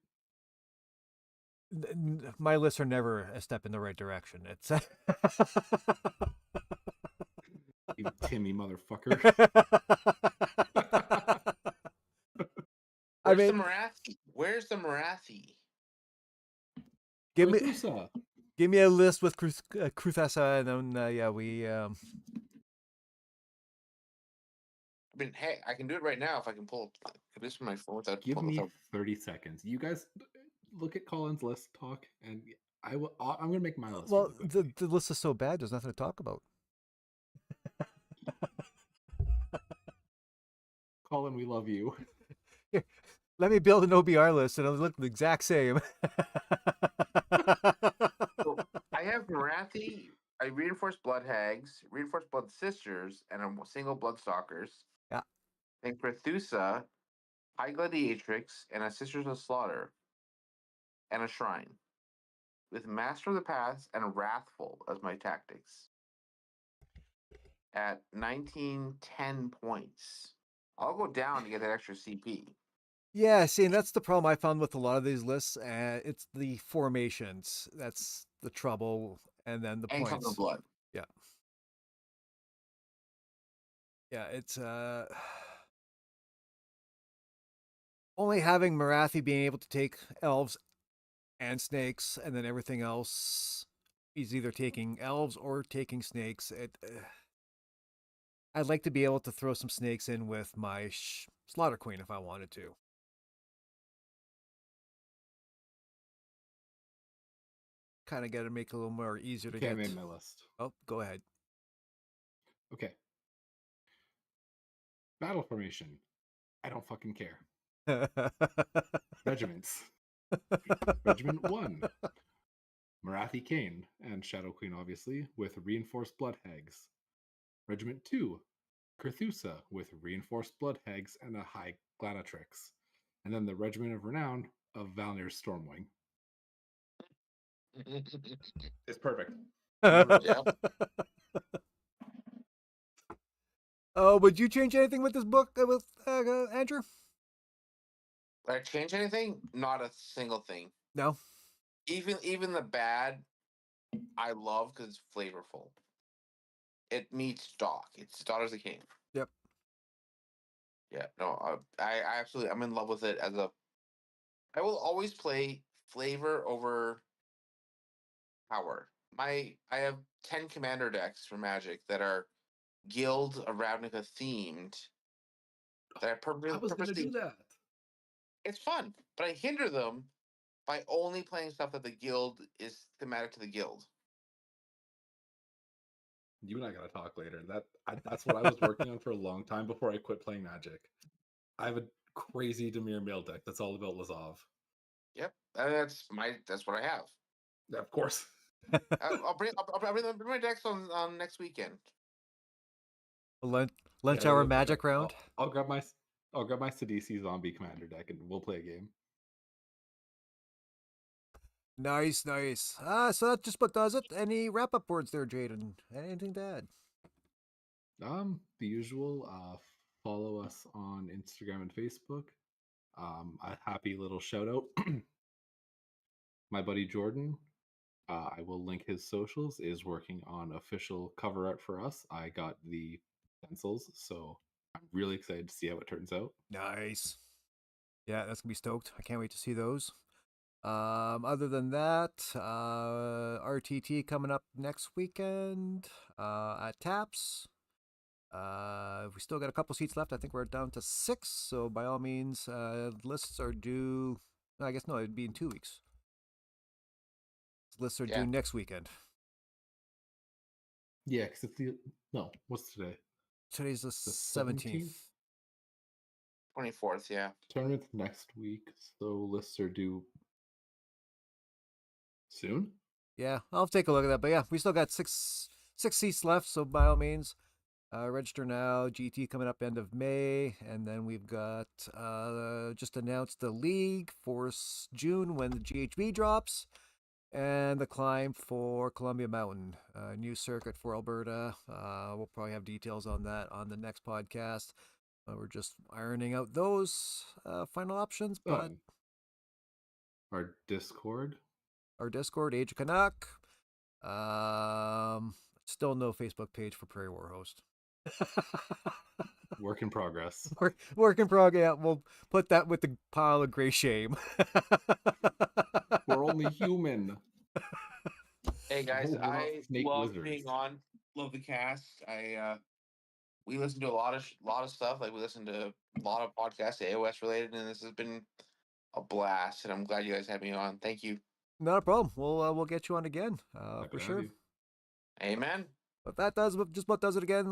My lists are never a step in the right direction. It's You Timmy motherfucker. I Where's the mean, Marathi? Where's the Marathi? give me Ragusa. give me a list with Cruzasa, and then yeah, we I mean, hey, I can do it right now if I can pull this from my phone without Give pulling me this up. 30 seconds. You guys look at Colin's list, talk, and I'm gonna make my list well, really quickly. the list is so bad. There's nothing to talk about. Colin, we love you. Here, let me build an OBR list, and it'll look the exact same. So I have Marathi, I reinforced Blood Hags, reinforced Blood Sisters, and a single Bloodstalkers. Yeah. And Prathusa, High Gladiatrix, and a Sisters of Slaughter, and a Shrine, with Master of the Paths and Wrathful as my tactics. At 1910 points. I'll go down to get that extra CP. Yeah, see, and that's the problem I found with a lot of these lists. It's the formations. That's the trouble, and then the And Covenant points. of Blood. Yeah. Yeah, it's only having Marathi being able to take elves and snakes, and then everything else is either taking elves or taking snakes. I'd like to be able to throw some snakes in with my Slaughter Queen if I wanted to. Kind of got to make it a little more easier to Okay, I get. made my list. Oh, go ahead. Okay. Battle formation. I don't fucking care. Regiments. Regiment 1. Marathi Kane and Shadow Queen, obviously, with reinforced blood hags. Regiment 2. Carthusa with reinforced blood hags and a high gladiatrix. And then the Regiment of Renown of Valnir's Stormwing. It's perfect. Yeah. Oh, would you change anything with this book with Andrew? Did I change anything? Not a single thing. No. Even the bad, I love because it's flavorful. It meets Doc. It's Daughters of Khaine. Yep. Yeah, no, I absolutely, I'm in love with it as a. I will always play flavor over power. I have 10 commander decks for Magic that are Guild of Ravnica themed. That I I was going to purposely. do that. It's fun, but I hinder them by only playing stuff that the Guild is thematic to the Guild. You and I got to talk later. That's what I was working on for a long time before I quit playing Magic. I have a crazy Demir mail deck that's all about Lazov. Yep, that's what I have. Yeah, of course. I'll bring my decks on next weekend. Lunch Yeah, hour look, magic round. I'll grab my Sidisi zombie commander deck and we'll play a game. Nice, nice. So that just about does it. Any wrap up words there, Jaden? Anything to add? The usual. Follow us on Instagram and Facebook. A happy little shout out. My buddy Jordan, I will link his socials, is working on official cover art for us. I got the pencils, so I'm really excited to see how it turns out. Nice. Yeah, that's gonna be stoked. I can't wait to see those. Other than that, RTT coming up next weekend at Taps. We still got a couple seats left. I think we're down to 6. So by all means, lists are due. I guess no, it'd be in 2 weeks. Lists are due next weekend. Yeah, because it's what's today? Today's the 17th. 24th, yeah. Tournament's next week, so lists are due soon. Yeah, I'll take a look at that. But yeah, we still got six seats left. So by all means, register now. GT coming up end of May, and then we've got just announced the league for June when the GHB drops. And the climb for Columbia Mountain, new circuit for Alberta. We'll probably have details on that on the next podcast. We're just ironing out those final options, but Our Discord. our Discord, Age of Canuck. Still no Facebook page for Prairie War Host. Work in progress. Work in progress. Yeah, we'll put that with the pile of gray shame. We're only human. Hey guys, We're not I snake love wizards. being on. Love the cast. We listen to a lot of stuff. Like we listen to a lot of podcasts AOS related, and this has been a blast. And I'm glad you guys had me on. Thank you. Not a problem. We'll get you on again Happy for to have sure. you. Amen. But that does just about does it again.